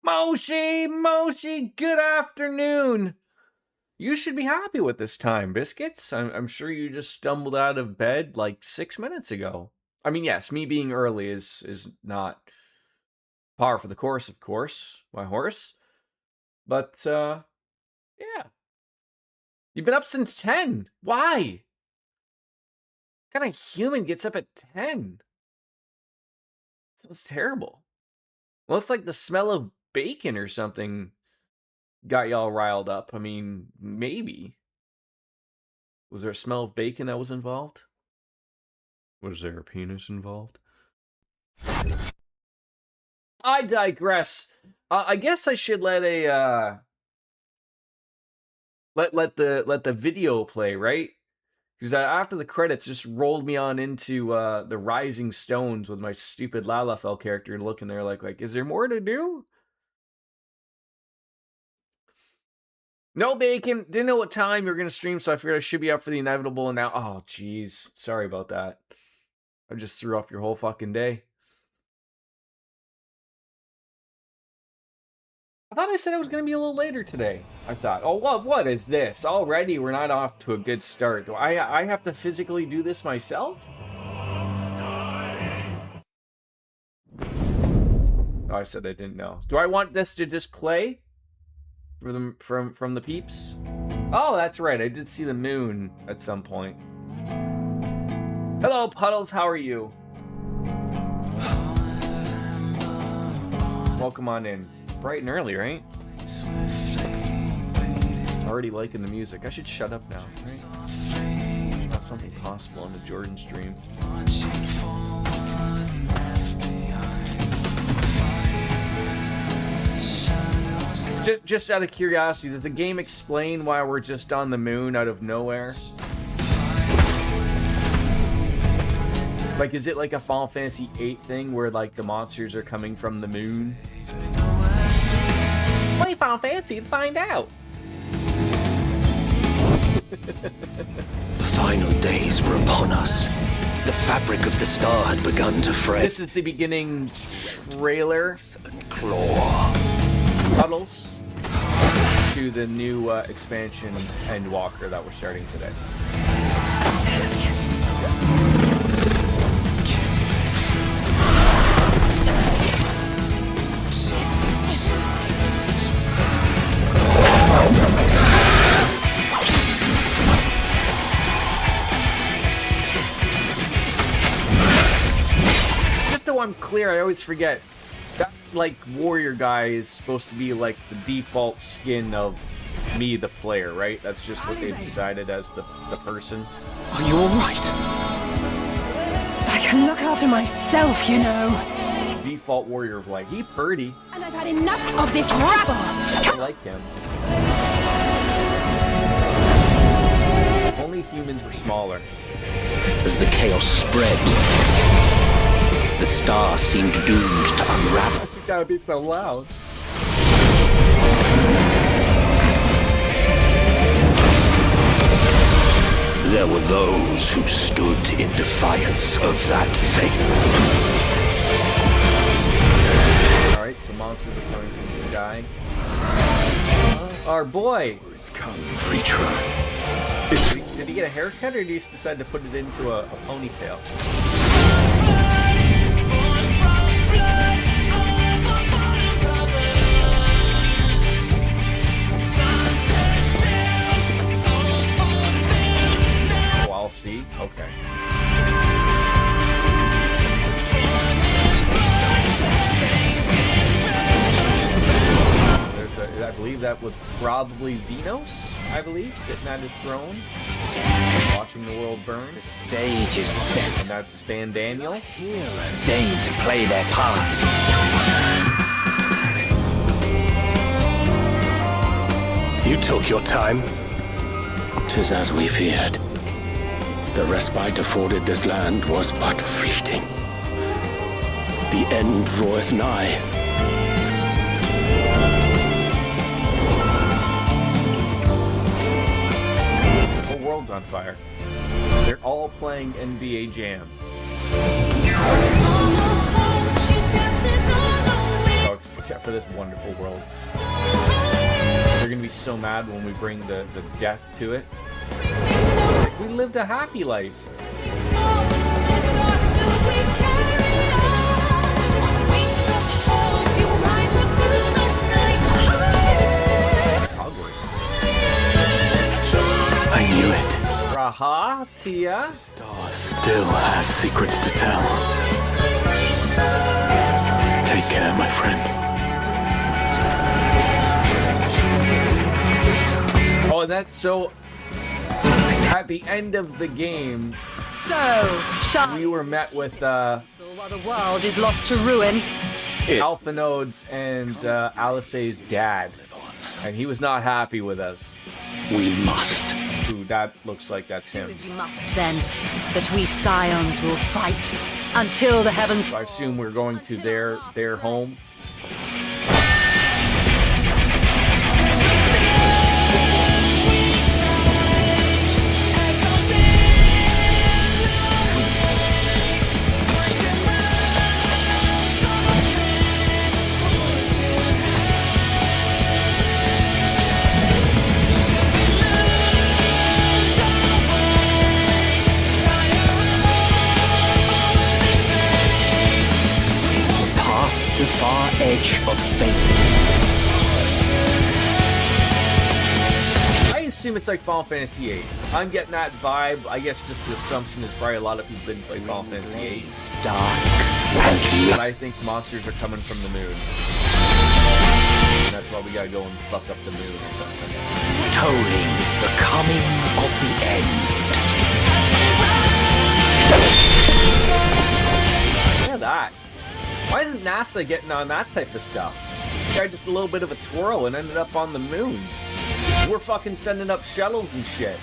Moshi, good afternoon. You should be happy with this time, Biscuits. I'm sure you just stumbled out of bed like 6 minutes ago. I mean, yes, me being early is not par for the course, of course, my horse. But, yeah. You've been up since 10. Why? What kind of human gets up at 10? Sounds terrible. Well, it's like the smell of bacon or something got y'all riled up. I mean, maybe. Was there a smell of bacon that was involved? Was there a penis involved? I digress. I guess I should let a let the video play, right? Because after the credits just rolled me on into the Rising Stones with my stupid Lalafell character looking there like, is there more to do? No bacon. Didn't know what time you were going to stream, so I figured I should be up for the inevitable. And now, oh, jeez. Sorry about that. I just threw off your whole fucking day. I thought I said it was going to be a little later today. I thought, oh, what is this? Already, we're not off to a good start. Do I have to physically do this myself? Oh, I said I didn't know. Do I want this to just play? From the peeps? Oh, that's right. I did see the moon at some point. Hello, Puddles. How are you? Welcome on in. Bright and early, right? Already liking the music. I should shut up now, right? Not something possible on the Jordan stream. Just out of curiosity, does the game explain why we're just on the moon out of nowhere? Like, is it like a Final Fantasy VIII thing where, like, the monsters are coming from the moon? Play Final Fantasy to find out! The final days were upon us. The fabric of the star had begun to fray. This is the beginning trailer. And claw. Puddles. To the new expansion Endwalker that we're starting today. Just so I'm clear, I always forget. That, like, warrior guy is supposed to be, like, the default skin of me, the player, right? That's just what they've decided as the person. Are you alright? I can look after myself, you know. Default warrior of, like, he pretty. And I've had enough of this rabble. I like him. If only humans were smaller. As the chaos spread, the star seemed doomed to unravel. I think that would be so loud. There were those who stood in defiance of that fate. Alright, so monsters are coming from the sky. Our boy! Has come, creature. Did he get a haircut or did he just decide to put it into a ponytail? I'll see. Okay. I believe that was probably Xenos, I believe, sitting at his throne, watching the world burn. The stage is set. And that's Van Daniel. Heroes deign to play their part. You took your time. 'Tis as we feared. The respite afforded this land was but fleeting. The end draweth nigh. The whole world's on fire. They're all playing NBA Jam. except for this wonderful world. They're gonna be so mad when we bring the death to it. Like, we lived a happy life. I knew it. Raha, Tia. Star still has secrets to tell. Take care, my friend. Oh, that's so... At the end of the game, we were met with while the world is lost to ruin. Alphinodes and Alice's dad. And he was not happy with us. We must. Ooh, that looks like that's Do him. as you must then, but we scions will fight until the heavens So I assume we're going to their home. Past the far edge of fate. I assume it's like Final Fantasy VIII. I'm getting that vibe. I guess just the assumption is probably a lot of people didn't play Final Fantasy VIII. It's dark and But I think monsters are coming from the moon. And that's why we gotta go and fuck up the moon or something. tolling the coming of the end. Look at that. Why isn't NASA getting on that type of stuff? This guy just a little bit of a twirl and ended up on the moon. We're fucking sending up shuttles and shit.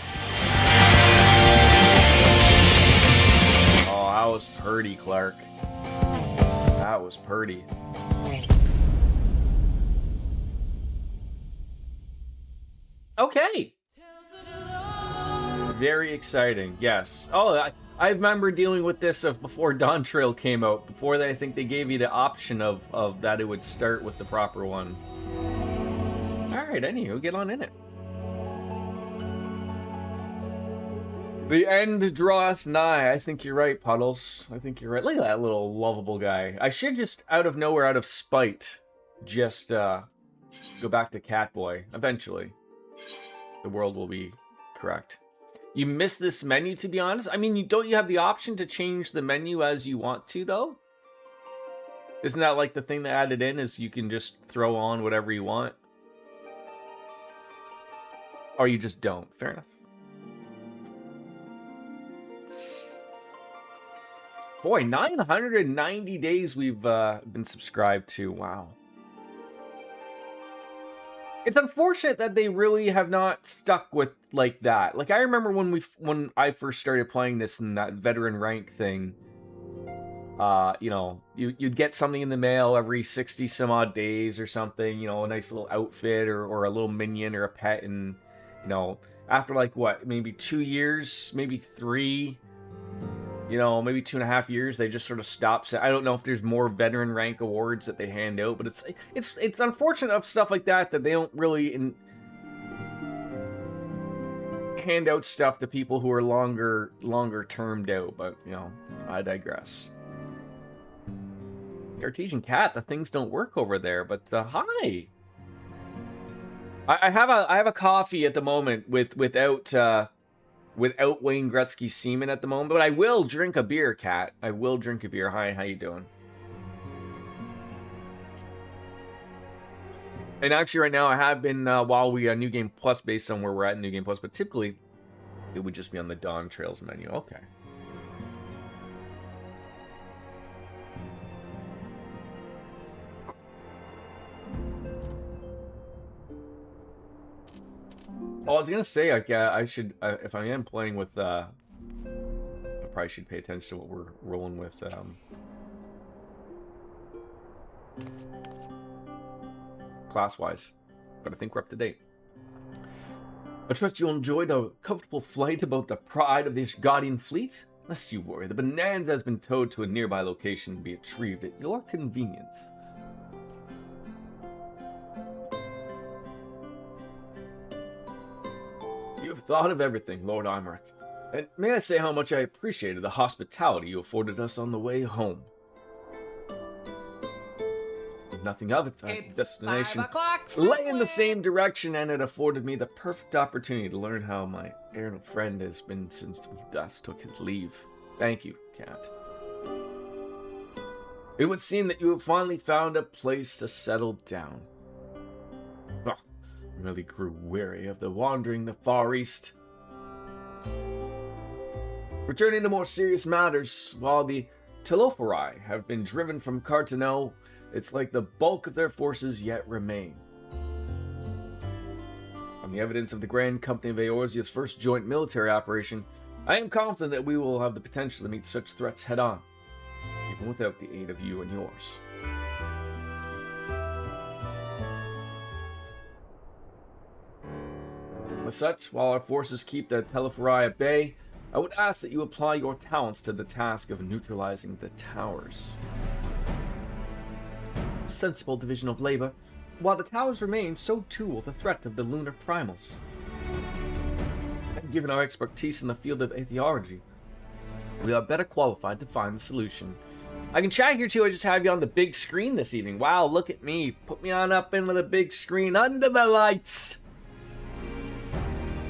Oh, that was purty, Clark. That was purty. Okay. Very exciting, yes. Oh, I remember dealing with this before Dawn Trail came out. Before that, I think they gave you the option of that it would start with the proper one. Alright, anywho, get on in it. The end draweth nigh. I think you're right, Puddles. I think you're right. Look at that little lovable guy. I should just, out of nowhere, out of spite, just go back to Catboy. Eventually. The world will be correct. You missed this menu, to be honest? I mean, don't you have the option to change the menu as you want to, though? Isn't that like the thing they added in, is you can just throw on whatever you want? Or you just don't. Fair enough. Boy, 990 days we've been subscribed to. Wow. It's unfortunate that they really have not stuck with like that. Like, I remember when I first started playing this and that veteran rank thing, you know, you'd get something in the mail every 60 some odd days or something, you know, a nice little outfit or a little minion or a pet, and, you know, after like what, maybe 2 years, maybe 3, you know, maybe 2.5 years, they just sort of stop. I don't know if there's more veteran rank awards that they hand out, but it's unfortunate of stuff like that they don't really hand out stuff to people who are longer termed out. But, you know, I digress. Cartesian Cat, the things don't work over there. But hi, I have a coffee at the moment without Wayne Gretzky's semen at the moment, but I will drink a beer, Cat. I will drink a beer. Hi, how you doing? And actually, right now, I have been, while we New Game Plus, based on where we're at in New Game Plus, but typically, it would just be on the Dawn Trails menu. Okay. Oh, I was gonna say, I should, if I am playing with, I probably should pay attention to what we're rolling with, class-wise, but I think we're up to date. I trust you'll enjoy the comfortable flight about the pride of the Ashgardian fleet. Lest you worry, the Bonanza has been towed to a nearby location to be retrieved at your convenience. thought of everything, Lord Imeric. And may I say how much I appreciated the hospitality you afforded us on the way home. Nothing of it. Our destination lay in the same direction, and it afforded me the perfect opportunity to learn how my errant friend has been since we last took his leave. Thank you, Cat. It would seem that you have finally found a place to settle down. Oh, I really grew weary of the wandering the Far East. Returning to more serious matters, while the Telophori have been driven from Cartano, it's like the bulk of their forces yet remain. On the evidence of the Grand Company of Eorzea's first joint military operation, I am confident that we will have the potential to meet such threats head-on, even without the aid of you and yours. As such, while our forces keep the Telophori at bay, I would ask that you apply your talents to the task of neutralizing the towers. Sensible division of labor. While the towers remain, so too will the threat of the lunar primals. And given our expertise in the field of atheology, we are better qualified to find the solution. I can chat here too, I just have you on the big screen this evening. Wow, look at me. Put me on up into the big screen under the lights.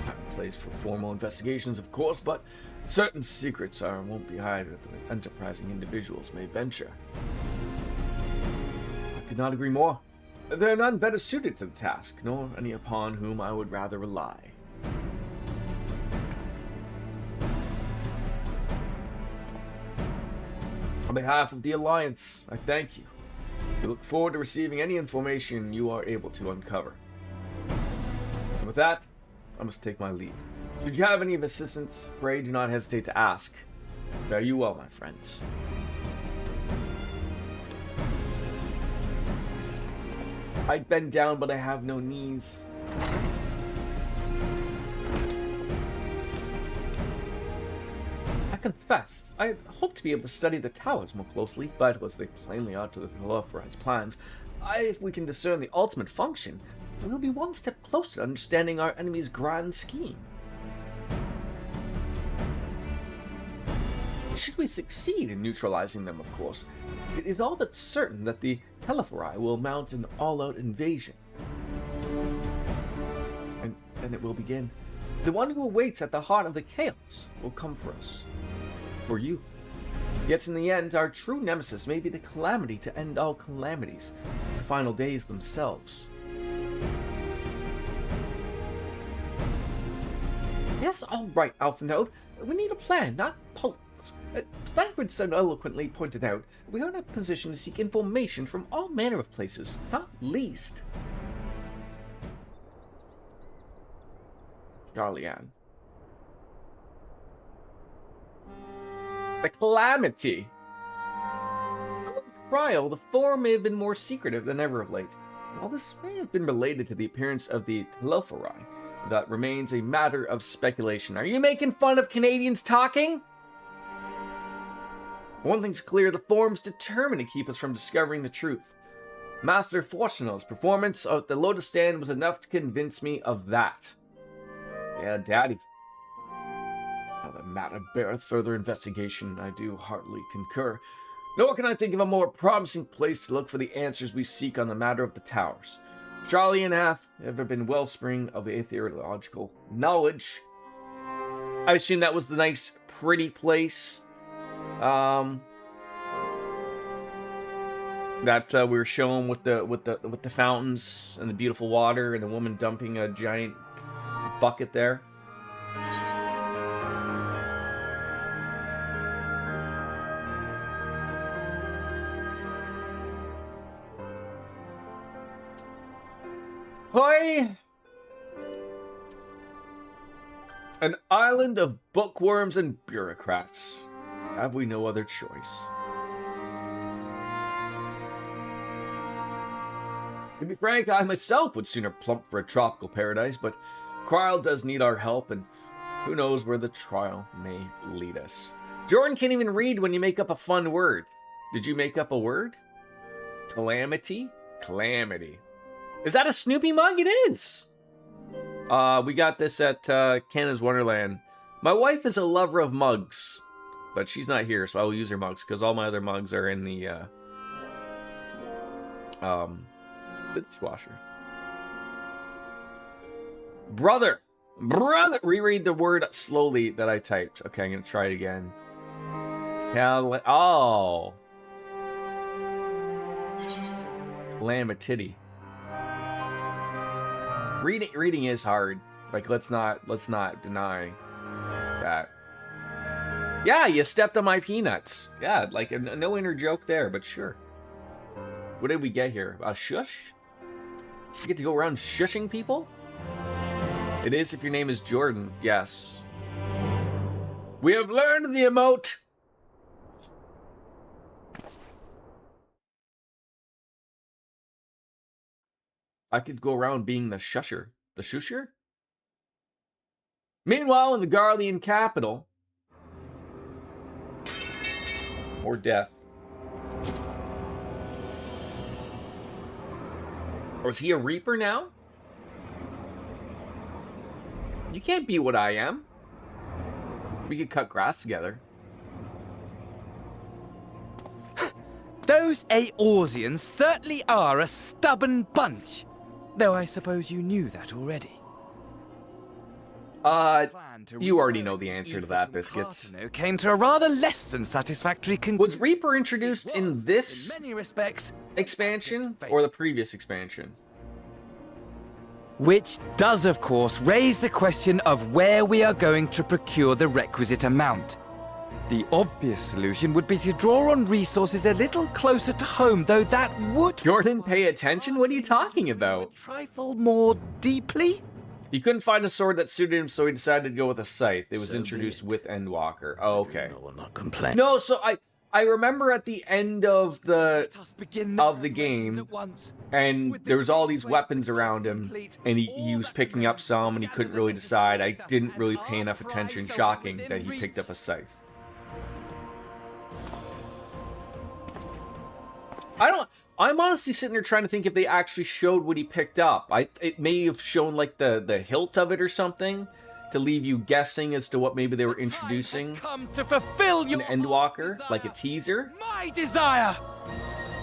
Not a place for formal investigations, of course, but certain secrets won't be hidden that enterprising individuals may venture. I could not agree more. There are none better suited to the task, nor any upon whom I would rather rely. On behalf of the Alliance, I thank you. We look forward to receiving any information you are able to uncover. And with that, I must take my leave. Should you have any assistance, pray do not hesitate to ask. Fare you well, my friends. I'd bend down, but I have no knees. I confess, I had hoped to be able to study the towers more closely, but as they plainly are to the Telophori's plans, if we can discern the ultimate function, we'll be one step closer to understanding our enemy's grand scheme. Should we succeed in neutralizing them, of course, it is all but certain that the Telophori will mount an all-out invasion. And then it will begin. The one who awaits at the heart of the chaos will come for us. For you. Yet in the end, our true nemesis may be the calamity to end all calamities, the final days themselves. Yes, all right, Alphanode. We need a plan, not posts. As Langford so eloquently pointed out, we are in a position to seek information from all manner of places, not least Charlianne. The calamity. According to Cryle, the four may have been more secretive than ever of late. While this may have been related to the appearance of the Telophori, that remains a matter of speculation. Are you making fun of Canadians talking? One thing's clear, the Form's determined to keep us from discovering the truth. Master Fortuno's performance at the Lotus Stand was enough to convince me of that. Yeah, Daddy. Now the matter beareth further investigation, I do heartily concur. Nor can I think of a more promising place to look for the answers we seek on the matter of the towers. Charlianne hath ever been wellspring of atheological knowledge. I assume that was the nice, pretty place that we were shown with the fountains and the beautiful water and the woman dumping a giant bucket there. Hoi! An island of bookworms and bureaucrats. Have we no other choice? To be frank, I myself would sooner plump for a tropical paradise, but Cryle does need our help, and who knows where the trial may lead us. Jordan can't even read when you make up a fun word. Did you make up a word? Calamity? Calamity. Is that a Snoopy mug? It is! We got this at Canada's Wonderland. My wife is a lover of mugs, but she's not here, so I will use her mugs because all my other mugs are in the dishwasher. Brother! Reread the word slowly that I typed. Okay, I'm gonna try it again. Oh. Calamity. Reading is hard. Like, let's not deny that. Yeah, you stepped on my peanuts. Yeah, like no inner joke there, but sure. What did we get here? A shush? You get to go around shushing people? It is if your name is Jordan. Yes. We have learned the emote. I could go around being the shusher. The shusher? Meanwhile, in the Garlean capital... Or death. Or is he a reaper now? You can't be what I am. We could cut grass together. Those Eorzeans certainly are a stubborn bunch. Though I suppose you knew that already. You already know the answer to that, Biscuits. Came to a rather less than satisfactory conclusion. Was Reaper introduced in this in many respects, expansion or the previous expansion? Which does, of course, raise the question of where we are going to procure the requisite amount. The obvious solution would be to draw on resources a little closer to home, though that would... Jordan, pay attention? What are you talking about? A trifle more deeply? He couldn't find a sword that suited him, so he decided to go with a scythe. It was introduced with Endwalker. Oh, okay. I will not complain. No, so I remember at the end of the game, and there was all these weapons around him, and he was picking up some, and he couldn't really decide. I didn't really pay enough attention. Shocking that he picked up a scythe. I'm honestly sitting there trying to think if they actually showed what he picked up. It may have shown like the hilt of it or something to leave you guessing as to what maybe they were introducing. Come to fulfill your an Endwalker, like a teaser. My desire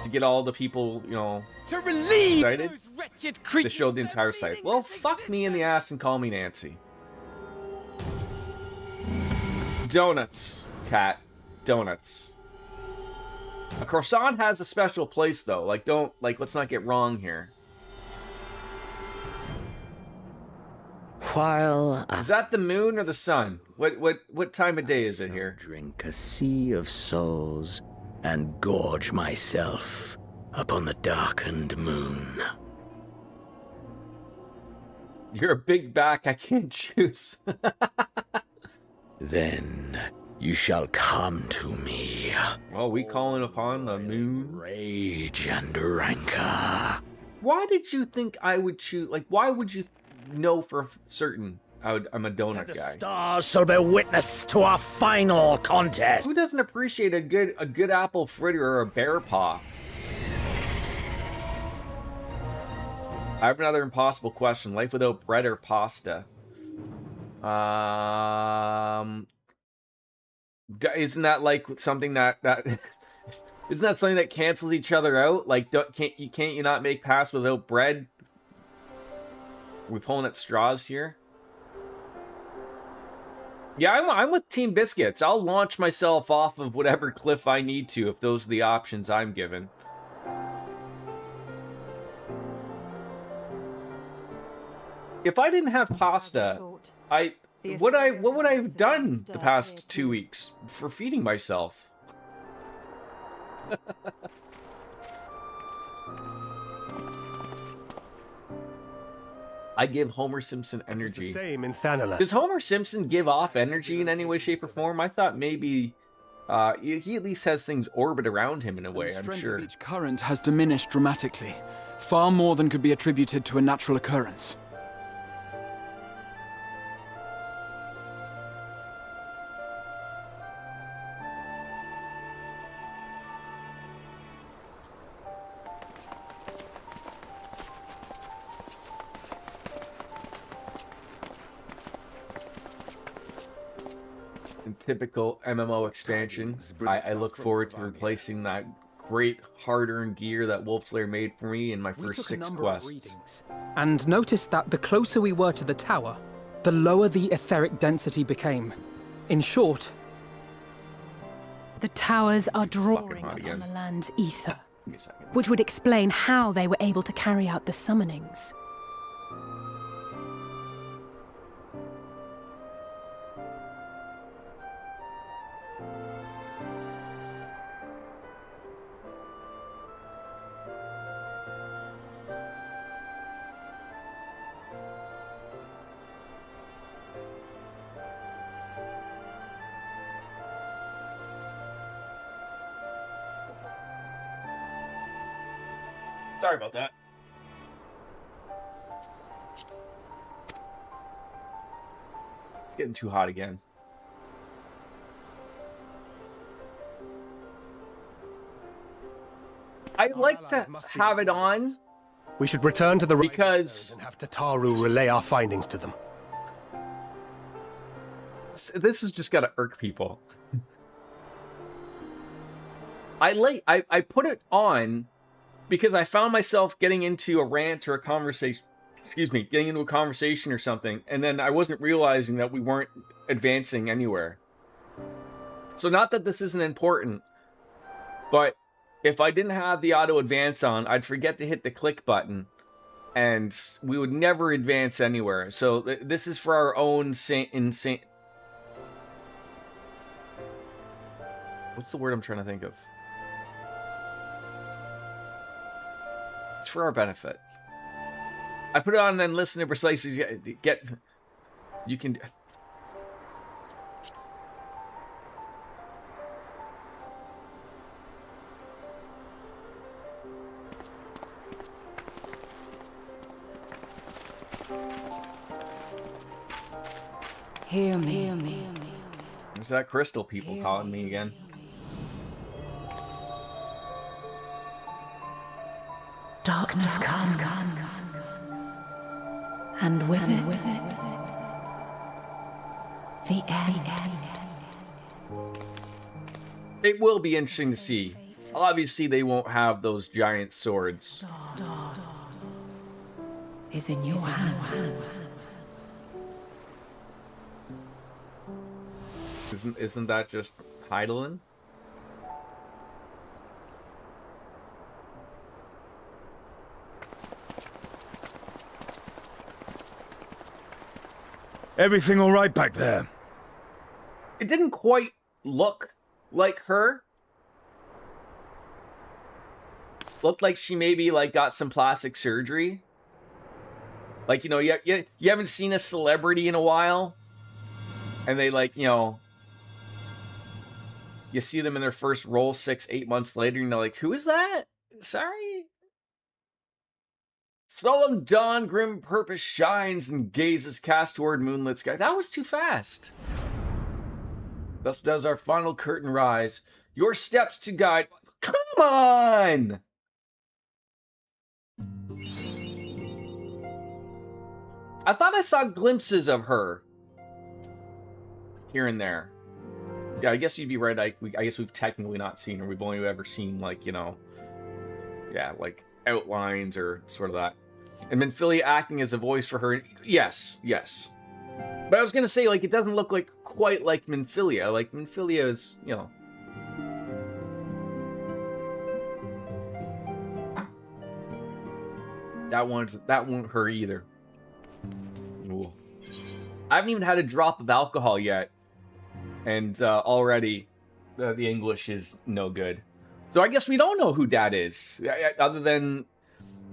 to get all the people, you know, to relieve excited. Those wretched creatures. They showed the entire site. Well, fuck me in the ass and call me Nancy. Donuts, cat. Donuts. A croissant has a special place, though. Let's not get wrong here. While Is that the moon or the sun? What time of day is it here? Drink a sea of souls and gorge myself upon the darkened moon. You're a big back, I can't choose. Then you shall come to me. Well, we calling upon the moon. Rage and rancor. Why did you think I would choose? Like, why would you know for certain I'm a donut The guy? stars shall bear witness to our final contest. Who doesn't appreciate a good apple fritter or a bear paw? I have another impossible question. Life without bread or pasta? Isn't that like something that isn't that something that cancels each other out? Like, can't you not make pasta without bread? Are we pulling at straws here? Yeah, I'm with Team Biscuits. I'll launch myself off of whatever cliff I need to if those are the options I'm given. If I didn't have pasta, what would I have done the past 2 weeks for feeding myself? I give Homer Simpson energy. It's the same in Thanala. Does Homer Simpson give off energy in any way, shape, or form? I thought maybe he at least has things orbit around him in a way, I'm The sure. strength of each current has diminished dramatically, far more than could be attributed to a natural occurrence. In typical MMO expansion, I look forward to replacing that great hard-earned gear that Wolfslayer made for me in my first 6 quests. And noticed that the closer we were to the tower, the lower the etheric density became. In short, The towers are drawing hot upon again. the land's ether, Give me a second. which would explain how they were able to carry out the summonings. Sorry about that. It's getting too hot again. I'd like to have it on We should return to the Rising because Stones and have Tataru relay our findings to them. this has just got to irk people. I put it on because I found myself getting into a rant or a conversation, getting into a conversation or something, and then I wasn't realizing that we weren't advancing anywhere. So not that this isn't important, but if I didn't have the auto advance on, I'd forget to hit the click button, and we would never advance anywhere. So this is for our own insane. What's the word I'm trying to think of? It's for our benefit. I put it on and then listen to precisely get. You can. Hear me. There's that crystal people calling me again. Darkness comes, and with it, the end. It will be interesting to see. Obviously, they won't have those giant swords. Is in your hands. Isn't that just Heidelin? Everything all right back there? It didn't quite look like her. Looked like she maybe like got some plastic surgery. Like, you know, you haven't seen a celebrity in a while, and they like, you know, you see them in their first role 6-8 months later, and you're like, who is that? Sorry. Solemn dawn, grim purpose shines, and gazes cast toward moonlit sky. That was too fast. Thus does our final curtain rise. Your steps to guide. Come on! I thought I saw glimpses of her here and there. Yeah, I guess you'd be right. I guess we've technically not seen her. We've only ever seen, like, you know, yeah, like outlines or sort of that. And Minfilia acting as a voice for her. Yes. But I was going to say, like, it doesn't look like quite like Minfilia. Like, Minfilia is, you know. That won't her either. Ooh. I haven't even had a drop of alcohol yet. And already the English is no good. So I guess we don't know who Dad is. Other than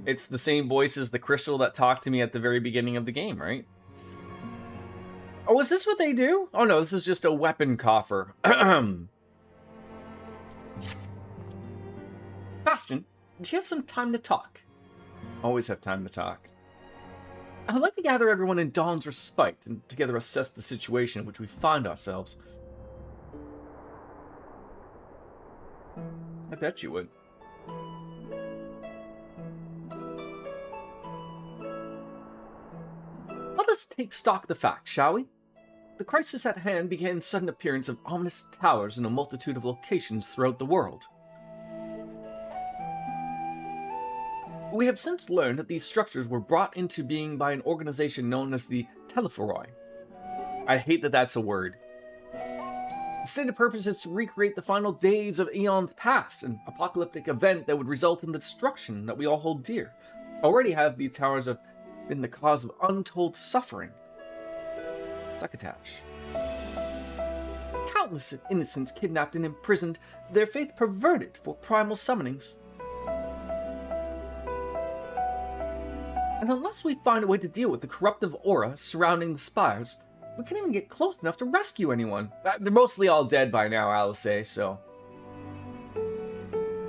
it's the same voice as the crystal that talked to me at the very beginning of the game, right? Oh, is this what they do? Oh no, this is just a weapon coffer. Bastion, do you have some time to talk? Always have time to talk. I would like to gather everyone in Dawn's respite and together assess the situation in which we find ourselves. I bet you would. Let us take stock of the facts, shall we? the crisis at hand began sudden appearance of ominous towers in a multitude of locations throughout the world. We have since learned that these structures were brought into being by an organization known as the Telephoroi. I hate that that's a word. The stated purpose is to recreate the final days of eons past, an apocalyptic event that would result in the destruction that we all hold dear. Already have these towers have been the cause of untold suffering. Succotash. Countless innocents kidnapped and imprisoned, their faith perverted for primal summonings. And unless we find a way to deal with the corruptive aura surrounding the spires, we can't even get close enough to rescue anyone. They're mostly all dead by now, I'll say, so.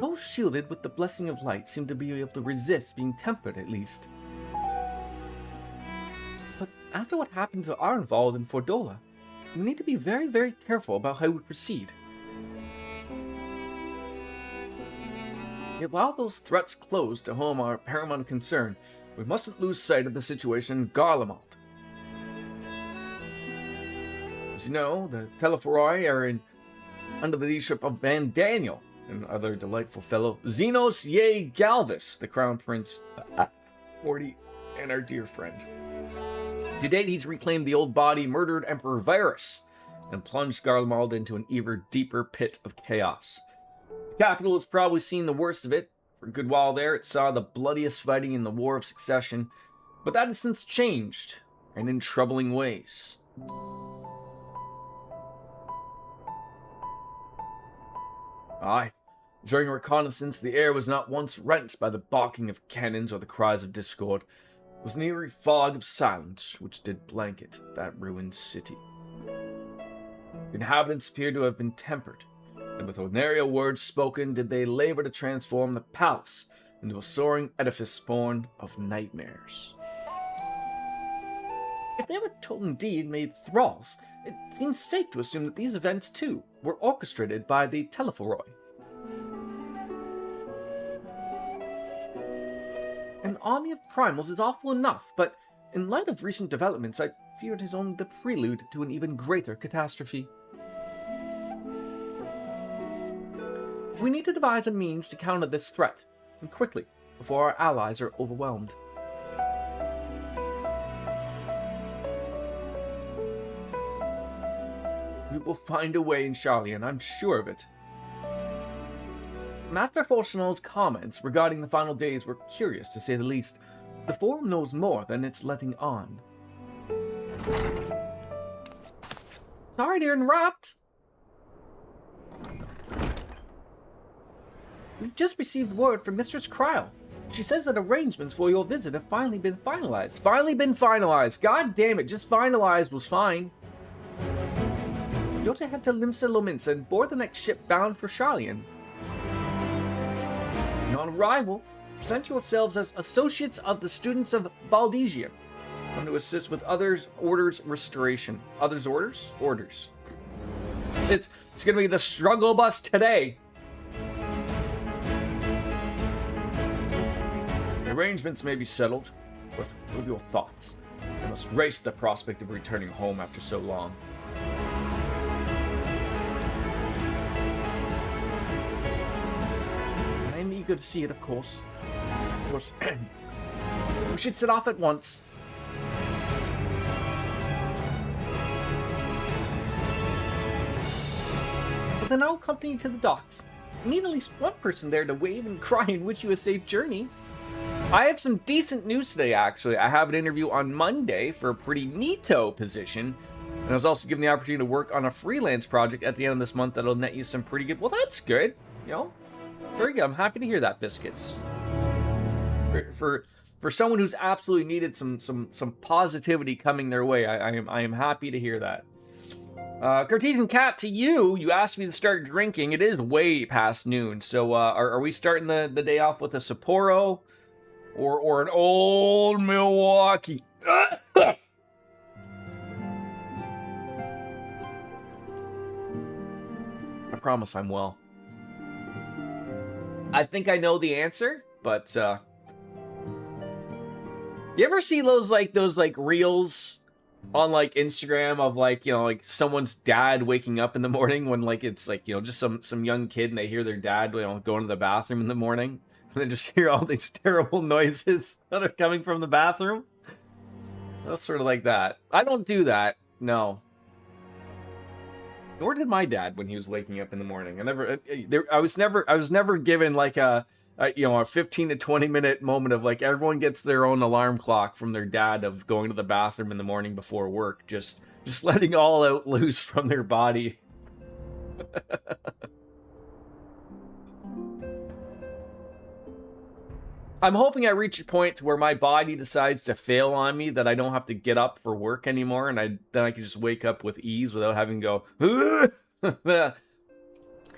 Those shielded with the blessing of light seem to be able to resist being tempered, at least. But after what happened to Arnvald and Fordola, we need to be very, very careful about how we proceed. Yet while those threats close to home are paramount concern, we mustn't lose sight of the situation in Garlemald. As you know, the Telephoroi are under the leadership of Van Daniel and other delightful fellow Xenos Ye Galvis, the Crown Prince, Morty, and our dear friend. To date, he's reclaimed the old body, murdered Emperor Virus, and plunged Garlemald into an ever deeper pit of chaos. The capital has probably seen the worst of it. For a good while there, it saw the bloodiest fighting in the War of Succession, but that has since changed, and in troubling ways. Aye, during a reconnaissance, the air was not once rent by the barking of cannons or the cries of discord. It was an eerie fog of silence which did blanket that ruined city. The inhabitants appeared to have been tempered, and with ordinary words spoken did they labor to transform the palace into a soaring edifice born of nightmares. If they were told indeed made thralls, it seems safe to assume that these events, too, were orchestrated by the Telephoroi. An army of primals is awful enough, but in light of recent developments, I fear it is only the prelude to an even greater catastrophe. We need to devise a means to counter this threat, and quickly, before our allies are overwhelmed. We will find a way in Charlian, I'm sure of it. Master Fortunal's comments regarding the final days were curious, to say the least. The Forum knows more than it's letting on. Sorry to interrupt. We've just received word from Mistress Cryle. She says that arrangements for your visit have finally been finalized. Finally been finalized. God damn it, just finalized was fine. You're to head to Limsa Lominsa and board the next ship bound for Charlian. And on arrival, present yourselves as associates of the students of Baldesia, come to assist with others' orders restoration. Others' orders? Orders. It's gonna be the struggle bus today. The arrangements may be settled, but what are your thoughts? I must race the prospect of returning home after so long. I'm eager to see it, of course. Of course, we should set off at once. But then I'll accompany you to the docks. I need at least one person there to wave and cry and wish you a safe journey. I have some decent news today, actually. I have an interview on Monday for a pretty neato position. And I was also given the opportunity to work on a freelance project at the end of this month that'll net you some pretty good... Well, that's good. You know? Very good. I'm happy to hear that, Biscuits. For someone who's absolutely needed some positivity coming their way, I am happy to hear that. Cartesian Cat, to you, you asked me to start drinking. It is way past noon, so are we starting the day off with a Sapporo or an old Milwaukee? I promise I'm well. I think I know the answer, but you ever see those reels on like Instagram of like, you know, like someone's dad waking up in the morning when like it's like, you know, just some young kid and they hear their dad, you know, going to the bathroom in the morning and then just hear all these terrible noises that are coming from the bathroom. That's sort of like that. I don't do that. No. Nor did my dad when he was waking up in the morning. I was never given like you know, a 15 to 20 minute moment of like everyone gets their own alarm clock from their dad of going to the bathroom in the morning before work, just letting all out loose from their body. I'm hoping I reach a point where my body decides to fail on me, that I don't have to get up for work anymore, and then I can just wake up with ease without having to go.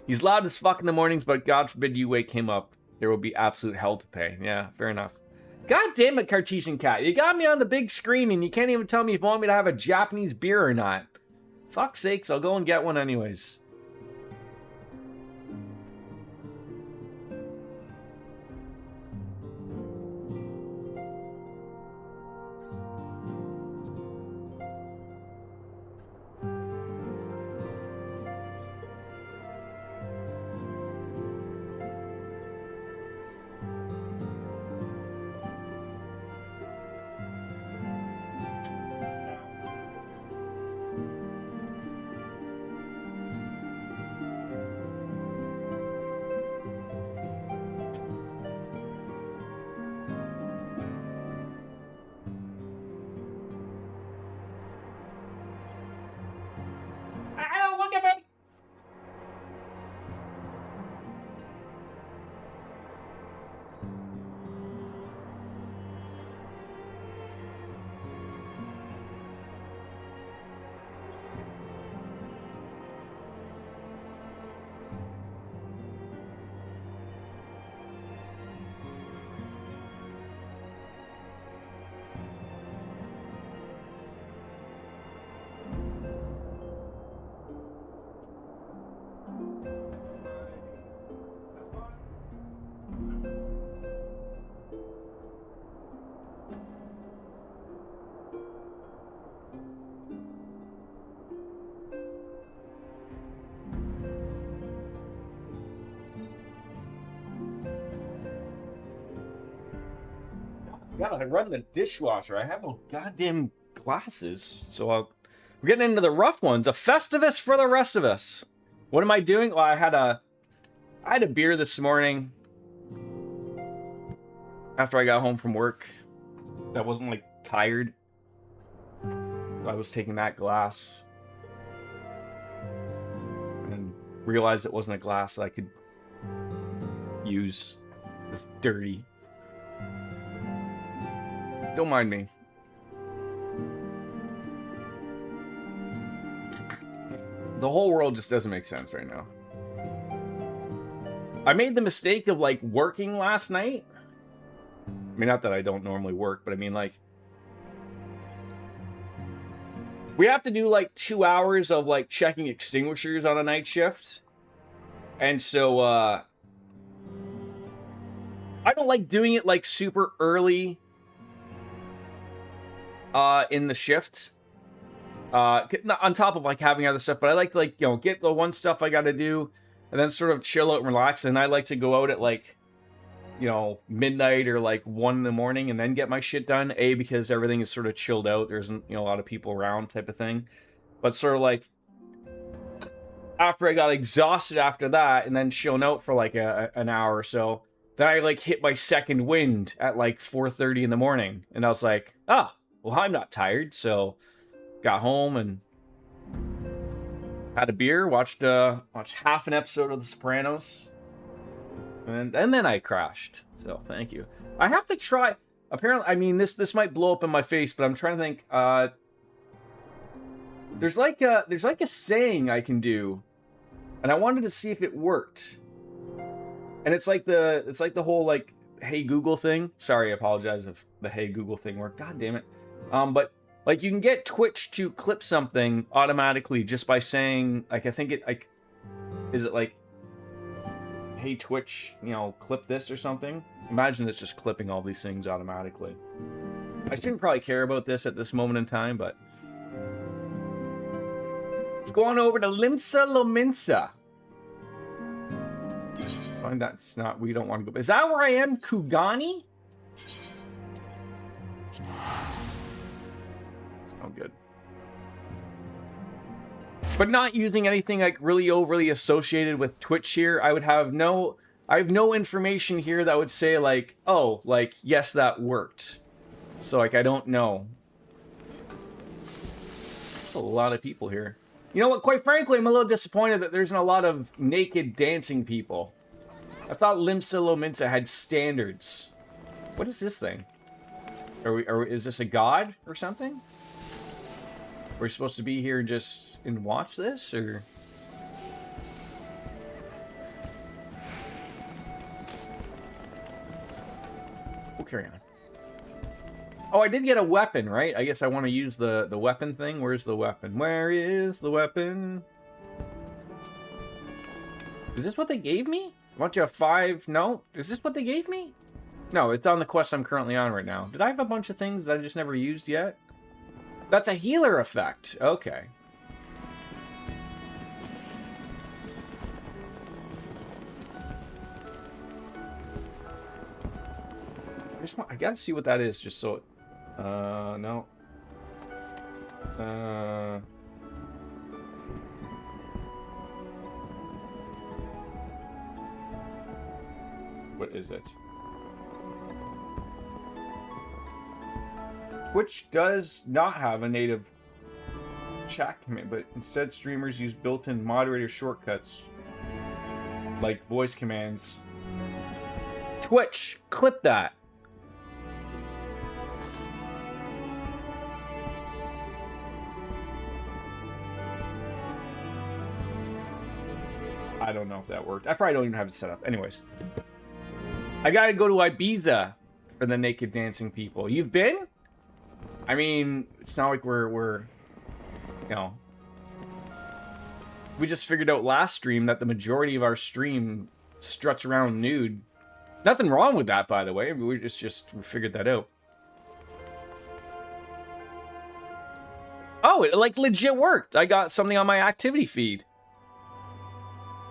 He's loud as fuck in the mornings, but God forbid you wake him up. There will be absolute hell to pay. Yeah, fair enough. God damn it, Cartesian Cat. You got me on the big screen and you can't even tell me if you want me to have a Japanese beer or not. Fuck's sakes, I'll go and get one anyways. Gotta run the dishwasher. I have no goddamn glasses. So we're getting into the rough ones. A Festivus for the rest of us. What am I doing? Well, I had a beer this morning after I got home from work. That wasn't like tired. So I was taking that glass and then realized it wasn't a glass that I could use. It's dirty. Don't mind me. The whole world just doesn't make sense right now. I made the mistake of like working last night. I mean, not that I don't normally work, but I mean like we have to do like 2 hours of like checking extinguishers on a night shift. And so I don't like doing it like super early in the shift, on top of like having other stuff, but I like to like, you know, get the one stuff I got to do and then sort of chill out and relax. And I like to go out at like, you know, midnight or like 1 in the morning and then get my shit done. A, because everything is sort of chilled out. There isn't, you know, a lot of people around type of thing, but sort of like after I got exhausted after that and then chilling out for like an hour or so, then I like hit my second wind at like 4:30 in the morning. And I was like, oh, well, I'm not tired, so got home and had a beer, watched half an episode of The Sopranos, and then I crashed. So thank you. I have to try. Apparently, I mean this might blow up in my face, but I'm trying to think. There's like a saying I can do, and I wanted to see if it worked. And it's like the whole like Hey Google thing. Sorry, I apologize if the Hey Google thing worked. God damn it. But like you can get Twitch to clip something automatically just by saying like, I think it like, is it like, hey Twitch, you know, clip this or something? Imagine it's just clipping all these things automatically. I shouldn't probably care about this at this moment in time, but Let's go on over to Limsa Lominsa. Oh, that's not, we don't want to go. Is that where I am? Kugani? It's not good. But not using anything like really overly associated with Twitch here, I have no information here that would say like, oh, like, yes, that worked. So like, I don't know. A lot of people here. You know what? Quite frankly, I'm a little disappointed that there's not a lot of naked dancing people. I thought Limsa Lominsa had standards. What is this thing? Is this a god or something? We're supposed to be here just and watch this, or? We'll carry on. Oh, I did get a weapon, right? I guess I want to use the weapon thing. Where's the weapon? Where is the weapon? Is this what they gave me? A bunch of 5... No? Is this what they gave me? No, it's on the quest I'm currently on right now. Did I have a bunch of things that I just never used yet? That's a healer effect. Okay. I gotta see what that is, just so it... no. What is it? Twitch does not have a native chat command, but instead streamers use built-in moderator shortcuts like voice commands. Twitch, clip that. I don't know if that worked. I probably don't even have it set up. Anyways. I gotta go to Ibiza for the naked dancing people. You've been? I mean, it's not like we're you know. We just figured out last stream that the majority of our stream struts around nude. Nothing wrong with that, by the way. We figured that out. Oh, it like legit worked. I got something on my activity feed.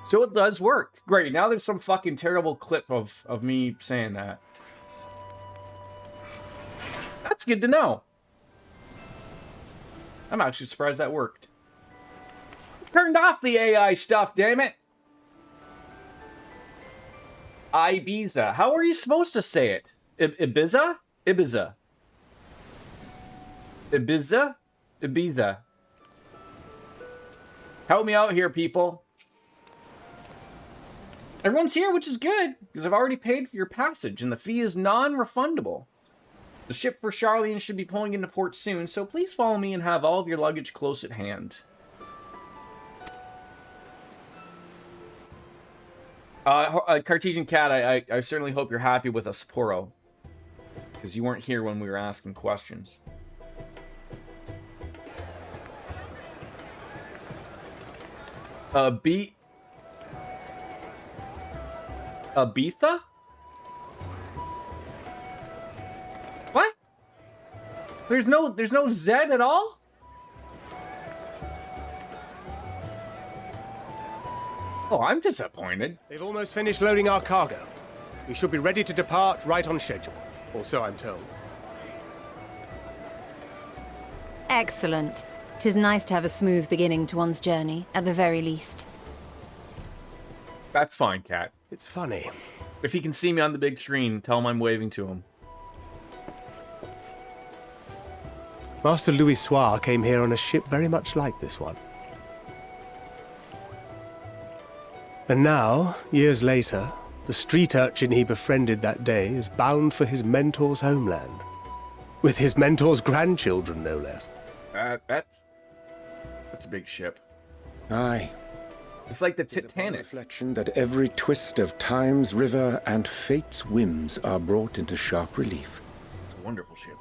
So it does work. Great. Now there's some fucking terrible clip of me saying that. That's good to know. I'm actually surprised that worked. Turned off the AI stuff, damn it. Ibiza. How are you supposed to say it? Ibiza? Ibiza. Ibiza? Ibiza. Help me out here, people. Everyone's here, which is good, because I've already paid for your passage, and the fee is non-refundable. The ship for Charlene should be pulling into port soon, so please follow me and have all of your luggage close at hand. Cartesian Cat, I certainly hope you're happy with us, Sapporo. Because you weren't here when we were asking questions. Ibiza? What? There's no Z at all? Oh, I'm disappointed. They've almost finished loading our cargo. We should be ready to depart right on schedule. Or so I'm told. Excellent. 'Tis nice to have a smooth beginning to one's journey, at the very least. That's fine, Cat. It's funny. If he can see me on the big screen, tell him I'm waving to him. Master Louis Soir came here on a ship very much like this one. And now, years later, the street urchin he befriended that day is bound for his mentor's homeland. With his mentor's grandchildren, no less. That's a big ship. Aye. It's like the It is upon Titanic. reflection that every twist of time's river and fate's whims are brought into sharp relief. It's a wonderful ship.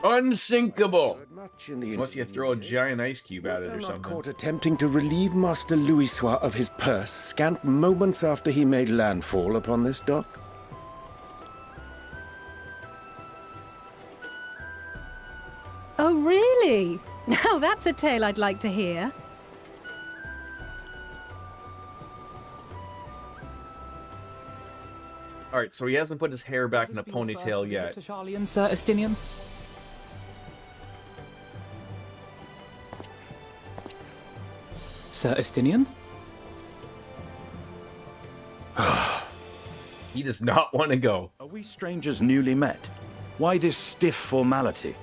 Unsinkable! Much in the Unless you throw a giant ice cube at it Thou or not something. caught attempting to relieve Master Louis Soir of his purse scant moments after he made landfall upon this dock? Oh, really? Now that's a tale I'd like to hear. All right, so he hasn't put his hair back in a ponytail yet. To Charlian, Sir Estinian? Sir Estinian? He does not want to go. Are we strangers newly met? Why this stiff formality?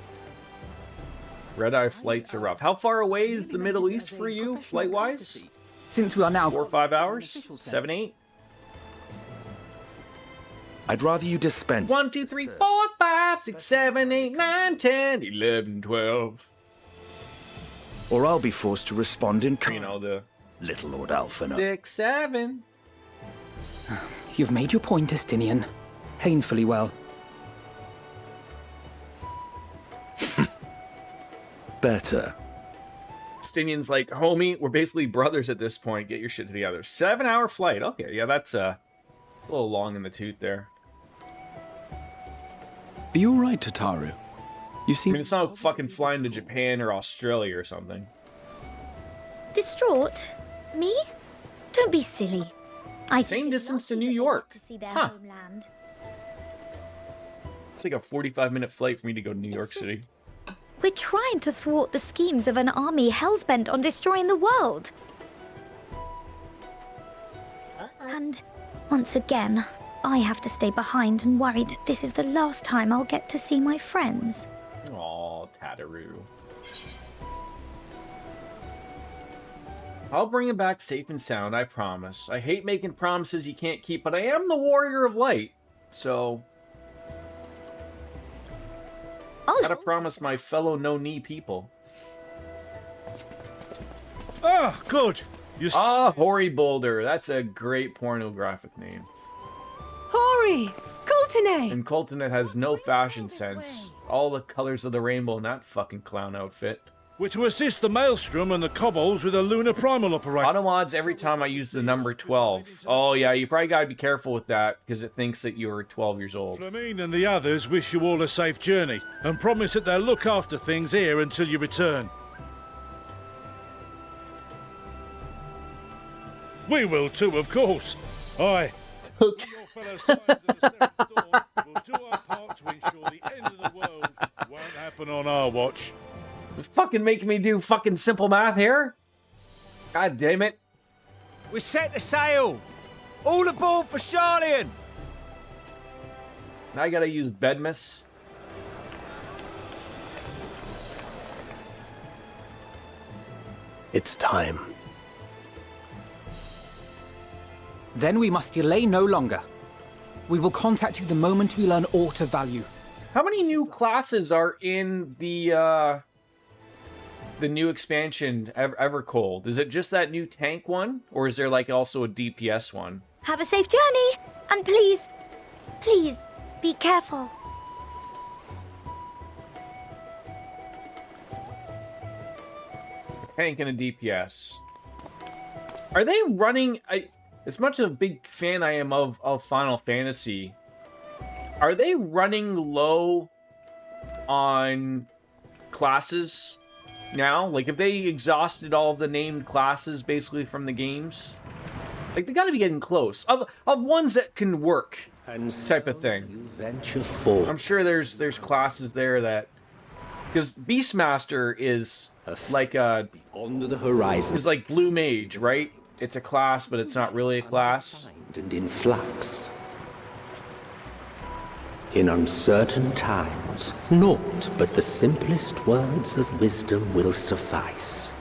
Red-eye flights are rough. How far away is the Middle East for you, flight-wise? Since we are now 4 or 5 hours? 7, 8? I'd rather you dispense. 1, 2, 3, 4, 5, 6, 7, 8, 9, 10, 11, 12. Or I'll be forced to respond in kind. You know, the Little Lord Alphina. 6, 7. You've made your point, Estinian. Painfully well. Better. Stinian's like, homie, we're basically brothers at this point. Get your shit together. 7-hour flight. Okay, yeah, that's a little long in the tooth there. Are you alright, Tataru? You I seem... mean, it's not fucking flying to Japan or Australia or something. Distraught? Me? Don't be silly. I Same think it's distance to lucky New that they York. got to see their Huh. homeland. It's like a 45-minute flight for me to go to New York City. We're trying to thwart the schemes of an army hellbent on destroying the world. And once again, I have to stay behind and worry that this is the last time I'll get to see my friends. Aw, Tataru. I'll bring him back safe and sound, I promise. I hate making promises you can't keep, but I am the Warrior of Light, so... Gotta promise my fellow no-knee people. Ah, good. Ah, Hori Boulder. That's a great pornographic name. Hori! Coltine! And Coltonet has no fashion sense. All the colors of the rainbow in that fucking clown outfit. We're to assist the Maelstrom and the Kobolds with a lunar primal operation. Auto mods every time I use the number 12. Oh yeah, you probably gotta be careful with that, because it thinks that you're 12 years old. Flamine and the others wish you all a safe journey, and promise that they'll look after things here until you return. We will too, of course. Aye. Your fellow Scions of the Seventh Dawn will do our part to ensure the end of the world won't happen on our watch. You're fucking making me do fucking simple math here? God damn it. We're set to sail! All aboard for Charlian! Now I gotta use Bedmus. It's time. Then we must delay no longer. We will contact you the moment we learn aught of value. How many new classes are in the new expansion, Evercold? Is it just that new tank one? Or is there, like, also a DPS one? Have a safe journey! And please, please, be careful. A tank and a DPS. Are they running... as much of a big fan I am of Final Fantasy, are they running low on classes now? Like, have they exhausted all the named classes basically from the games? Like, they gotta be getting close. Of ones that can work, type of thing. Venture forth. I'm sure there's classes there that... Because Beastmaster is like on the horizon. Is like Blue Mage, right? It's a class, but it's not really a class. And in flux. In uncertain times, naught but the simplest words of wisdom will suffice.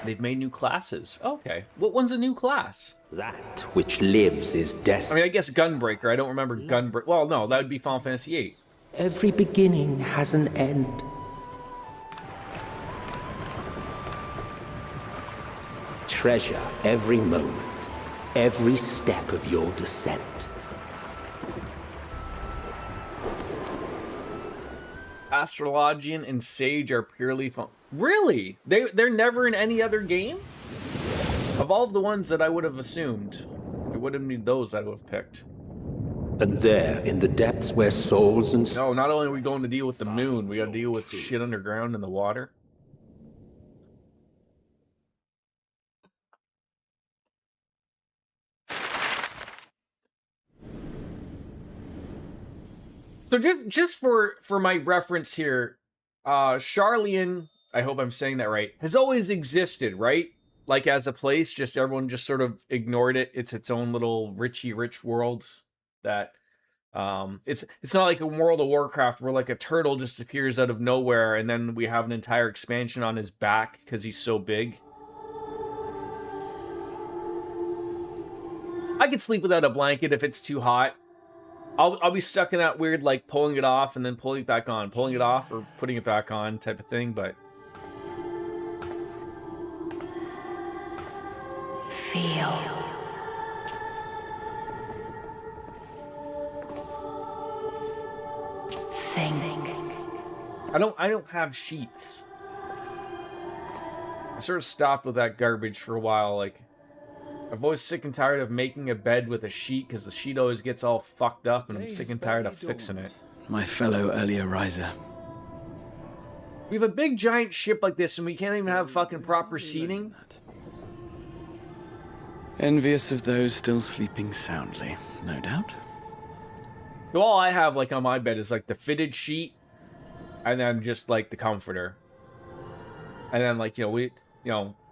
They've made new classes. Okay. What one's a new class? That which lives is I destined. mean, I guess Gunbreaker. I don't remember Gunbreaker. Well, no, that would be Final Fantasy VIII. Every beginning has an end. Treasure every moment, every step of your descent. Astrologian and Sage are purely fun. Really? They're never in any other game? Of all of the ones that I would have assumed, it would have been those I would have picked. And there, in the depths where souls and... No, not only are we going to deal with the moon, we gotta deal with shit underground in the water. So just for my reference here, Charlian, I hope I'm saying that right, has always existed, right? Like as a place, just everyone just sort of ignored it. It's its own little rich world that it's not like a World of Warcraft where like a turtle just appears out of nowhere and then we have an entire expansion on his back because he's so big. I could sleep without a blanket if it's too hot. I'll be stuck in that weird like pulling it off and then pulling it back on, pulling it off or putting it back on type of thing, but feel. Think. I don't have sheets. I sort of stopped with that garbage for a while. Like, I'm always sick and tired of making a bed with a sheet because the sheet always gets all fucked up, and I'm sick and tired of fixing it. My fellow earlier riser. We have a big giant ship like this, and we can't even have fucking proper seating. Envious of those still sleeping soundly, no doubt. So all I have like on my bed is like the fitted sheet, and then just like the comforter, and then like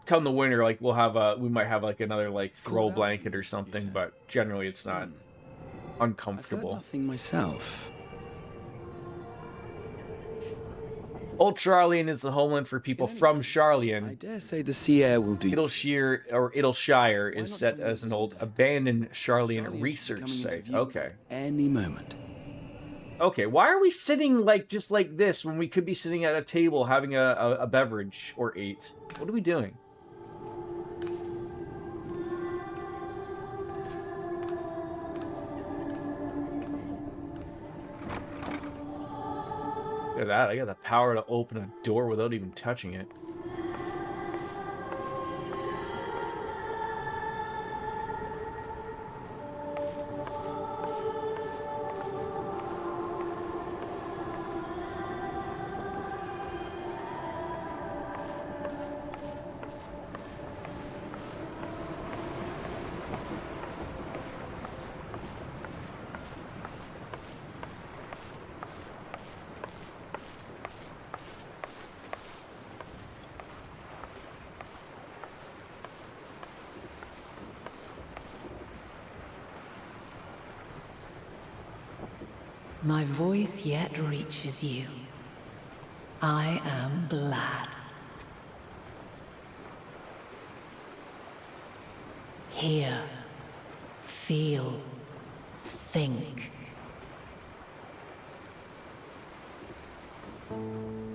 come the winter like we might have like another like throw blanket or something, but generally it's not uncomfortable. I've heard nothing myself. Old Charlian is the homeland for people from Charlian. I dare say the sea air will do. Idleshire is set as an old abandoned Charlian research site. Okay. Any moment. Okay, why are we sitting like just like this when we could be sitting at a table having a beverage or 8? What are we doing? Look at that, I got the power to open a door without even touching it. My voice yet reaches you. I am glad. Hear, feel, think.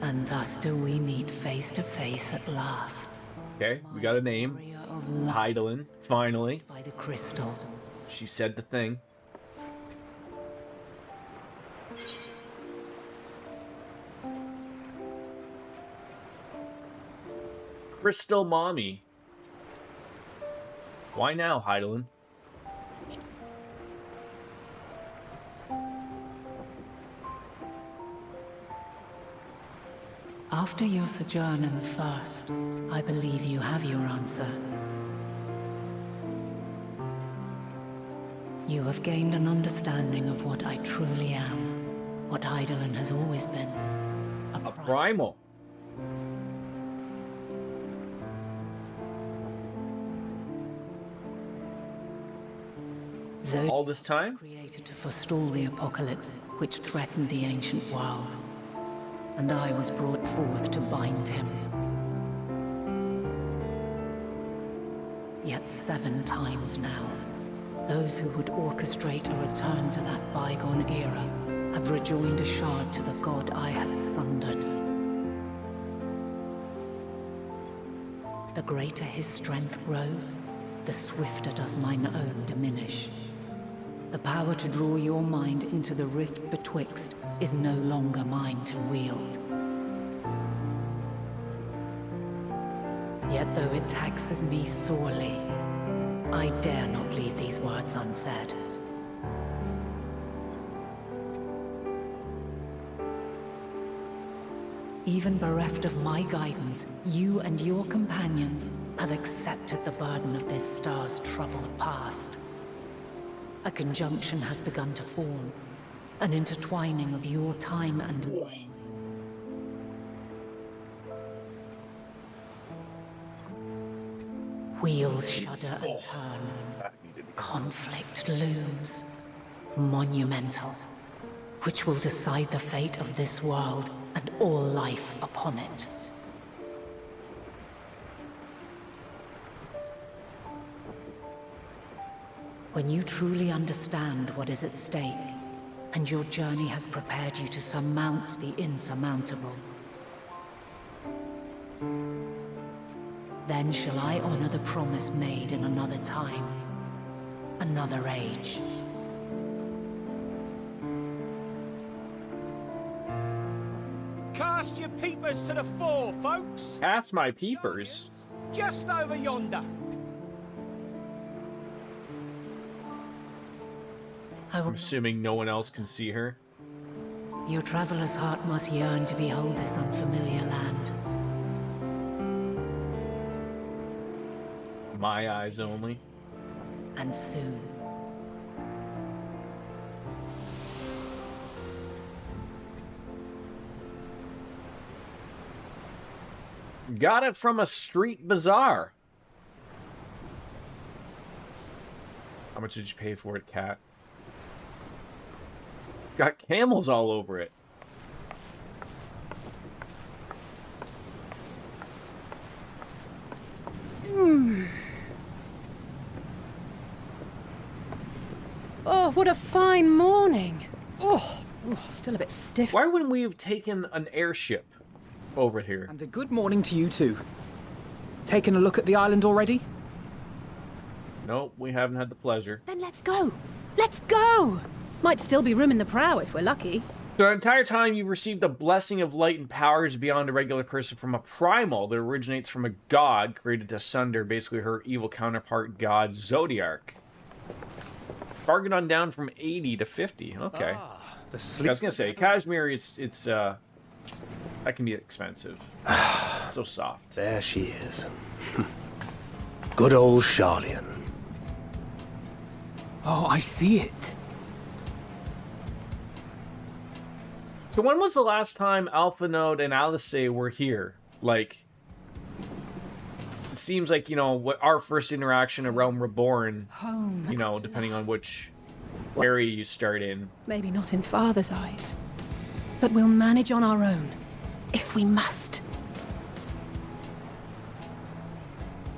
And thus do we meet face to face at last. Okay, we got a name. Hydaelyn, finally. By the crystal. She said the thing. Crystal Mommy. Why now, Hydaelyn? After your sojourn in the First, I believe you have your answer. You have gained an understanding of what I truly am, what Hydaelyn has always been. A primal. All this time? Created to forestall the apocalypse which threatened the ancient world. And I was brought forth to bind him. Yet 7 times now, those who would orchestrate a return to that bygone era have rejoined a shard to the god I had sundered. The greater his strength grows, the swifter does mine own diminish. The power to draw your mind into the rift betwixt is no longer mine to wield. Yet though it taxes me sorely, I dare not leave these words unsaid. Even bereft of my guidance, you and your companions have accepted the burden of this star's troubled past. A conjunction has begun to form, an intertwining of your time and mine. Wheels shudder and turn. Conflict looms, monumental, which will decide the fate of this world and all life upon it. When you truly understand what is at stake, and your journey has prepared you to surmount the insurmountable, then shall I honor the promise made in another time, another age. Cast your peepers to the fore, folks. Cast my peepers. Just over yonder. I'm assuming no one else can see her. Your traveler's heart must yearn to behold this unfamiliar land. My eyes only. And soon. Got it from a street bazaar. How much did you pay for it, cat? It's got camels all over it. Oh, what a fine morning. Oh, still a bit stiff. Why wouldn't we have taken an airship over here? And a good morning to you too. Taken a look at the island already? Nope, we haven't had the pleasure. Then let's go. Let's go. Might still be room in the prow if we're lucky. The entire time you've received the blessing of light and powers beyond a regular person from a primal that originates from a god created to sunder basically her evil counterpart god Zodiark. Bargain on down from 80 to 50. Okay. I was gonna say, cashmere, it's that can be expensive. It's so soft. There she is. Good old Charlian. Oh, I see it. So when was the last time Alpha Node and Alice were here? Like, it seems like, you know, what our first interaction in Realm Reborn, Home. you know, depending on which area you start in. Maybe not in Father's eyes. But we'll manage on our own. If we must.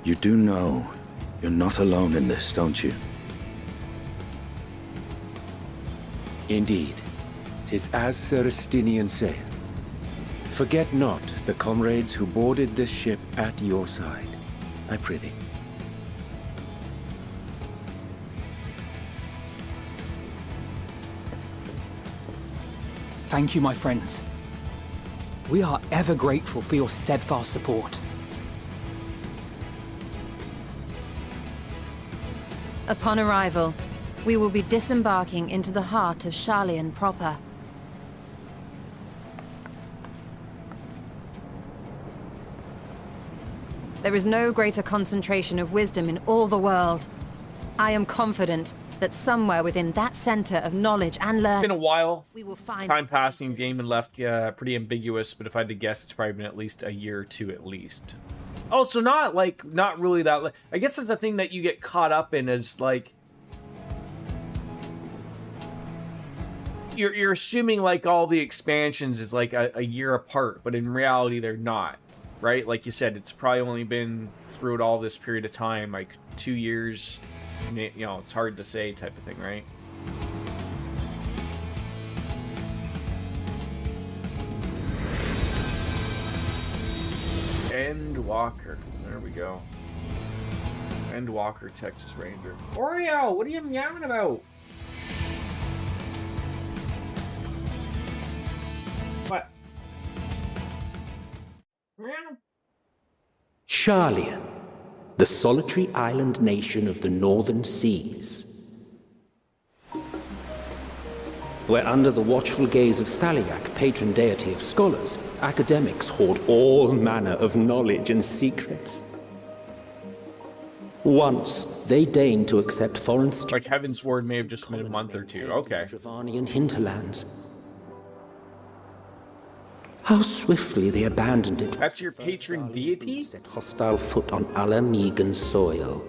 You do know you're not alone in this, don't you? Indeed. 'Tis as Sir Estinian saith. Forget not the comrades who boarded this ship at your side, I prithee. Thank you, my friends. We are ever grateful for your steadfast support. Upon arrival, we will be disembarking into the heart of Charlian proper. There is no greater concentration of wisdom in all the world. I am confident that somewhere within that center of knowledge and learning... It's been a while. We will find time passing, game and left pretty ambiguous, but if I had to guess, it's probably been at least a year or two at least. Oh, so not really that... I guess that's the thing that you get caught up in is, like... You're assuming, like, all the expansions is, like, a year apart, but in reality, they're not. Right? Like you said, it's probably only been throughout all this period of time, like 2 years. You know, it's hard to say type of thing, right? Endwalker. There we go. Endwalker, Texas Ranger. Oreo, what are you yamming about? What? Charlian, the solitary island nation of the northern seas. where under the watchful gaze of Thaliak, patron deity of scholars, academics hoard all manner of knowledge and secrets. Once, they deigned to accept foreign students. Like Heaven's Ward may have just been a month or two. Okay. Dravanian hinterlands. How swiftly they abandoned it. That's your patron deity? Set hostile foot on Alamegan soil.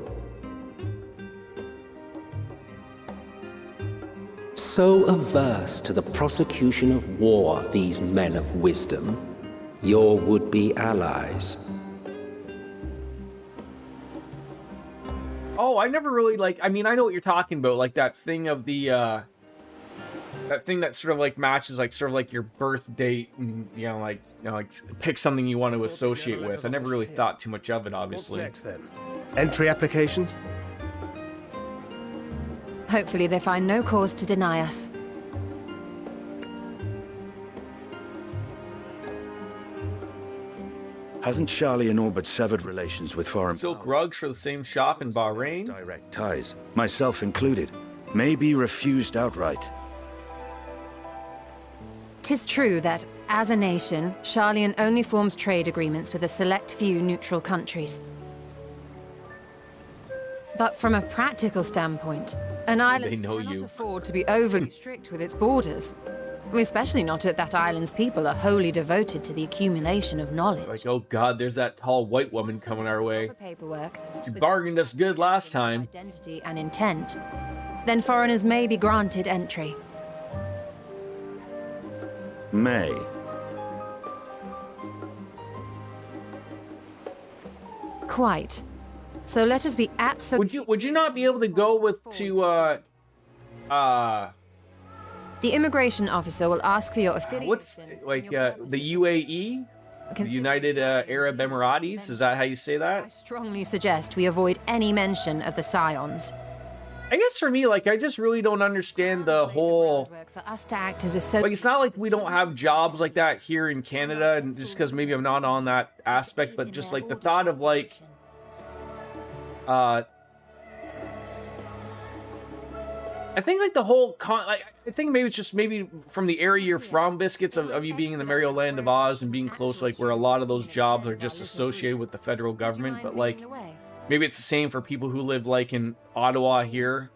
So averse to the prosecution of war, these men of wisdom, your would-be allies. Oh, I never really like. I mean, I know what you're talking about, like that thing of the that thing that sort of like matches like sort of like your birth date, and like pick something you want to associate with. I never really thought too much of it, obviously. What's next then? Entry applications? Hopefully they find no cause to deny us. Hasn't Charlie and Orbit severed relations with foreign Silk rugs for the same shop in Bahrain? direct ties, myself included, may be refused outright. 'Tis true that, as a nation, Sharlayan only forms trade agreements with a select few neutral countries. But from a practical standpoint, an island cannot afford to be overly strict with its borders. Especially not if that island's people are wholly devoted to the accumulation of knowledge. Like, oh god, there's that tall white woman coming our way. Paperwork, She bargained us good last time. identity and intent, then foreigners may be granted entry. May. Quite. So let us be absolute. Would you not be able to go with The immigration officer will ask for your affiliation. what's like the UAE? The United Arab Emiratis? Is that how you say I that? strongly suggest we avoid any mention of the Scions. I guess for me, like, I just really don't understand the whole. For us to act as a Like, it's not like we don't have jobs like that here in Canada, and just because maybe I'm not on that aspect, but just like the thought of like, I think like the whole like I think maybe it's just maybe from the area you're from, Biscuits, of you being in the Merry Land of Oz and being close, like where a lot of those jobs are just associated with the federal government, but like maybe it's the same for people who live like in Ottawa here,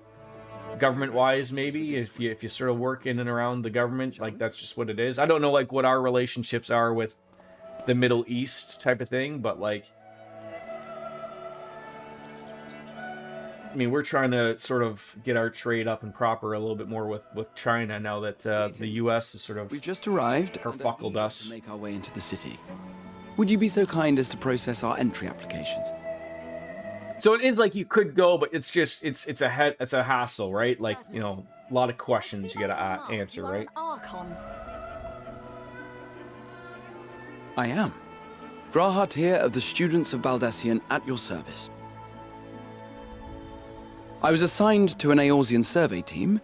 government-wise. Maybe if you sort of work in and around the government, like that's just what it is. I don't know like what our relationships are with the Middle East type of thing, but like. I mean, we're trying to sort of get our trade up and proper a little bit more with China now that the U.S. has sort of We've just arrived kerfuckled us. to make our way into the city. Would you be so kind as to process our entry applications? So it is like you could go, but it's just it's a hassle, right? Like, you know, a lot of questions you gotta answer, right? Archon. I am. Grahat here of the Students of Baldassian at your service. I was assigned to an Eorzean survey team,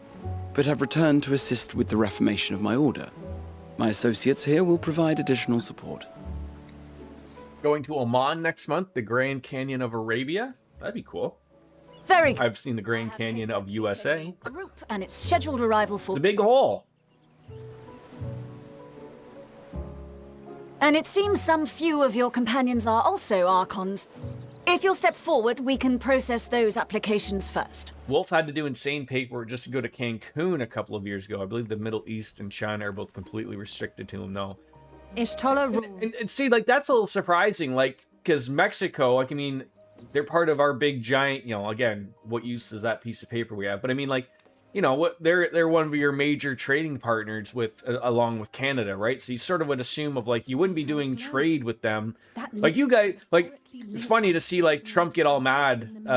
but have returned to assist with the reformation of my order. My associates here will provide additional support. Going to Oman next month, the Grand Canyon of Arabia. That'd be cool. Very I've seen the Grand Canyon of USA. group and its scheduled arrival for. The Big Hole. And it seems some few of your companions are also Archons. If you'll step forward, we can process those applications first. Wolf had to do insane paperwork just to go to Cancun a couple of years ago. I believe the Middle East and China are both completely restricted to him now. Ishtola rule. And see, like, that's a little surprising, like, because Mexico, like, I mean, they're part of our big giant, you know, again, what use is that piece of paper we have? But I mean, like, you know, what they're one of your major trading partners with, along with Canada, right? So you sort of would assume of like you wouldn't be doing trade with them, like you guys. Like it's funny to see like Trump get all mad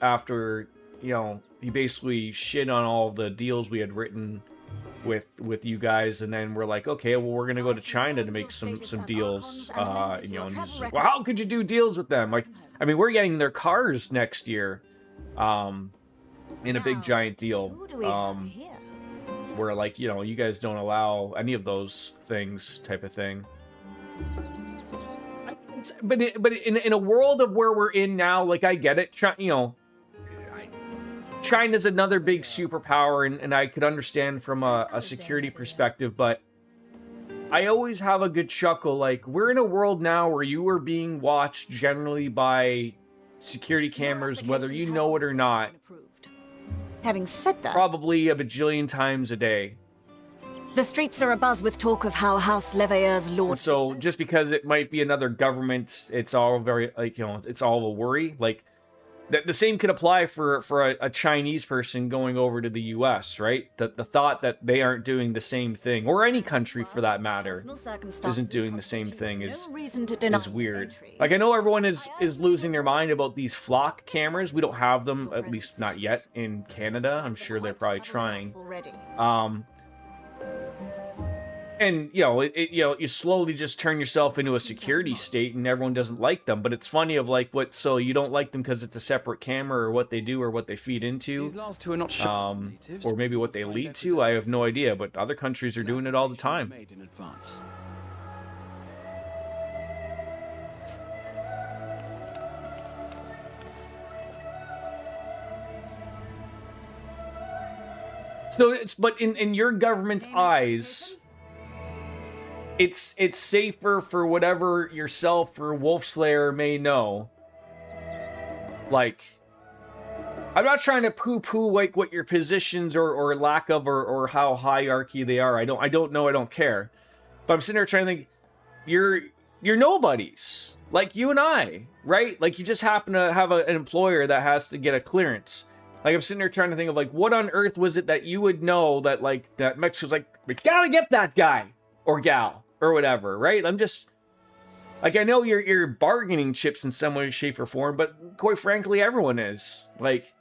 after, you know, he basically shit on all the deals we had written with you guys, and then we're like, okay, well we're gonna go to China to make some deals, you know, and he's like, well, how could you do deals with them? Like, I mean, we're getting their cars next year. In a big giant deal, where like, you know, you guys don't allow any of those things type of thing. But in a world of where we're in now, like I get it, you know, China's another big superpower, and I could understand from a security perspective, but I always have a good chuckle. Like, we're in a world now where you are being watched generally by security cameras, whether you know it or not. Having said that, probably a bajillion times a day. The streets are abuzz with talk of how House Leveilleur's lord... So, just because it might be another government, it's all very, like, you know, it's all a worry. Like, the same could apply for a Chinese person going over to the US, right? The thought that they aren't doing the same thing, or any country for that matter, isn't doing the same thing is weird. Like, I know everyone is losing their mind about these flock cameras. We don't have them, at least not yet, in Canada. I'm sure they're probably trying. And, you know, you slowly just turn yourself into a security state and everyone doesn't like them. But it's funny of like, so you don't like them because it's a separate camera or what they do or what they feed into. These last two are not natives, or maybe what they lead to. I have no idea, but other countries are doing it all the time. Made in advance. So but in your government's eyes, it's safer for whatever yourself or Wolfslayer may know. Like, I'm not trying to poo-poo like what your positions or lack of or how hierarchy they are. I don't know. I don't care. But I'm sitting there trying to think, you're nobodies like you and I, right? Like, you just happen to have an employer that has to get a clearance. Like, I'm sitting there trying to think of like, what on earth was it that you would know that like that Mexico's like, we gotta get that guy or gal or whatever, right? I'm just like, I know you're bargaining chips in some way, shape, or form, but quite frankly, everyone is. Like,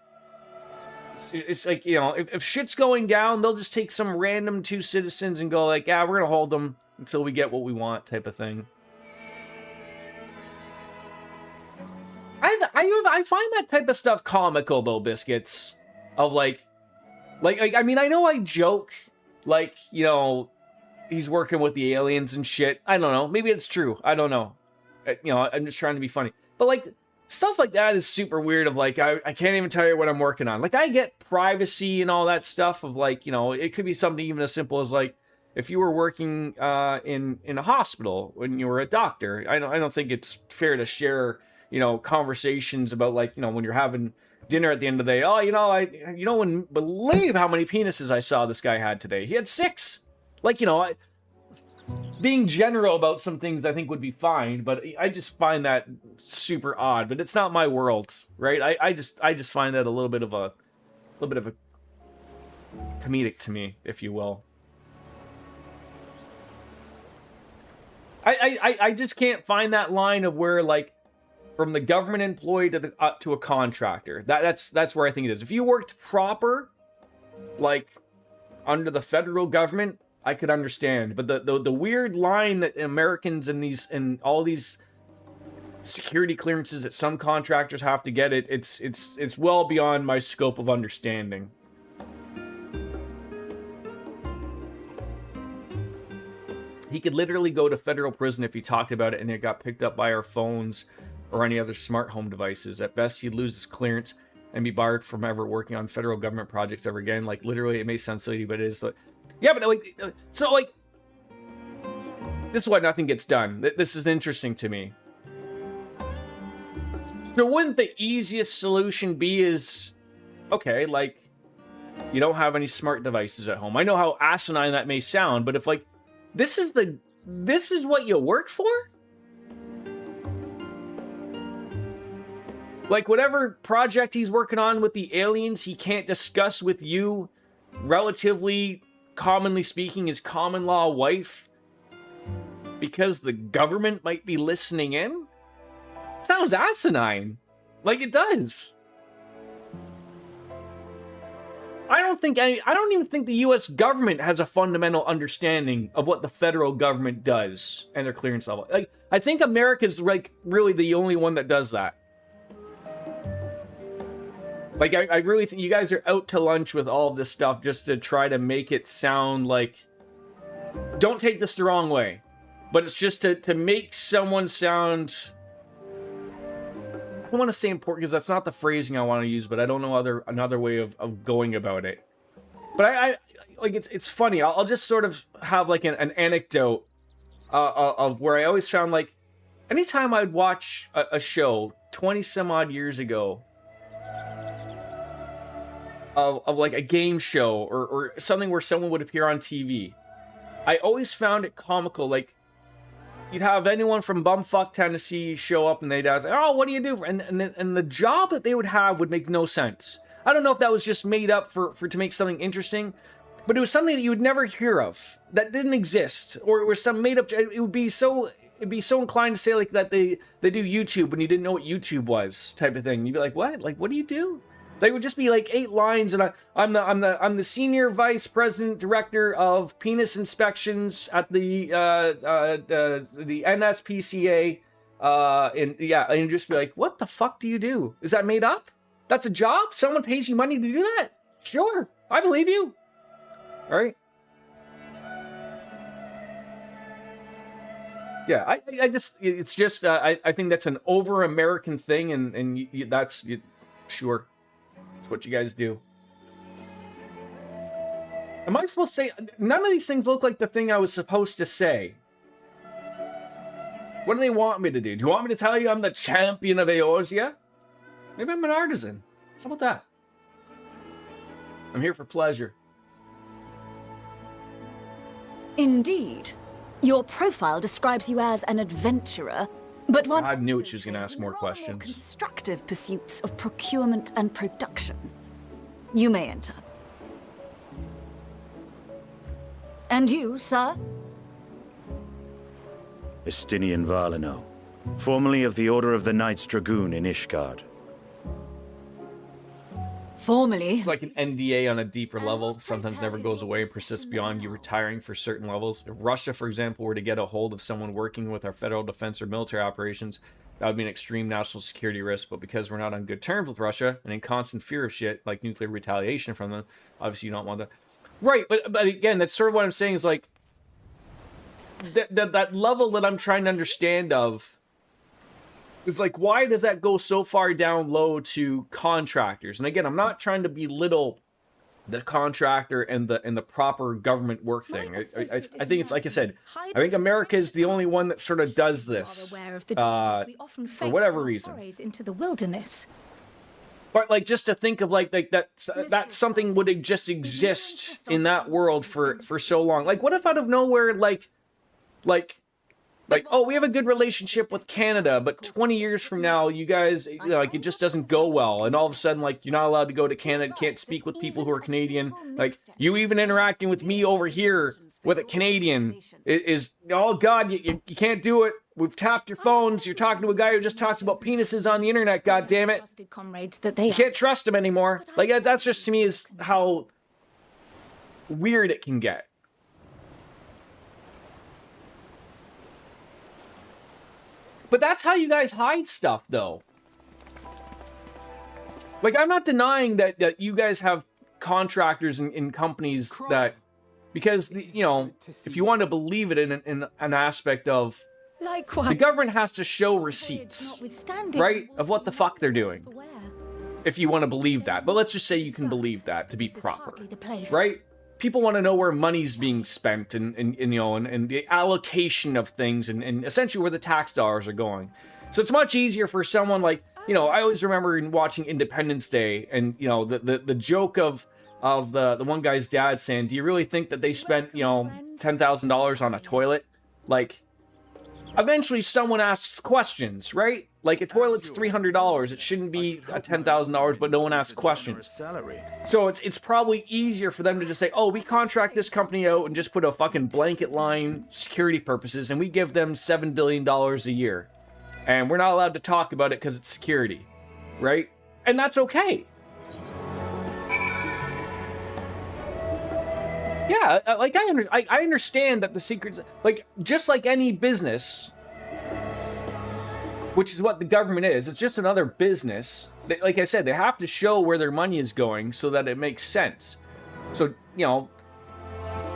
it's like, you know, if shit's going down, they'll just take some random two citizens and go like, yeah, we're gonna hold them until we get what we want, type of thing. I find that type of stuff comical though, Biscuits. Of like I mean, I know I joke, like, you know, he's working with the aliens and shit. I don't know. Maybe it's true. I don't know. You know, I'm just trying to be funny. But like, stuff like that is super weird of like, I can't even tell you what I'm working on. Like, I get privacy and all that stuff of like, you know, it could be something even as simple as like, if you were working in a hospital when you were a doctor, I don't think it's fair to share, you know, conversations about like, you know, when you're having dinner at the end of the day. Oh, you know, you don't wouldn't believe how many penises I saw this guy had today. He had 6. Like, you know, being general about some things I think would be fine, but I just find that super odd. But it's not my world, right? I just find that a little bit of a comedic to me, if you will. I just can't find that line of where like, from the government employee to a contractor. That's where I think it is. If you worked proper, like under the federal government, I could understand. But the weird line that Americans and all these security clearances that some contractors have to get, it's well beyond my scope of understanding. He could literally go to federal prison if he talked about it and it got picked up by our phones or any other smart home devices. At best, he'd lose his clearance and be barred from ever working on federal government projects ever again. Like, literally, it may sound silly, but it is. Like, yeah, but like, so like, this is why nothing gets done. This is interesting to me. So wouldn't the easiest solution be is, okay, like, you don't have any smart devices at home. I know how asinine that may sound, but if like, this is what you work for? Like, whatever project he's working on with the aliens, he can't discuss with you, relatively, commonly speaking, his common law wife, because the government might be listening in? It sounds asinine. Like, it does. I don't even think the US government has a fundamental understanding of what the federal government does and their clearance level. Like, I think America's like really the only one that does that. Like, I really think you guys are out to lunch with all of this stuff just to try to make it sound like... Don't take this the wrong way. But it's just to make someone sound... don't want to say important because that's not the phrasing I want to use, but I don't know another way of going about it. But I like it's funny. I'll just sort of have like an anecdote of where I always found like anytime I'd watch a show 20 some odd years ago of like a game show or something where someone would appear on TV, I always found it comical. Like you'd have anyone from bumfuck Tennessee show up and they'd ask, "Oh, what do you do?" And the job that they would have would make no sense. I don't know if that was just made up for to make something interesting, but it was something that you would never hear of, that didn't exist, or it was some made up. It'd be so inclined to say like that they do YouTube when you didn't know what YouTube was, type of thing. You'd be like, what? Like, what do you do? They would just be like 8 lines, and I'm the senior vice president director of penis inspections at the NSPCA, and you'd just be like, what the fuck do you do? Is that made up? That's a job? Someone pays you money to do that? Sure, I believe you. All right. Yeah, I think that's an over-American thing, and sure. It's what you guys do. Am I supposed to say... None of these things look like the thing I was supposed to say. What do they want me to do? Do you want me to tell you I'm the champion of Eorzea? Maybe I'm an artisan. How about that? I'm here for pleasure. Indeed. Your profile describes you as an adventurer, but one... I knew she was going to ask more questions. More constructive pursuits of procurement and production. You may enter. And you, sir? Estinian Valino, formerly of the Order of the Knights Dragoon in Ishgard. Formerly. It's like an NDA on a deeper level. Sometimes never goes away and persists beyond you retiring for certain levels. If Russia, for example, were to get a hold of someone working with our federal defense or military operations, that would be an extreme national security risk. But because we're not on good terms with Russia and in constant fear of shit like nuclear retaliation from them, obviously you don't want to. Right, but again, that's sort of what I'm saying is like that level that I'm trying to understand of. It's like, why does that go so far down low to contractors? And again, I'm not trying to belittle the contractor and the proper government work thing. I think it's like I said. I think America is the only one that sort of does this for whatever reason. Into the wilderness. But like, just to think of like that something would just exist in that world for so long. Like, what if out of nowhere, like, oh, we have a good relationship with Canada, but 20 years from now, you guys, like, it just doesn't go well. And all of a sudden, like, you're not allowed to go to Canada, can't speak with people who are Canadian. Like, you even interacting with me over here with a Canadian is oh, God, you can't do it. We've tapped your phones. You're talking to a guy who just talks about penises on the internet, God damn it. You can't trust him anymore. Like, that's just, to me, is how weird it can get. But that's how you guys hide stuff, though. Like, I'm not denying that you guys have contractors in companies that... Because, you know, if you want to believe it in an aspect of... Likewise. The government has to show receipts, right? Of what the fuck they're doing. If you want to believe that. But let's just say you can believe that to be proper. Right? People want to know where money's being spent and you know, and the allocation of things and essentially where the tax dollars are going. So it's much easier for someone like, you know, I always remember in watching Independence Day and, you know, the joke of the one guy's dad saying, do you really think that they spent, you know, $10,000 on a toilet? Like, eventually someone asks questions, right? Like, a toilet's $300. It shouldn't be $10,000, but no one asks questions. So it's probably easier for them to just say, oh, we contract this company out and just put a fucking blanket line security purposes, and we give them $7 billion a year. And we're not allowed to talk about it because it's security, right? And that's okay. Yeah, like, I understand that the secrets, like, just like any business... Which is what the government is. It's just another business. Like I said, they have to show where their money is going so that it makes sense. So, you know,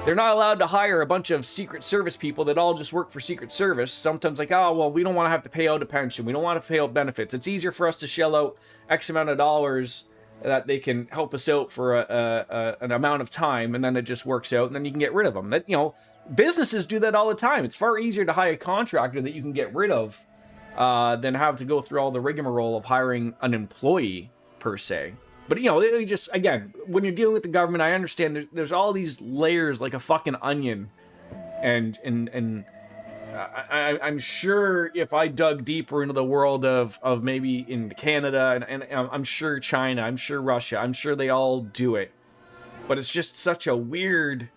They're not allowed to hire a bunch of Secret Service people that all just work for Secret Service. Sometimes like, oh, well, we don't want to have to pay out a pension. We don't want to pay out benefits. It's easier for us to shell out X amount of dollars that they can help us out for an amount of time, and then it just works out, and then you can get rid of them. That, you know, businesses do that all the time. It's far easier to hire a contractor that you can get rid of than have to go through all the rigmarole of hiring an employee, per se. But, you know, they just, again, when you're dealing with the government, I understand there's all these layers like a fucking onion. And I'm sure if I dug deeper into the world of maybe in Canada, and I'm sure China, I'm sure Russia, I'm sure they all do it. But it's just such a weird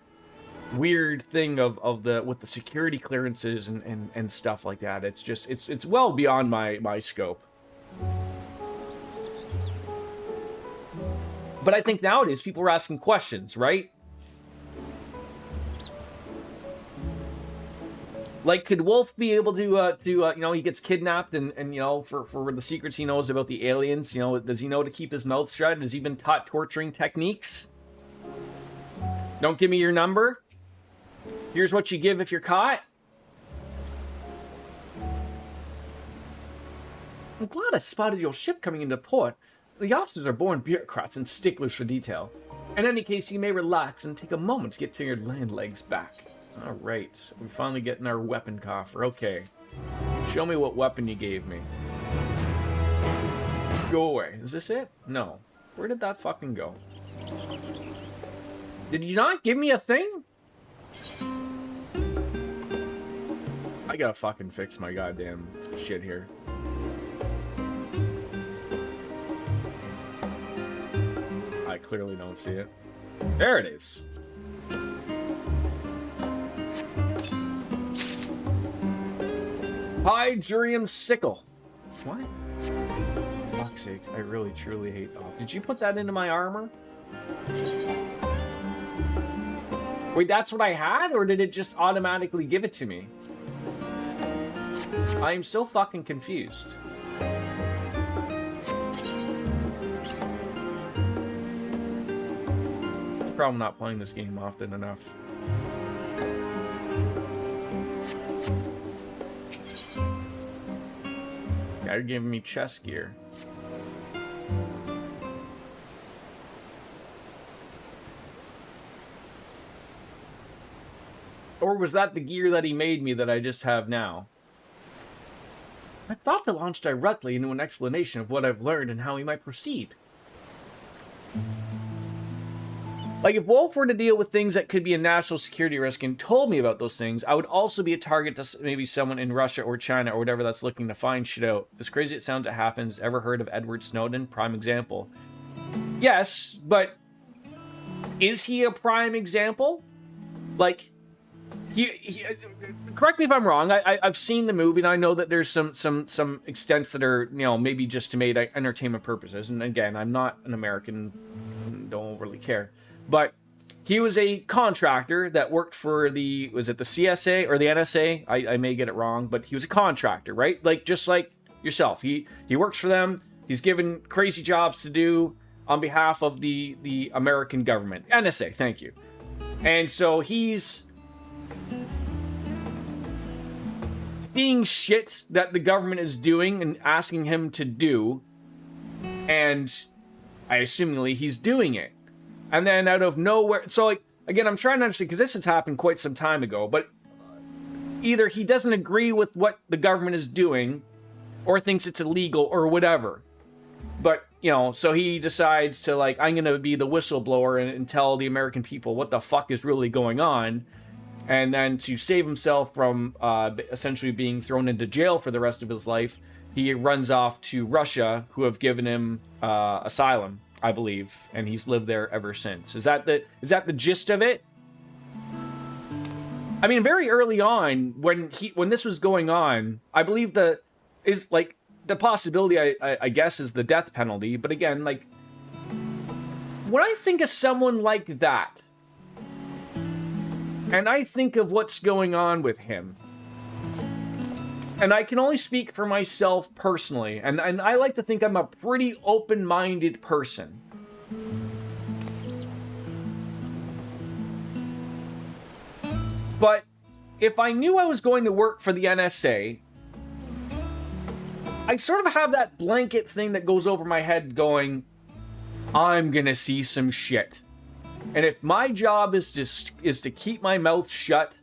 thing with the security clearances and stuff like that. It's just, it's well beyond my scope. But I think nowadays people are asking questions, right? Like, could Wolf be able to you know, he gets kidnapped and you know, for the secrets he knows about the aliens, you know, does he know to keep his mouth shut? Has he been taught torturing techniques? Don't give me your number. Here's what you give if you're caught. I'm glad I spotted your ship coming into port. The officers are born bureaucrats and sticklers for detail. In any case, you may relax and take a moment to get to your land legs back. Alright, we're finally getting our weapon coffer. Okay. Show me what weapon you gave me. Go away. Is this it? No. Where did that fucking go? Did you not give me a thing? I gotta fucking fix my goddamn shit here. I clearly don't see it. There it is. Hydrium sickle. What? For fuck's sake, I really truly hate. Oh, did you put that into my armor? Wait, that's what I had, or did it just automatically give it to me? I am so fucking confused. Probably not playing this game often enough. Yeah, you're giving me chest gear. Or was that the gear that he made me that I just have now? I thought to launch directly into an explanation of what I've learned and how we might proceed. Like, if Wolf were to deal with things that could be a national security risk and told me about those things, I would also be a target to maybe someone in Russia or China or whatever that's looking to find shit out. As crazy as it sounds, it happens. Ever heard of Edward Snowden? Prime example. Yes, but is he a prime example? Like, he correct me if I'm wrong. I've seen the movie and I know that there's some extents that are, you know, maybe just to made entertainment purposes. And again, I'm not an American, don't overly care. But he was a contractor that worked for the, was it the CSA or the NSA? I may get it wrong, but he was a contractor, right? Like, just like yourself. He works for them. He's given crazy jobs to do on behalf of the American government. NSA, thank you. And so he's seeing shit that the government is doing and asking him to do. And I assumingly he's doing it. And then out of nowhere, so like, again, I'm trying to understand, because this has happened quite some time ago, but either he doesn't agree with what the government is doing, or thinks it's illegal, or whatever. But, you know, so he decides to, like, I'm going to be the whistleblower and tell the American people what the fuck is really going on. And then to save himself from essentially being thrown into jail for the rest of his life, he runs off to Russia, who have given him asylum, I believe, and he's lived there ever since. Is that the gist of it? I mean, very early on, when this was going on, I believe the possibility, I guess, is the death penalty. But again, like, when I think of someone like that, and I think of what's going on with him, and I can only speak for myself personally, and I like to think I'm a pretty open-minded person. But if I knew I was going to work for the NSA, I sort of have that blanket thing that goes over my head going, I'm gonna see some shit. And if my job is to keep my mouth shut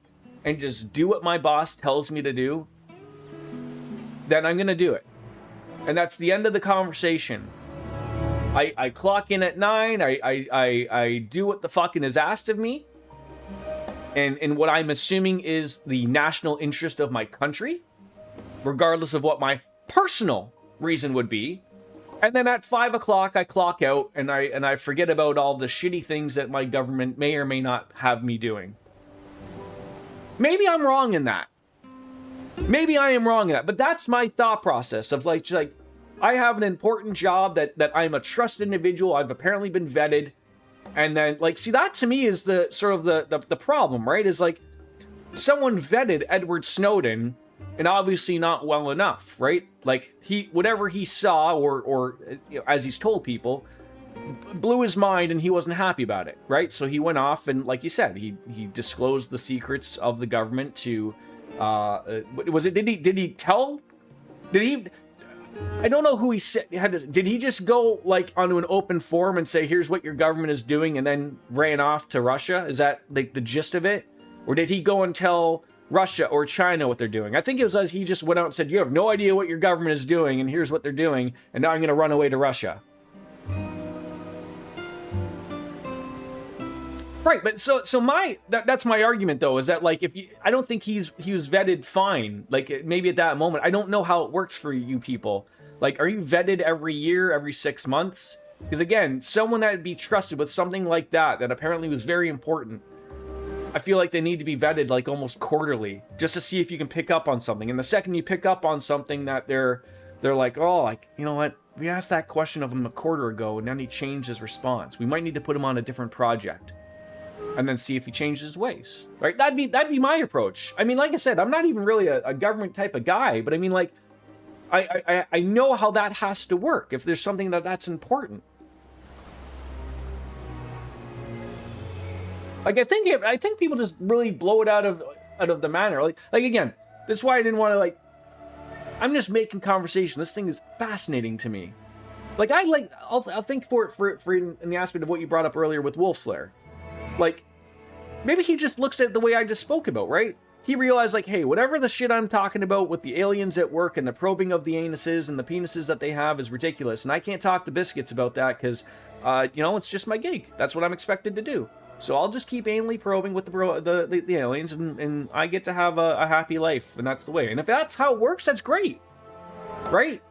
and just do what my boss tells me to do, then I'm gonna do it. And that's the end of the conversation. I clock in at 9, I do what the fucking is asked of me, and what I'm assuming is the national interest of my country, regardless of what my personal reason would be. And then at 5 o'clock, I clock out, and I forget about all the shitty things that my government may or may not have me doing. Maybe I'm wrong in that. Maybe I am wrong in that, but that's my thought process of like I have an important job that I'm a trusted individual. I've apparently been vetted. And then, like, see, that to me is the sort of the problem, right? Is like someone vetted Edward Snowden and obviously not well enough, right? Like whatever he saw or you know, as he's told people, blew his mind and he wasn't happy about it, right? So he went off and, like you said, he disclosed the secrets of the government to was it did he tell I don't know who he said. Did he just go like onto an open forum and say, here's what your government is doing, and then ran off to Russia? Is that like the gist of it? Or did he go and tell Russia or China what they're doing? I think it was as he just went out and said, you have no idea what your government is doing, and here's what they're doing, and now I'm going to run away to Russia. Right, but so that's my argument though, is that like I don't think he was vetted fine. Like maybe at that moment, I don't know how it works for you people. Like, are you vetted every year, every 6 months? Because again, someone that would be trusted with something like that apparently was very important, I feel like they need to be vetted like almost quarterly, just to see if you can pick up on something. And the second you pick up on something that they're like, oh, like, you know what? We asked that question of him a quarter ago, and then he changed his response. We might need to put him on a different project. And then see if he changes his ways, right? That'd be my approach. I mean, like I said, I'm not even really a government type of guy, but I mean, like, I know how that has to work if there's something that's important. Like, I think people just really blow it out of the manner. Like again, this is why I didn't want to, like, I'm just making conversation. This thing is fascinating to me. Like, I'll think for in the aspect of what you brought up earlier with Wolfslayer. Like, maybe he just looks at it the way I just spoke about, right? He realized, like, hey, whatever the shit I'm talking about with the aliens at work and the probing of the anuses and the penises that they have is ridiculous. And I can't talk to Biscuits about that because, you know, it's just my gig. That's what I'm expected to do. So I'll just keep anally probing with the aliens and I get to have a happy life. And that's the way. And if that's how it works, that's great. Right?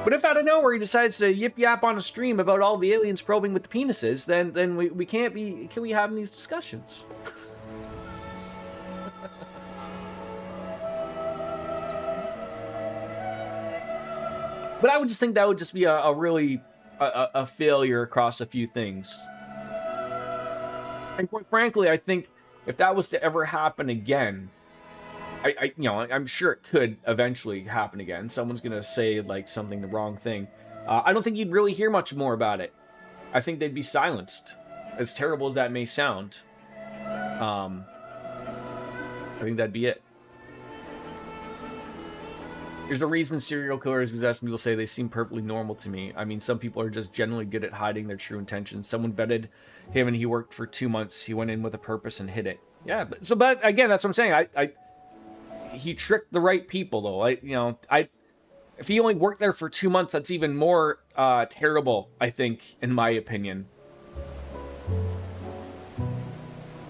But if out of nowhere he decides to yip-yap on a stream about all the aliens probing with the penises, then we can't be having these discussions. But I would just think that would just be a really a failure across a few things. And quite frankly, I think if that was to ever happen again, you know, I'm sure it could eventually happen again. Someone's gonna say like the wrong thing. I don't think you'd really hear much more about it. I think they'd be silenced, as terrible as that may sound. I think that'd be it. There's a reason serial killers exist. People say they seem perfectly normal to me. I mean, some people are just generally good at hiding their true intentions. Someone vetted him and he worked for 2 months. He went in with a purpose and hid it. Yeah, but again, that's what I'm saying. He tricked the right people, though. If he only worked there for 2 months, that's even more terrible, I think, in my opinion.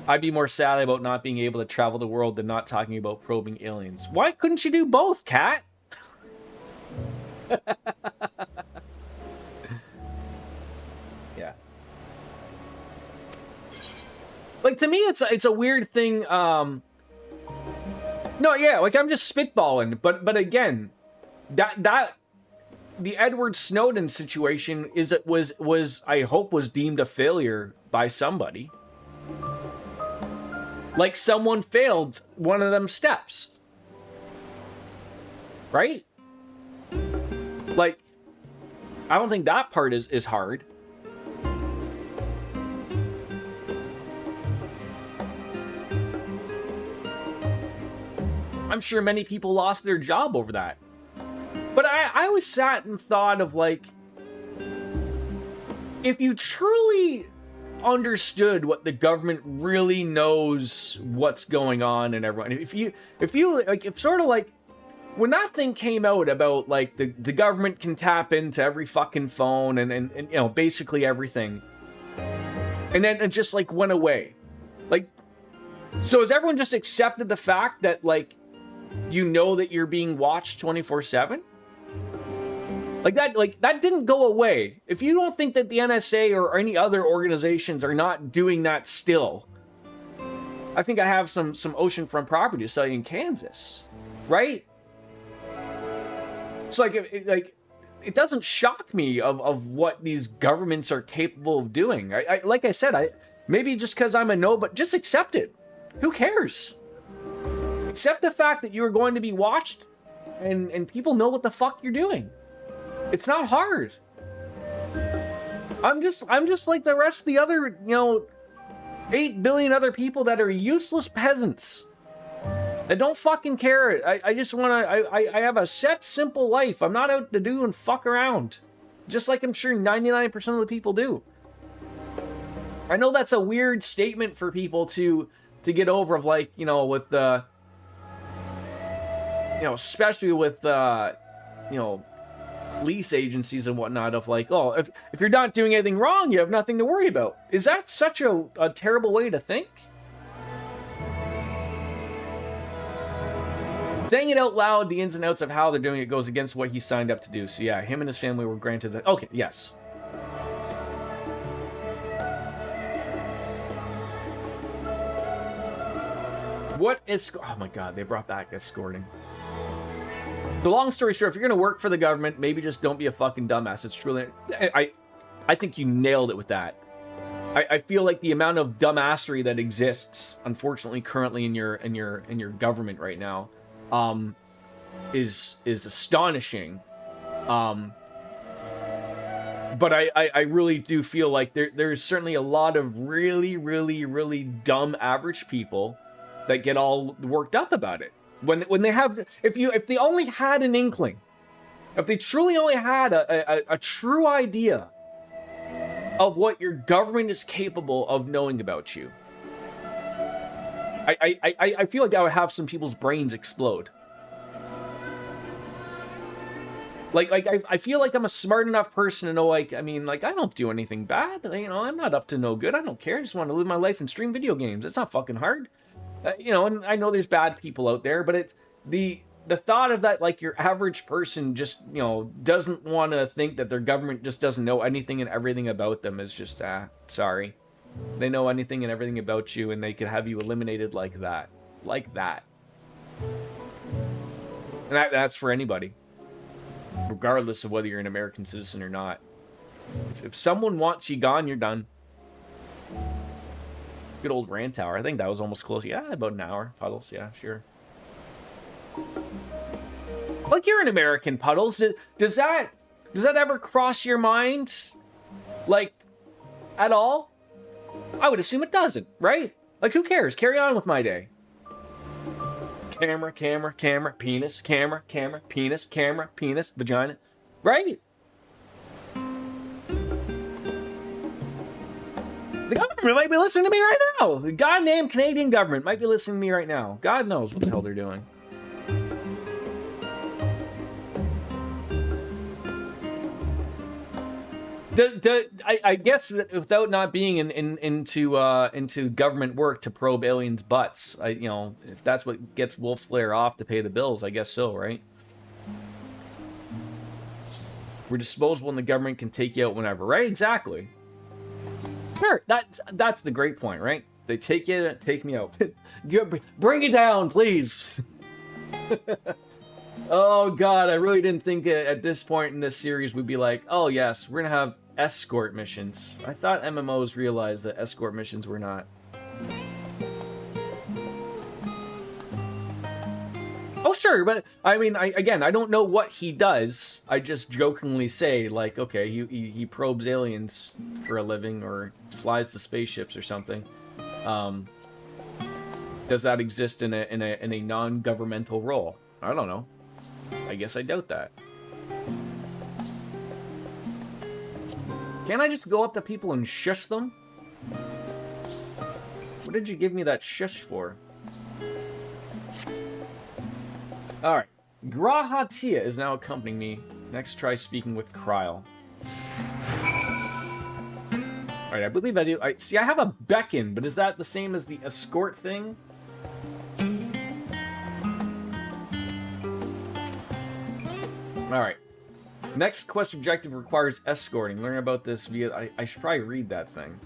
I'd be more sad about not being able to travel the world than not talking about probing aliens. Why couldn't you do both, Kat? Yeah. Like, to me, it's a weird thing. No, yeah, like, I'm just spitballing, but again, that the Edward Snowden situation was I hope was deemed a failure by somebody. Like, someone failed one of them steps. Right? Like, I don't think that part is hard. I'm sure many people lost their job over that. But I always sat and thought of, like, if you truly understood what the government really knows what's going on and everyone, if you like, if sort of like when that thing came out about like the government can tap into every fucking phone and you know, basically everything, and then it just like went away, like, so has everyone just accepted the fact that, like, you know that you're being watched 24/7? Like that didn't go away. If you don't think that the NSA or any other organizations are not doing that still, I think I have some oceanfront property to sell you in Kansas, right? So like, it doesn't shock me of what these governments are capable of doing. I like I said, maybe just because I'm a no, but just accept it. Who cares? Accept the fact that you are going to be watched, and people know what the fuck you're doing. It's not hard. I'm just like the rest of the other, you know, 8 billion other people that are useless peasants that don't fucking care. I just want to, I have a set, simple life. I'm not out to do and fuck around. Just like I'm sure 99% of the people do. I know that's a weird statement for people to get over, of like, you know, with the, you know, especially with the, you know, police agencies and whatnot, of like, oh, if you're not doing anything wrong, you have nothing to worry about. Is that such a terrible way to think? Saying it out loud, the ins and outs of how they're doing it goes against what he signed up to do. So yeah, him and his family were granted the, okay, yes. What is, oh my god, they brought back escorting. The long story short, if you're going to work for the government, maybe just don't be a fucking dumbass. It's truly, I think you nailed it with that. I feel like the amount of dumbassery that exists, unfortunately, currently in your government right now, is astonishing. But I really do feel like there's certainly a lot of really dumb average people that get all worked up about it. When they have, if they only had an inkling, if they truly only had a true idea of what your government is capable of knowing about you, I feel like I would have some people's brains explode. Like I feel like I'm a smart enough person to know, like, I mean, like, I don't do anything bad. You know, I'm not up to no good. I don't care. I just want to live my life and stream video games. It's not fucking hard. You know, and I know there's bad people out there, but it's the thought of that, like, your average person just, you know, doesn't want to think that their government just doesn't know anything and everything about them is just, sorry. They know anything and everything about you, and they could have you eliminated like that. Like that. And that's for anybody. Regardless of whether you're an American citizen or not. If someone wants you gone, you're done. Good old rant hour. I think that was almost close. Yeah, about an hour. Puddles, yeah, sure. Like, you're an American, Puddles. Does that ever cross your mind? Like, at all? I would assume it doesn't, right? Like, who cares? Carry on with my day. Camera, penis, camera, penis, vagina. Right? The government might be listening to me right now. The goddamn Canadian government might be listening to me right now. God knows what the hell they're doing. I guess without not being into government work to probe aliens' butts, you know, if that's what gets Wolf Slayer off to pay the bills, I guess so, right? We're disposable and the government can take you out whenever, right? Exactly. Sure, that's the great point, right? They take you, take me out. Bring it down, please. Oh god, I really didn't think at this point in this series we'd be like, oh yes, we're gonna have escort missions. I thought MMOs realized that escort missions were not. Oh sure, but I mean, again, I don't know what he does. I just jokingly say, like, okay, he probes aliens for a living or flies the spaceships or something. Does that exist in a non-governmental role? I don't know. I guess I doubt that. Can't I just go up to people and shush them? What did you give me that shush for? Alright. Grahatia is now accompanying me. Next, try speaking with Kryle. Alright, I believe I do. See, I have a beckon, but is that the same as the escort thing? Alright. Next quest objective requires escorting. Learn about this via... I should probably read that thing.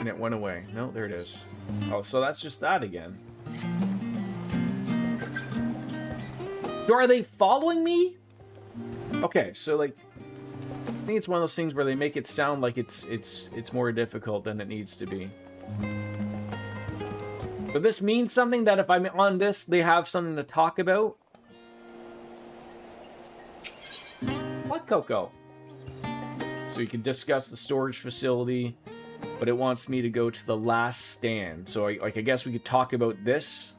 And it went away. No, there it is. Oh, so that's just that again. So are they following me? Okay, so like... I think it's one of those things where they make it sound like it's more difficult than it needs to be. But this means something, that if I'm on this, they have something to talk about? What, Coco? So you can discuss the storage facility, but it wants me to go to the last stand. So I guess we could talk about this,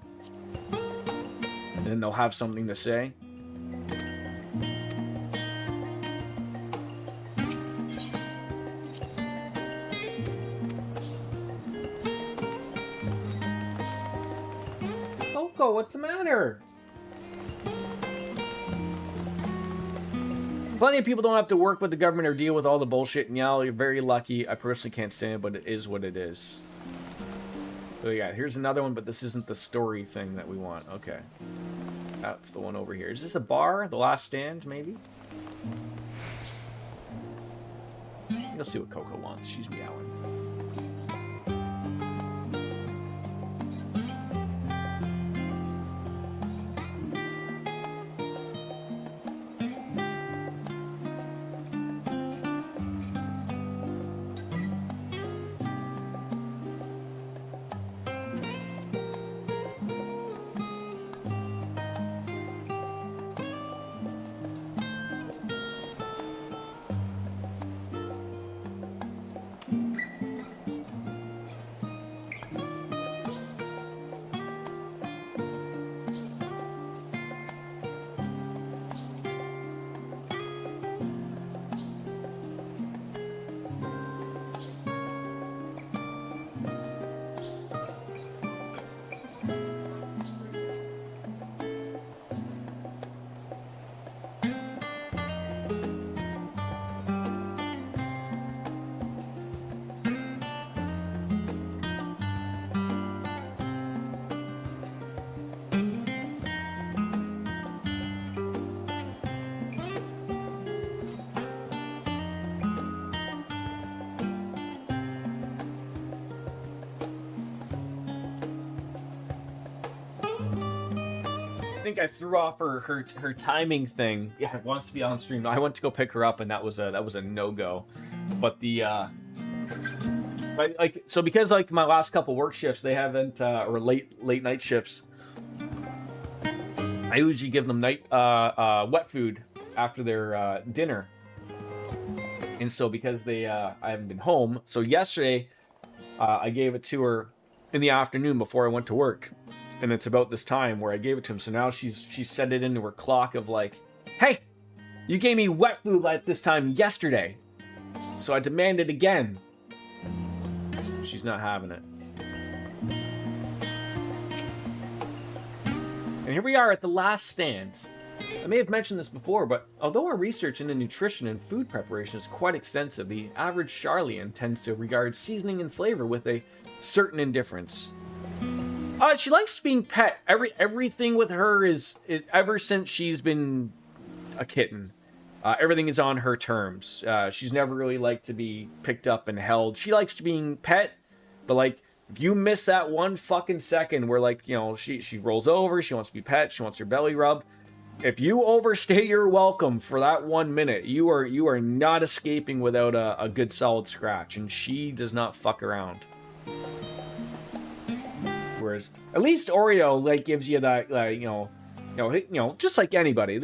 and then they'll have something to say. What's the matter? Plenty of people don't have to work with the government or deal with all the bullshit, and yeah, you're very lucky. I personally can't stand it, but it is what it is. So yeah, here's another one, but this isn't the story thing that we want. Okay. That's the one over here. Is this a bar? The last stand, maybe? You'll see what Coco wants. She's meowing. I think I threw off her timing thing. Yeah, wants to be on stream. No, I went to go pick her up, and that was a no-go. But the so because like my last couple work shifts, they haven't or late night shifts. I usually give them night wet food after their dinner, and so because they I haven't been home, so yesterday I gave it to her in the afternoon before I went to work. And it's about this time where I gave it to him. So now she's set it into her clock of like, hey, you gave me wet food like this time yesterday. So I demand it again. She's not having it. And here we are at the last stand. I may have mentioned this before, but although our research into nutrition and food preparation is quite extensive, the average Charlian tends to regard seasoning and flavor with a certain indifference. She likes being pet. Everything with her is ever since she's been a kitten. Everything is on her terms. She's never really liked to be picked up and held. She likes to being pet, but like if you miss that one fucking second where like, you know, she rolls over, she wants to be pet, she wants her belly rubbed. If you overstay your welcome for that 1 minute, you are not escaping without a good solid scratch, and she does not fuck around. Whereas at least Oreo like gives you that you know, just like anybody,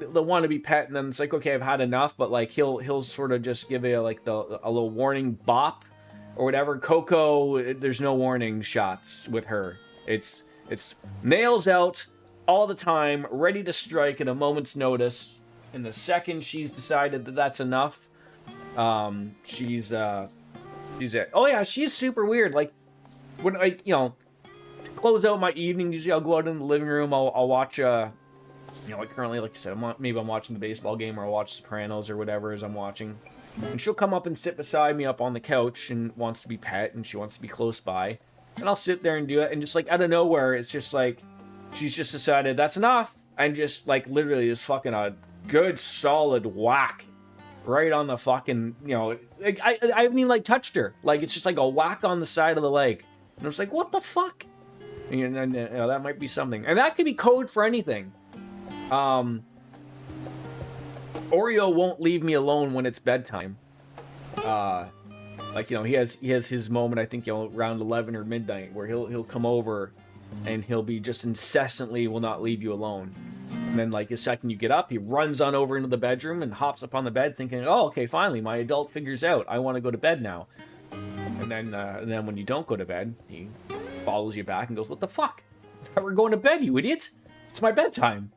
they'll want to be pet, and then it's like, okay, I've had enough. But like he'll sort of just give it a little warning bop or whatever. Coco, there's no warning shots with her. It's nails out all the time, ready to strike at a moment's notice. And the second she's decided that that's enough, she's it. Oh yeah, she's super weird. Like when I, to close out my evening, usually I'll go out in the living room. I'll watch like currently, like I said, maybe I'm watching the baseball game, or I'll watch Sopranos or whatever as I'm watching. And she'll come up and sit beside me up on the couch and wants to be pet, and she wants to be close by. And I'll sit there and do it, and just like out of nowhere, it's just like she's just decided that's enough, and just like literally just fucking a good solid whack right on the fucking, like I haven't even like touched her. Like it's just like a whack on the side of the leg. And I was like, what the fuck? And that might be something. And that could be code for anything. Oreo won't leave me alone when it's bedtime. Like, he has his moment, I think, around 11 or midnight, where he'll come over and he'll be just incessantly will not leave you alone. And then, like, the second you get up, he runs on over into the bedroom and hops up on the bed thinking, oh, okay, finally, my adult figure's out. I want to go to bed now. And then when you don't go to bed, he follows you back and goes, what the fuck? We're going to bed, you idiot. It's my bedtime.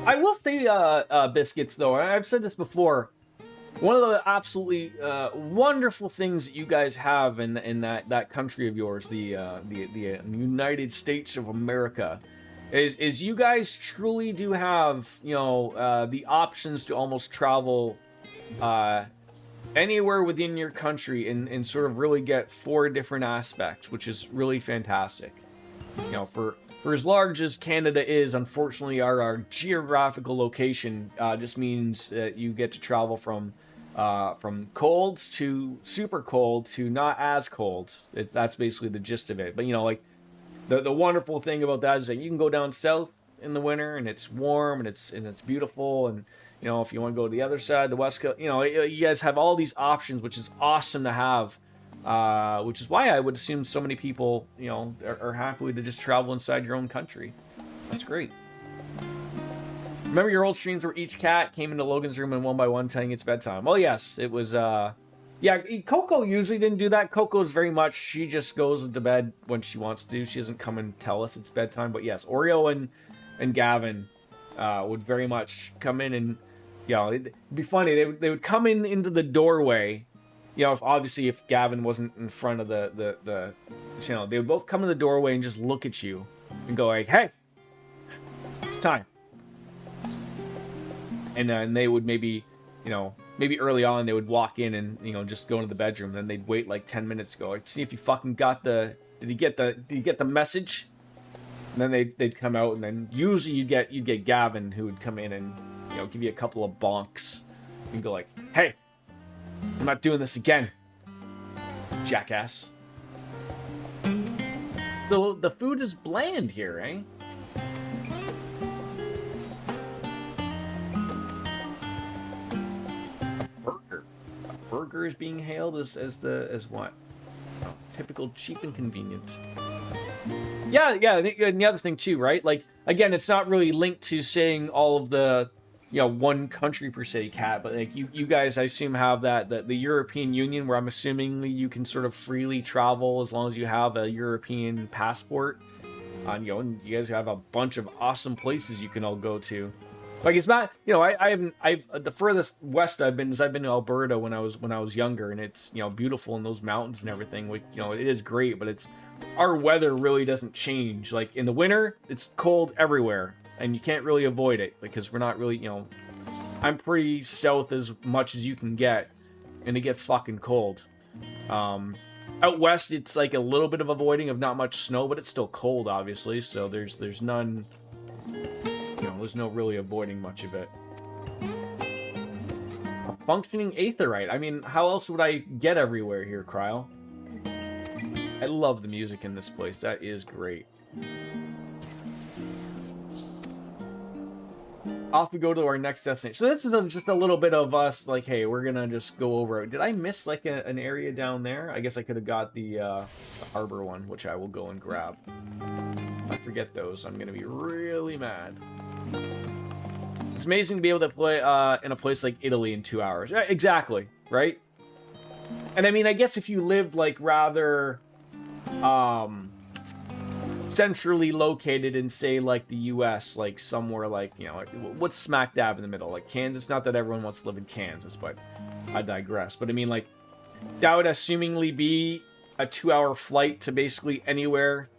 I will say, Biscuits, though, and I've said this before, one of the absolutely wonderful things that you guys have in that country of yours, the United States of America, is you guys truly do have, the options to almost travel anywhere within your country and sort of really get 4 different aspects, which is really fantastic. For as large as Canada is, unfortunately, our geographical location just means that you get to travel from cold to super cold to not as cold. That's basically the gist of it. But like the wonderful thing about that is that you can go down south in the winter and it's warm and it's beautiful. And if you want to go to the other side, the west coast, you guys have all these options, which is awesome to have. Which is why I would assume so many people, are happy to just travel inside your own country. That's great. Remember your old streams where each cat came into Logan's room and one by one telling it's bedtime? Oh, yes. It was, yeah, Coco usually didn't do that. Coco's very much, she just goes to bed when she wants to. She doesn't come and tell us it's bedtime. But yes, Oreo and Gavin would very much come in and, it'd be funny. They would come into the doorway. If Gavin wasn't in front of the channel, they would both come in the doorway and just look at you and go like, hey, it's time. And then they would maybe early on they would walk in and, just go into the bedroom. Then they'd wait like 10 minutes to go, like, see if you fucking got did you get the message? And then they'd come out, and then usually you'd get Gavin, who would come in and, give you a couple of bonks and go like, hey, I'm not doing this again, jackass. So the food is bland here, eh? A burger is being hailed as what? Oh, typical cheap and convenient. Yeah. And the other thing too, right? Like, again, it's not really linked to saying all of the, one country per se, Cat, but like you guys, I assume, have the European Union, where I'm assuming you can sort of freely travel as long as you have a European passport. And you guys have a bunch of awesome places you can all go to. Like, it's not, I've the furthest west I've been to Alberta when I was younger, and it's, beautiful in those mountains and everything. Like, it is great, but our weather really doesn't change. Like, in the winter, it's cold everywhere, and you can't really avoid it because we're not really, I'm pretty south as much as you can get, and it gets fucking cold. Out west, it's like a little bit of avoiding of not much snow, but it's still cold, obviously. So there's none. There's no really avoiding much of it. A functioning aetherite. I mean, how else would I get everywhere here, Kryle? I love the music in this place. That is great. off we go to our next destination. So this is just a little bit of us, like, hey, we're gonna just go over. Did I miss like an area down there? I guess I could have got the harbor one, which I will go and grab. If I forget those, I'm gonna be really mad. It's amazing to be able to play in a place like Italy in 2 hours. Yeah, exactly, right? And I mean, I guess if you lived like rather centrally located in, say, like the US, like somewhere like, you know, like, what's smack dab in the middle? Like Kansas. Not that everyone wants to live in Kansas, but I digress. But I mean, like, that would assumingly be a 2-hour flight to basically anywhere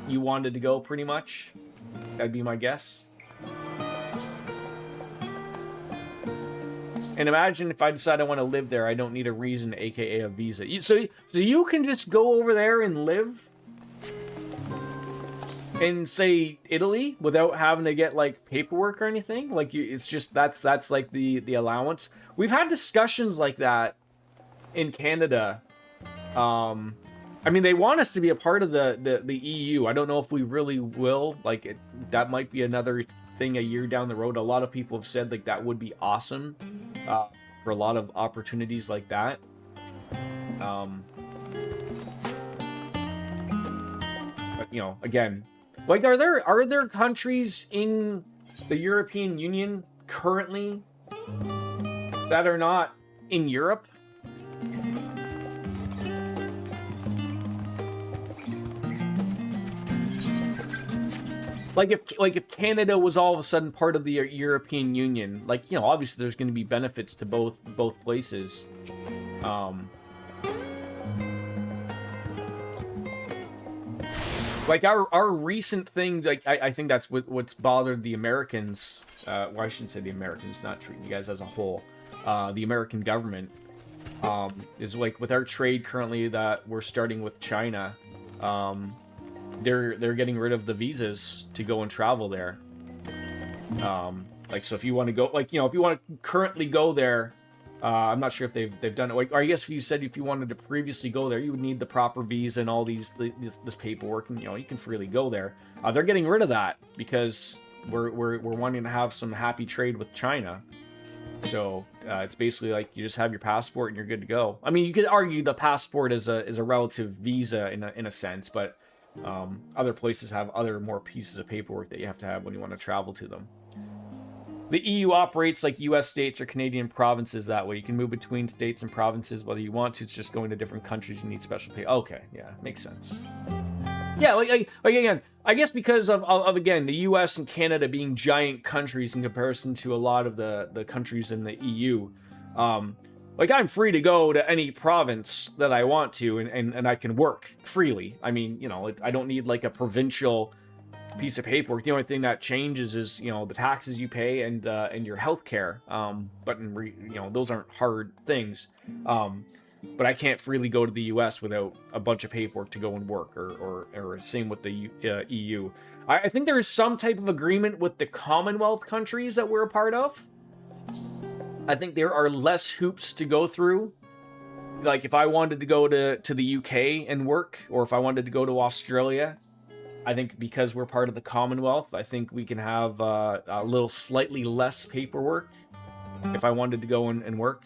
you wanted to go, pretty much. That'd be my guess. And imagine if I decide I want to live there, I don't need a reason, aka a visa. So you can just go over there and live in, say, Italy without having to get like paperwork or anything. Like, it's just that's like the allowance. We've had discussions like that in Canada. I mean, they want us to be a part of the EU. I don't know if we really will. Like, that might be another thing a year down the road. A lot of people have said like that would be awesome for a lot of opportunities like that. But you know, again, like, are there countries in the European Union currently that are not in Europe? Like if Canada was all of a sudden part of the European Union, like, you know, obviously there's going to be benefits to both places. Like our recent things, like I think that's what's bothered the Americans. Well, I shouldn't say the Americans, not treating you guys as a whole. The American government is like, with our trade currently that we're starting with China. They're getting rid of the visas to go and travel there. Like, so if you want to go, like, you know, if you want to currently go there, I'm not sure if they've done it. Like, or I guess if you said if you wanted to previously go there, you would need the proper visa and all this paperwork, and you know, you can freely go there. They're getting rid of that because we're wanting to have some happy trade with China. So it's basically like you just have your passport and you're good to go. I mean, you could argue the passport is a relative visa in a sense, but other places have other more pieces of paperwork that you have to have when you want to travel to them. The EU operates like US states or Canadian provinces that way. You can move between states and provinces whether you want to. It's just going to different countries you need special pay. Okay, yeah, makes sense. Yeah, like again, I guess because of again, the US and Canada being giant countries in comparison to a lot of the countries in the EU. Like, I'm free to go to any province that I want to, and I can work freely. I mean, you know, I don't need like a provincial piece of paperwork. The only thing that changes is, you know, the taxes you pay and your health care. But you know, those aren't hard things. But I can't freely go to the US without a bunch of paperwork to go and work, or same with the EU. I think there is some type of agreement with the Commonwealth countries that we're a part of. I think there are less hoops to go through. Like, if I wanted to go to the UK and work, or if I wanted to go to Australia, I think because we're part of the Commonwealth, I think we can have a little slightly less paperwork if I wanted to go and work.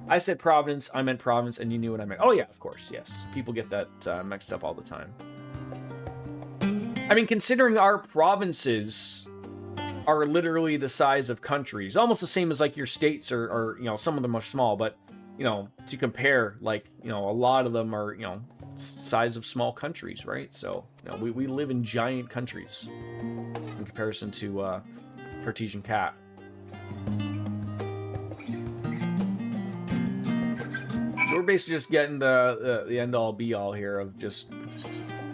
I said province, I meant province, and you knew what I meant. Oh yeah, of course, yes. People get that mixed up all the time. I mean, considering our provinces are literally the size of countries, almost the same as like your states, or you know, some of them are small, but you know, to compare, like, you know, a lot of them are, you know, size of small countries, right? So, you know, we live in giant countries in comparison to Cartesian Cat. So we're basically just getting the end all be all here of just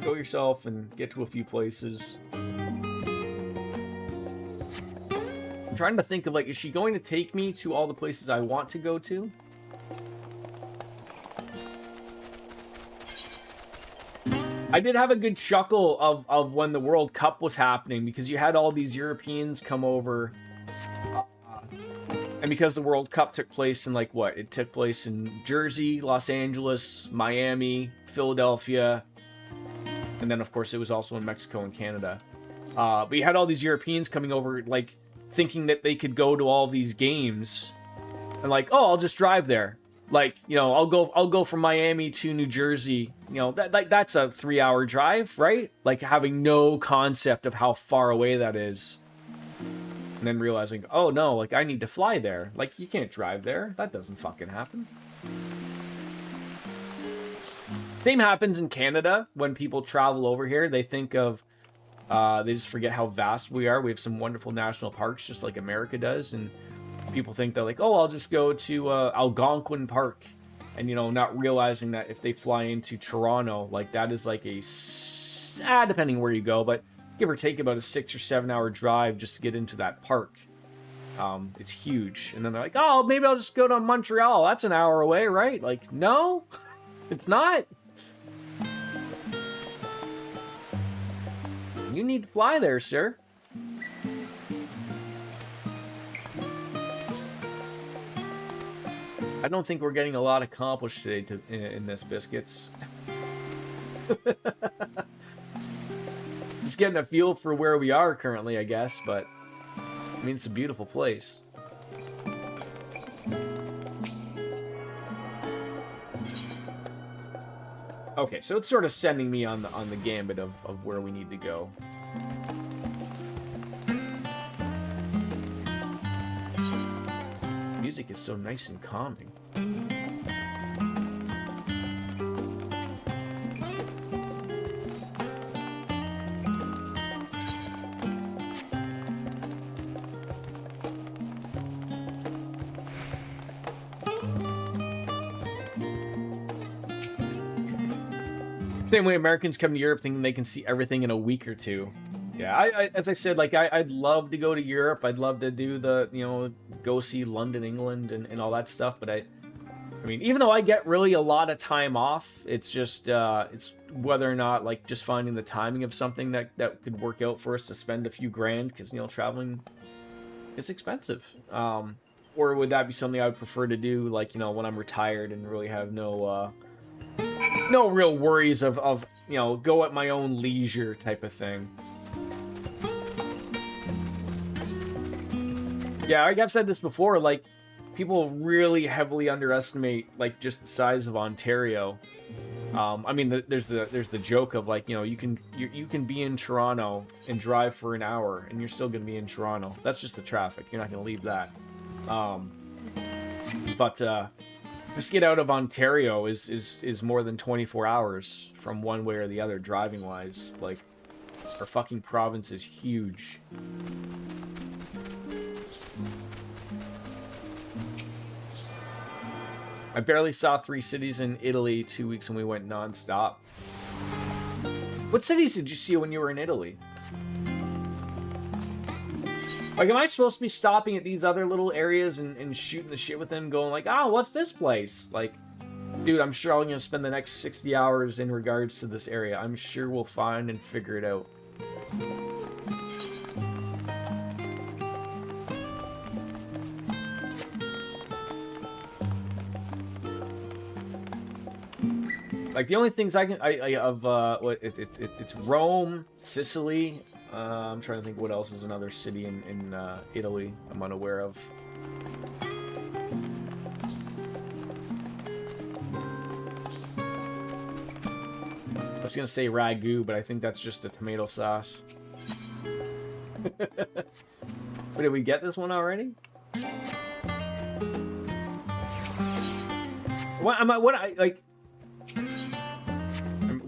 go yourself and get to a few places. I'm trying to think of, like, is she going to take me to all the places I want to go to? I did have a good chuckle of when the World Cup was happening, because you had all these Europeans come over. And because the World Cup took place in, like, what? It took place in Jersey, Los Angeles, Miami, Philadelphia. And then, of course, it was also in Mexico and Canada. But you had all these Europeans coming over, like, thinking that they could go to all these games and like, oh, I'll just drive there. Like, you know, I'll go from Miami to New Jersey. You know, that's a 3-hour drive, right? Like having no concept of how far away that is. And then realizing, oh no, like I need to fly there. Like you can't drive there. That doesn't fucking happen. Same happens in Canada when people travel over here. They think of, they just forget how vast we are. We have some wonderful national parks, just like America does. And people think they're like, oh, I'll just go to Algonquin Park. And, you know, not realizing that if they fly into Toronto, like that is like a, depending where you go, but give or take about a 6 or 7 hour drive just to get into that park. It's huge. And then they're like, oh, maybe I'll just go to Montreal. That's an hour away, right? Like, no, it's not. You need to fly there, sir. I don't think we're getting a lot accomplished today in this, Biscuits. Just getting a feel for where we are currently, I guess, but I mean, it's a beautiful place. Okay, so it's sort of sending me on the gambit of where we need to go. Music is so nice and calming. Same way Americans come to Europe thinking they can see everything in a week or two. Yeah, as I said, like, I'd love to go to Europe. I'd love to do the, you know, go see London, England, and all that stuff. But I mean, even though I get really a lot of time off, it's just, it's whether or not, like, just finding the timing of something that could work out for us to spend a few grand. Because, you know, traveling, it's expensive. Or would that be something I would prefer to do, like, you know, when I'm retired and really have no real worries of, you know, go at my own leisure type of thing. Yeah, like I've said this before, like, people really heavily underestimate, like, just the size of Ontario. I mean, there's the joke of, like, you know, you can be in Toronto and drive for an hour and you're still going to be in Toronto. That's just the traffic. You're not going to leave that. But just get out of Ontario is more than 24 hours from one way or the other, driving wise. Like, our fucking province is huge. I barely saw 3 cities in Italy 2 weeks when we went non-stop. What cities did you see when you were in Italy? Like, am I supposed to be stopping at these other little areas and shooting the shit with them, going like, oh, what's this place? Like, dude, I'm sure I'm going to spend the next 60 hours in regards to this area. I'm sure we'll find and figure it out. Like, the only things it's Rome, Sicily. I'm trying to think what else is another city in Italy I'm unaware of. I was gonna say ragu, but I think that's just a tomato sauce. But did we get this one already?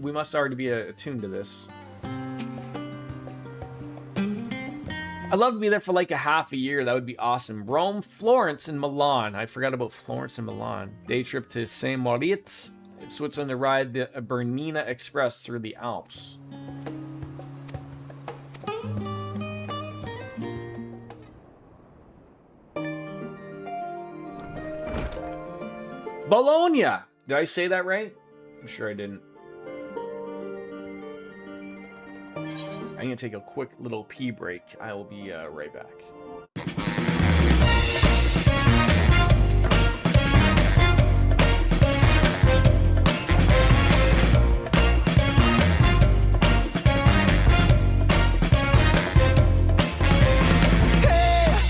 We must already be attuned to this. I'd love to be there for like a half a year. That would be awesome. Rome, Florence, and Milan. I forgot about Florence and Milan. Day trip to St. Moritz, Switzerland to ride the Bernina Express through the Alps. Bologna! Did I say that right? I'm sure I didn't. I'm going to take a quick little pee break. I will be right back. Hey,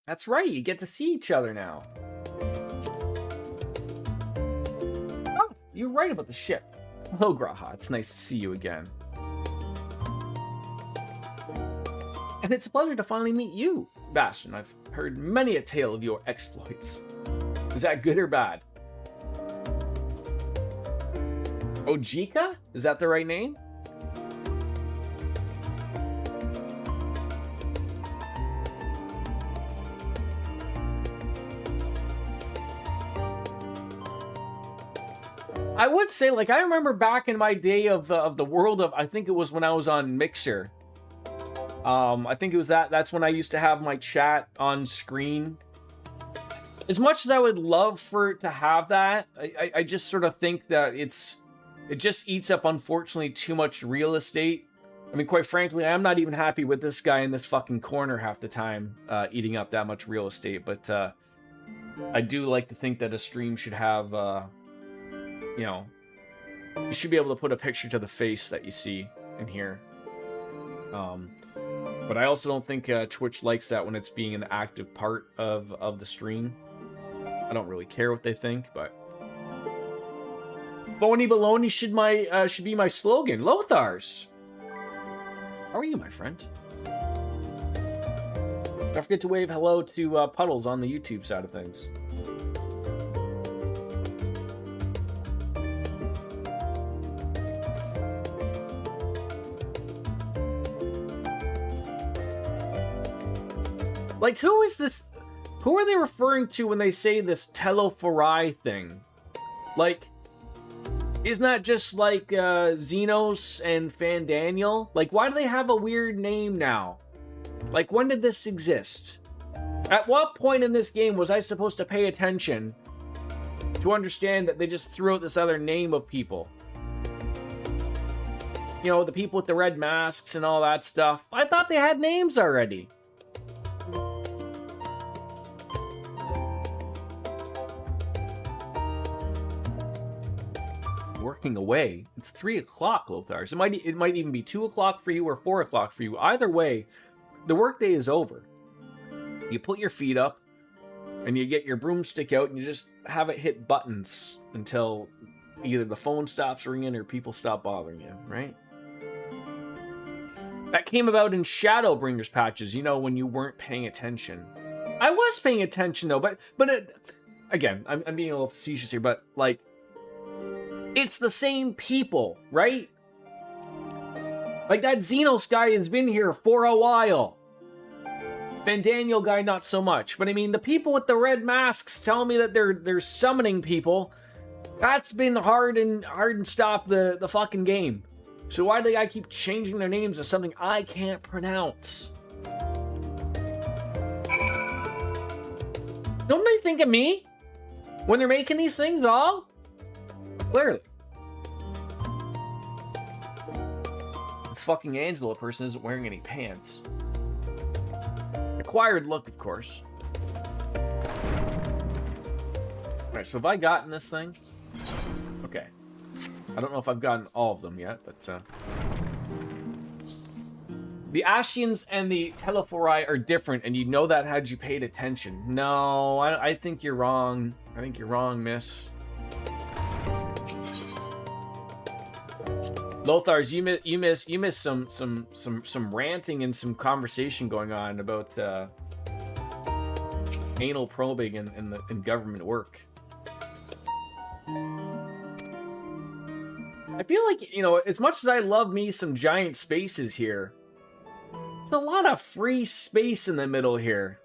That's right, you get to see each other now. Oh, you're right about the ship. Hello, Graha. It's nice to see you again. And it's a pleasure to finally meet you, Bastion. I've heard many a tale of your exploits. Is that good or bad? Ojika? Is that the right name? I would say, like, I remember back in my day of the world of, I think it was when I was on Mixer. I think it was that's when I used to have my chat on screen. As much as I would love for it to have that, I just sort of think that it just eats up, unfortunately, too much real estate. I mean, quite frankly, I'm not even happy with this guy in this fucking corner half the time, eating up that much real estate. But I do like to think that a stream should have, you know, you should be able to put a picture to the face that you see in here. But I also don't think Twitch likes that when it's being an active part of the stream. I don't really care what they think, but phony baloney should be my slogan. Lothars, how are you, my friend? Don't forget to wave hello to Puddles on the YouTube side of things. Like, who is this? Who are they referring to when they say this Telophorai thing? Like, isn't that just like Xenos and Fandaniel? Like, why do they have a weird name now? Like, when did this exist? At what point in this game was I supposed to pay attention to understand that they just threw out this other name of people? You know, the people with the red masks and all that stuff. I thought they had names already. Working away. It's 3 o'clock, Lothars. It might even be 2 o'clock for you or 4 o'clock for you. Either way, the workday is over. You put your feet up and you get your broomstick out and you just have it hit buttons until either the phone stops ringing or people stop bothering you, right? That came about in Shadowbringers patches, you know, when you weren't paying attention. I was paying attention though, but again, I'm being a little facetious here, but like, it's the same people, right? Like, that Xenos guy has been here for a while. Fandaniel guy, not so much. But I mean, the people with the red masks telling me that they're summoning people. That's been hard and stop the fucking game. So why do they keep changing their names to something I can't pronounce? Don't they think of me when they're making these things all? Clearly. This fucking Angela person isn't wearing any pants. Acquired look, of course. Alright, so have I gotten this thing? Okay. I don't know if I've gotten all of them yet, but the Ashians and the Telophorai are different, and you know that had you paid attention. No, I think you're wrong. I think you're wrong, miss. Lothars, you miss some ranting and some conversation going on about anal probing in government work. I feel like, you know, as much as I love me some giant spaces here, there's a lot of free space in the middle here.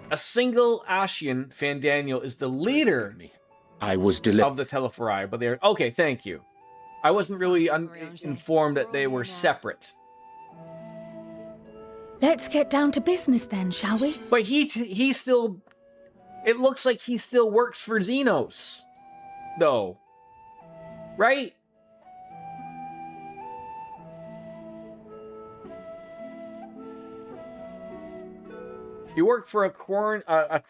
A single Ashian, Fandaniel, is the leader I was of the Telophorai, but they're okay. Thank you. I wasn't really informed that they were separate. Let's get down to business then, shall we? But he still. It looks like he still works for Xenos, though. Right? You work for I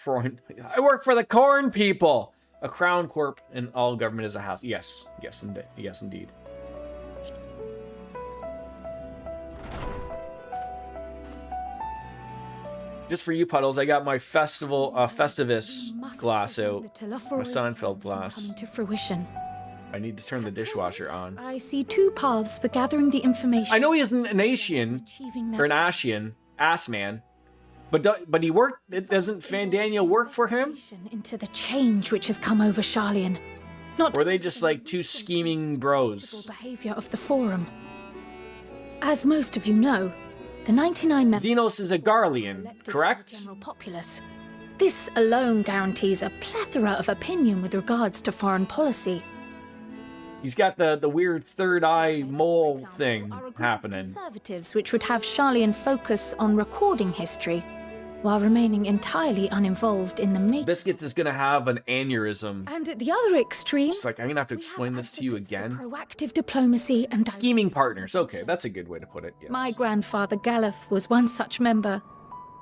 work for the Corn people. A crown corp and all government is a house. Yes, indeed. Just for you, Puddles, I got my Festivus glass out. My Seinfeld glass. To fruition. I need to turn the dishwasher on. I see two paths for gathering the information. I know he isn't an Asian, or an Ashian, ass man, but he worked. Doesn't Fandaniel work for him? Into the change which has come over Sharlayan. Not or are they just like two scheming bros? Behavior of the Forum. As most of you know, the 99 members Xenos is a Garlean, correct? General populace. This alone guarantees a plethora of opinion with regards to foreign policy. He's got the weird third eye mole thing happening. Conservatives, which would have Sharlayan focus on recording history, while remaining entirely uninvolved in the making. Biscuits is gonna have an aneurysm. And at the other extreme, it's like I'm gonna have to explain this to you again. Proactive diplomacy and scheming partners. Okay, that's a good way to put it. Yes. My grandfather Galef was one such member,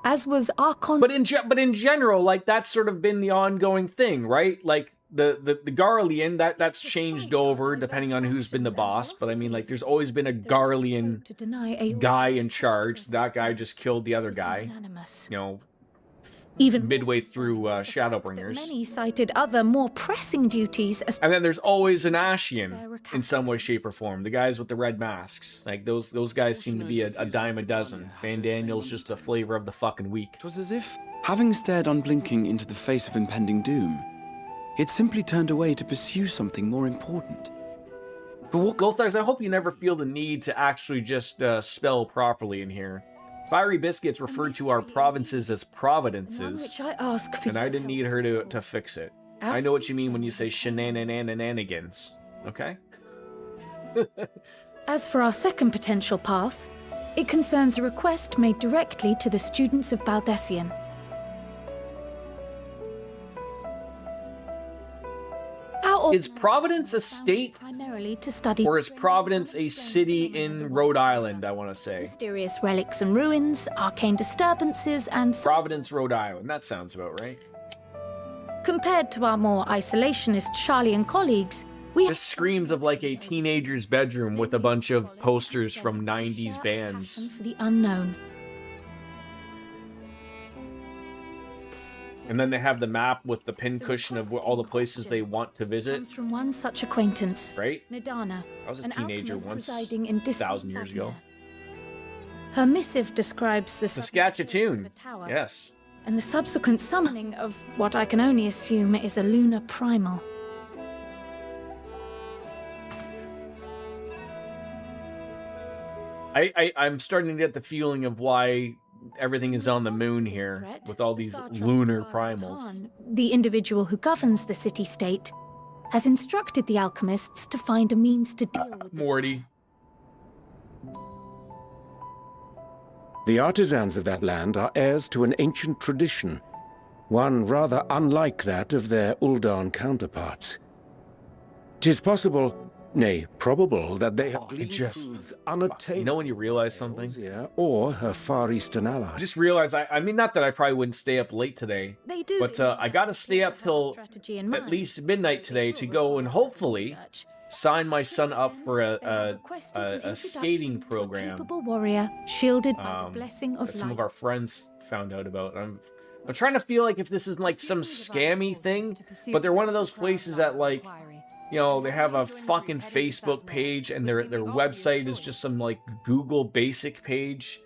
as was Archon. But in general, like that's sort of been the ongoing thing, right? Like the Garlean that's changed over depending on who's been the boss. But I mean, like there's always been a Garlean guy in charge. That guy just killed the other guy. You know, even midway through Shadowbringers. Many cited other more pressing duties. And then there's always an Ashian in some way, shape, or form. The guys with the red masks, like those guys seem to be a dime a dozen. Fandaniel's just a flavor of the fucking week. It was as if, having stared unblinking into the face of impending doom, it simply turned away to pursue something more important. But what, Golthars, I hope you never feel the need to actually just spell properly in here. Fiery Biscuits referred to our provinces as providences, which I ask for, and I didn't need her to fix it. I know what you mean when you say shenanigans, okay? As for our second potential path, it concerns a request made directly to the students of Baldessian. Is Providence a state, primarily to study, or is Providence a city in Rhode Island, I want to say? Mysterious relics and ruins, arcane disturbances, and... Providence, Rhode Island, that sounds about right. Compared to our more isolationist Sharlayan colleagues, we... This screams of like a teenager's bedroom with a bunch of posters from 90s bands. For the unknown. And then they have the map with the pincushion of all the places they want to visit. Comes from one such acquaintance, right? Nadana, I was a teenager once, residing in 1,000 years ago. Her missive describes the Saskatchewan, yes, and the subsequent summoning of what I can only assume is a lunar primal. I'm starting to get the feeling of why everything is on the moon here with all these lunar primals. The individual who governs the city-state has instructed the alchemists to find a means to deal with Morty. The artisans of that land are heirs to an ancient tradition, one rather unlike that of their Uldan counterparts. 'Tis possible, nay, probable, that they have gleaned truths unattainable. You know when you realize something? Or her Far Eastern ally. I just realized, I mean, not that I probably wouldn't stay up late today, but I gotta stay up till at least midnight today to go and hopefully sign my son up for a skating program. Capable warrior, shielded by the blessing of that some light. of our friends found out about. I'm trying to feel like if this is like some scammy thing, but they're one of those places that like, you know, they have a fucking Facebook page and their website is just some like Google basic page.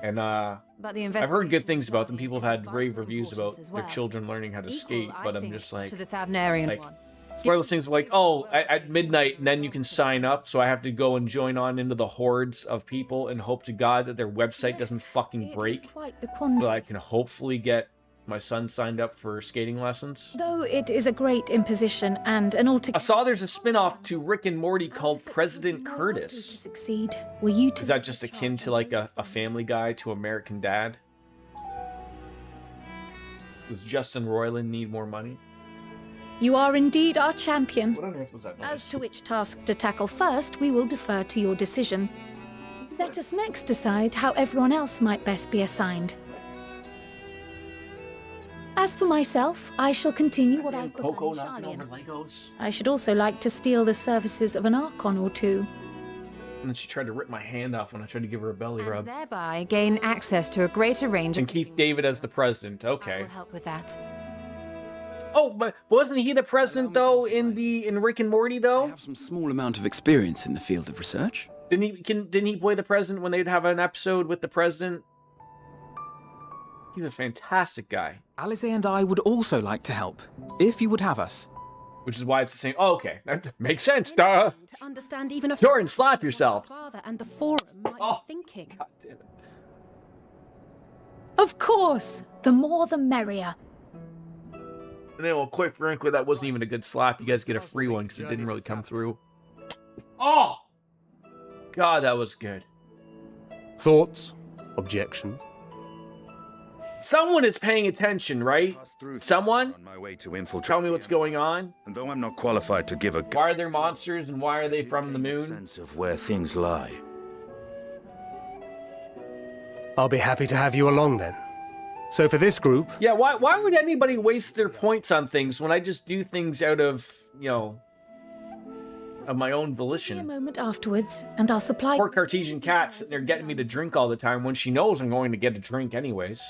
And I've heard good things about them. People have had rave reviews about their children learning how to skate, but I'm just like, to the Thavnarian one. it's one of those things like, oh, at midnight, and then you can sign up, so I have to go and join on into the hordes of people and hope to God that their website doesn't fucking break, so I can hopefully get my son signed up for skating lessons. Though it is a great imposition and an altogether... I saw there's a spin-off to Rick and Morty called President Curtis. To succeed, were you to... Is that just akin to like a Family Guy to American Dad? Does Justin Roiland need more money? You are indeed our champion. What on earth was that noise? As to which task to tackle first, we will defer to your decision. Let us next decide how everyone else might best be assigned. As for myself, I shall continue what I've begun in Sharlayan. I should also like to steal the services of an Archon or two. And then she tried to rip my hand off when I tried to give her a belly rub. And thereby gain access to a greater range and keep David as the president. Okay. I will help with that. Oh, but wasn't he the president though in Rick and Morty though? I have some small amount of experience in the field of research. Didn't he play the president when they'd have an episode with the president? He's a fantastic guy. Alize and I would also like to help, if you would have us. Which is why it's the same. Oh, okay, that makes sense. Duh. To understand even a Jordan, slap yourself. Father and the forum might be thinking. God damn it. Of course, the more the merrier. And then, well, quite frankly, that wasn't even a good slap. You guys get a free one because it didn't really come through. Oh! God, that was good. Thoughts? Objections? Someone is paying attention, right? Someone? On my way to infiltrate. Tell me what's going on. And though I'm not qualified to give a why are there monsters and why are they from the moon? Sense of where things lie. I'll be happy to have you along then. So for this group... Yeah, why would anybody waste their points on things when I just do things out of, you know, of my own volition? A moment afterwards, and I'll supply... Poor Cartesian cat sitting there getting me to drink all the time when she knows I'm going to get a drink anyways.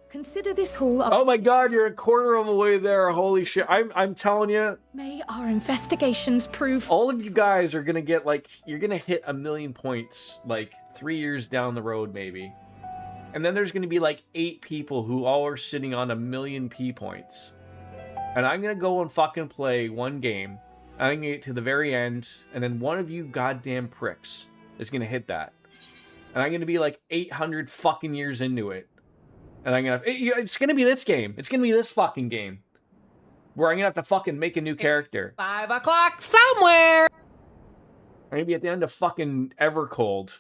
Consider this hall... Oh my god, you're a quarter of the way there. Holy shit. I'm telling you. May our investigations prove... All of you guys are going to get, like, you're going to hit 1,000,000 points, like, 3 years down the road, maybe. And then there's going to be, like, 8 people who all are sitting on 1,000,000 P points. And I'm going to go and fucking play one game. I'm going to get to the very end. And then one of you goddamn pricks is going to hit that. And I'm going to be, like, 800 fucking years into it. And I'm going to... It's going to be this game. It's going to be this fucking game. Where I'm going to have to fucking make a new character. 5 o'clock somewhere! I'm going to be at the end of fucking Evercold.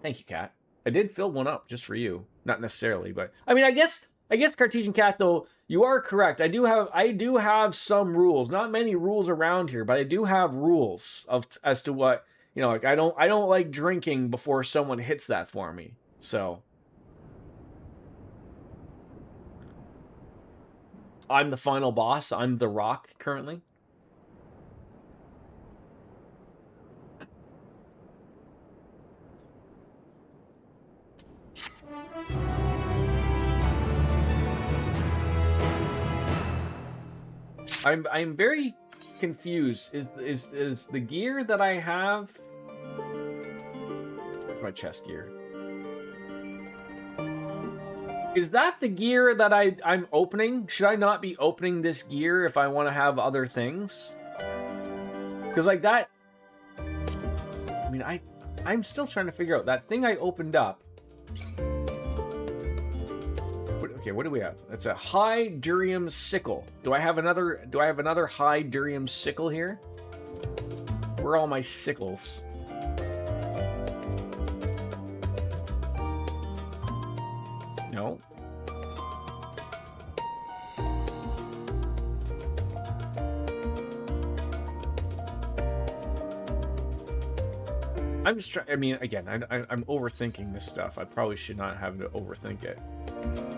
Thank you, Kat. I did fill one up just for you. Not necessarily, but... I mean, I guess Cartesian Cat, though, you are correct. I do have some rules. Not many rules around here, but I do have rules as to what... You know, like, I don't like drinking before someone hits that for me. So... I'm the final boss. I'm the Rock currently. I'm very confused. Is the gear that I have? Where's my chest gear? Is that the gear that I'm opening? Should I not be opening this gear if I want to have other things? Because like that... I mean, I'm still trying to figure out. That thing I opened up... Okay, what do we have? That's a high durium sickle. Do I have another high durium sickle here? Where are all my sickles? No. I'm just trying. I mean, again, I'm overthinking this stuff. I probably should not have to overthink it.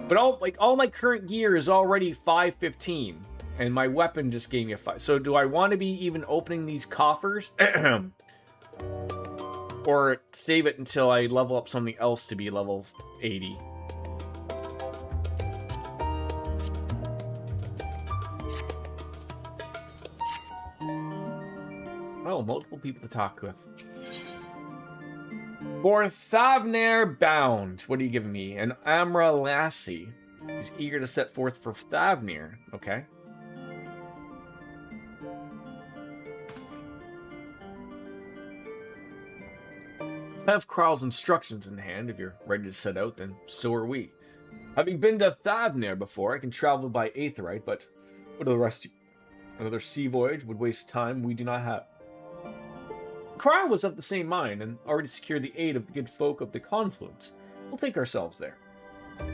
But all my current gear is already 515, and my weapon just gave me a 5. So do I want to be even opening these coffers, or save it until I level up something else to be level 80? Oh, multiple people to talk with. For Thavnair bound. What are you giving me? An Amra lassie. He's eager to set forth for Thavnair. Okay. I have Kral's instructions in hand. If you're ready to set out, then so are we. Having been to Thavnair before, I can travel by Aetherite, but what are the rest of you? Another sea voyage would waste time we do not have. Kral was of the same mind and already secured the aid of the good folk of the Confluence. We'll take ourselves there. The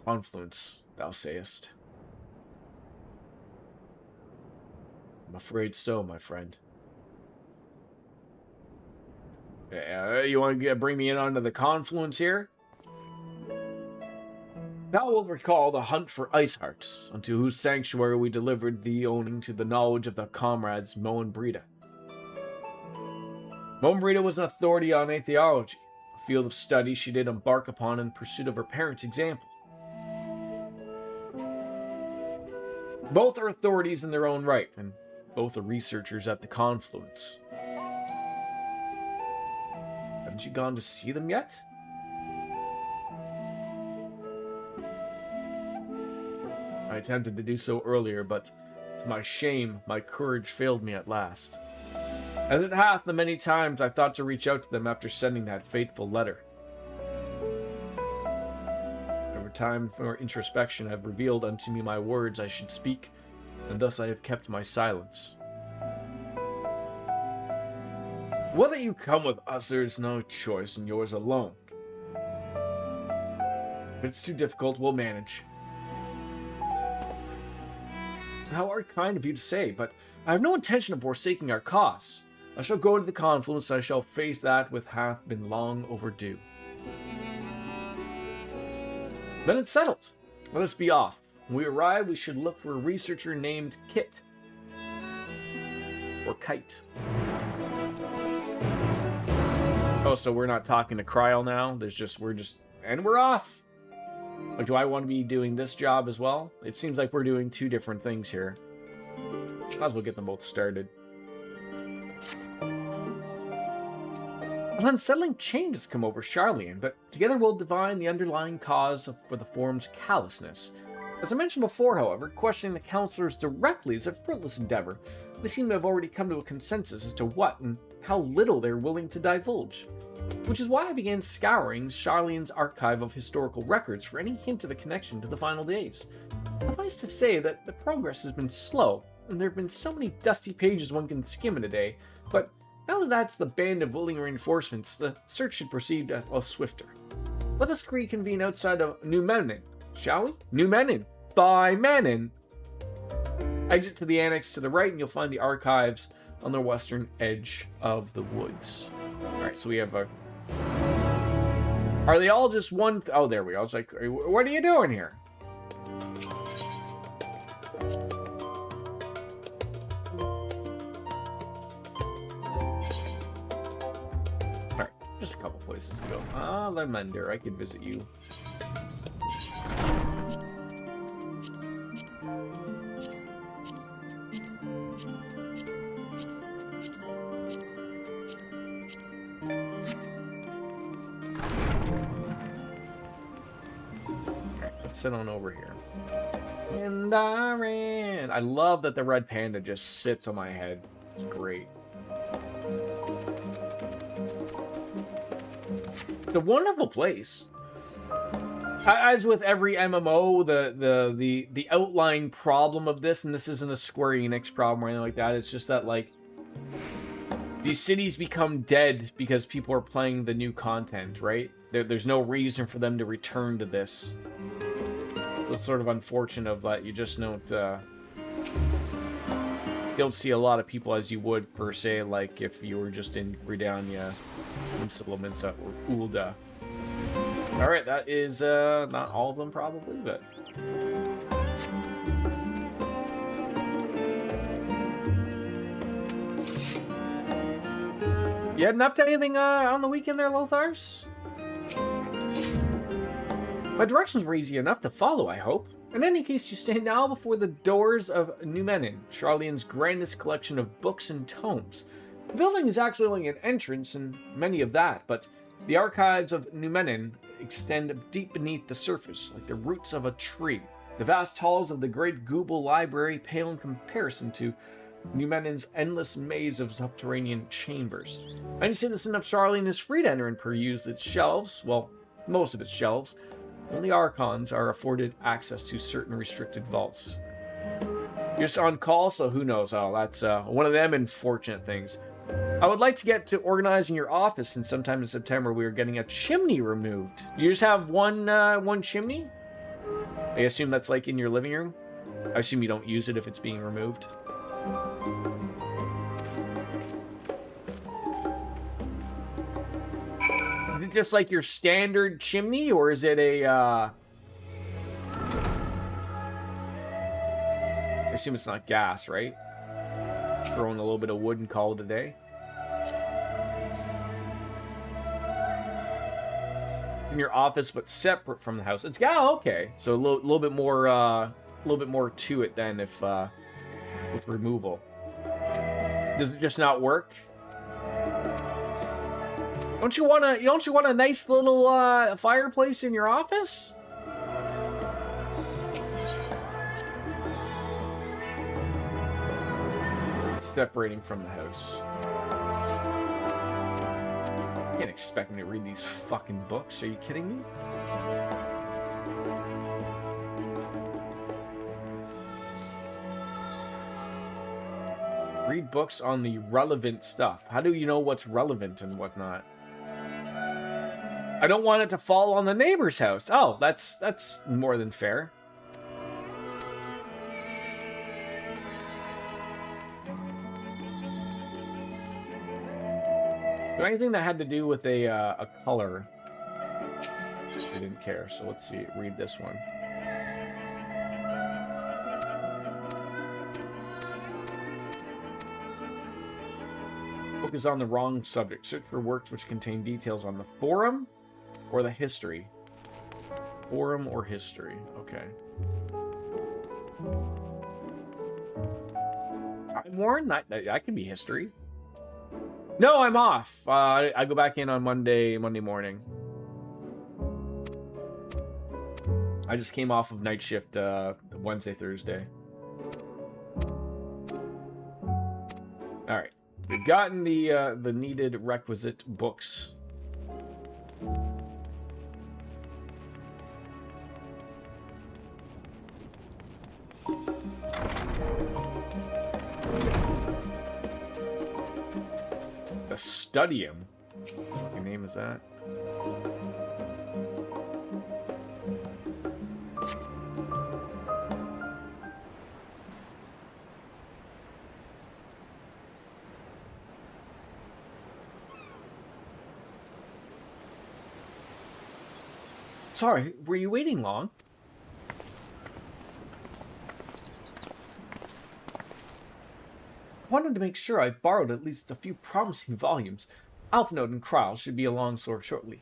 Confluence, thou sayest. I'm afraid so, my friend. You want to bring me in onto the Confluence here? Thou wilt recall the hunt for Iceheart, unto whose sanctuary we delivered thee owing to the knowledge of the comrades Mo and Brita. Mo and Brita was an authority on atheology, a field of study she did embark upon in pursuit of her parents' example. Both are authorities in their own right, and both are researchers at the Confluence. Haven't you gone to see them yet? I attempted to do so earlier, but to my shame, my courage failed me at last. As it hath the many times I thought to reach out to them after sending that fateful letter. Every time for introspection have revealed unto me my words I should speak, and thus I have kept my silence. Whether you come with us, there is no choice, and yours alone. If it's too difficult, we'll manage. How art kind of you to say, but I have no intention of forsaking our cause. I shall go to the Confluence, and I shall face that which hath been long overdue. Then it's settled. Let us be off. When we arrive, we should look for a researcher named Kit. Or Kite. Oh, so we're not talking to Kryl now? And we're off! Or do I want to be doing this job as well? It seems like we're doing two different things here. Might as well get them both started. An unsettling change has come over Charlian, but together we'll divine the underlying cause for the form's callousness. As I mentioned before, however, questioning the counselors directly is a fruitless endeavor. They seem to have already come to a consensus as to what and how little they're willing to divulge. Which is why I began scouring Charlian's archive of historical records for any hint of a connection to the final days. Suffice to say that the progress has been slow, and there have been so many dusty pages one can skim in a day, but now that that's the band of willing reinforcements, the search should proceed a little swifter. Let us reconvene outside of New Menin, shall we? New Menin! By Menin! Exit to the annex to the right, and you'll find the archives on the western edge of the woods. Alright, so we have a... Are they all just one... Oh, there we go. I was like, what are you doing here? Alright, just a couple places to go. Ah, Lemender, I could visit you. Sit on over here. And I ran. I love that the red panda just sits on my head. It's great. It's a wonderful place. As with every MMO, the outlying problem of this, and this isn't a Square Enix problem or anything like that, it's just that, like, these cities become dead because people are playing the new content, right? There's no reason for them to return to this. So it's sort of unfortunate of that you just don't see a lot of people as you would, per se, like if you were just in Gridania, Implemensa, or Ulda. Alright, that is not all of them probably, but... You heading up to anything on the weekend there, Lothars? My directions were easy enough to follow, I hope. In any case, you stand now before the doors of New Menin, Charlian's grandest collection of books and tomes. The building is actually only an entrance, and many of that, but the archives of New Menin extend deep beneath the surface, like the roots of a tree. The vast halls of the great Google Library pale in comparison to New Menin's endless maze of subterranean chambers. Any citizen of Charlian is free to enter and peruse its shelves, well, most of its shelves. Only Archons are afforded access to certain restricted vaults. You're just on call, so who knows? Oh, that's one of them unfortunate things. I would like to get to organizing your office, since sometime in September we are getting a chimney removed. Do you just have one chimney? I assume that's like in your living room? I assume you don't use it if it's being removed. Is it just like your standard chimney, or is it a I assume it's not gas, right? Throwing a little bit of wood and call it a day. In your office, but separate from the house. It's okay. So a little bit more to it than if with removal. Does it just not work? Don't you want a nice little fireplace in your office? Separating from the house. You can't expect me to read these fucking books. Are you kidding me? Read books on the relevant stuff. How do you know what's relevant and whatnot? I don't want it to fall on the neighbor's house. Oh, that's more than fair. So anything that had to do with a color, I didn't care. So let's see. Read this one. Book is on the wrong subject. Search for works which contain details on the forum or the history. Forum or history. Okay. Time Worn? That could be history. No, I'm off. I go back in on Monday morning. I just came off of night shift Wednesday, Thursday. All right. We've gotten the needed requisite books. The Studium. What fucking name is that? Sorry, were you waiting long? Wanted to make sure I borrowed at least a few promising volumes. Alphnode and Krile should be along shortly.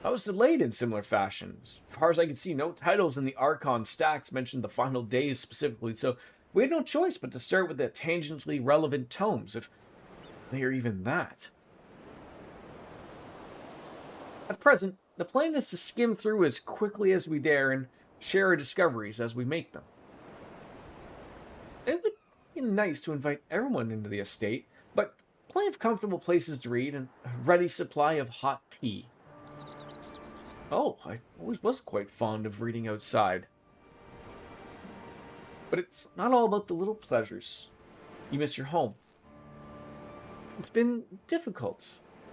I was delayed in similar fashion. As far as I could see, no titles in the Archon stacks mentioned the final days specifically, so we had no choice but to start with the tangentially relevant tomes, if they are even that. At present, the plan is to skim through as quickly as we dare and share our discoveries as we make them. It would be nice to invite everyone into the estate, but plenty of comfortable places to read and a ready supply of hot tea. Oh, I always was quite fond of reading outside. But it's not all about the little pleasures. You miss your home. It's been difficult.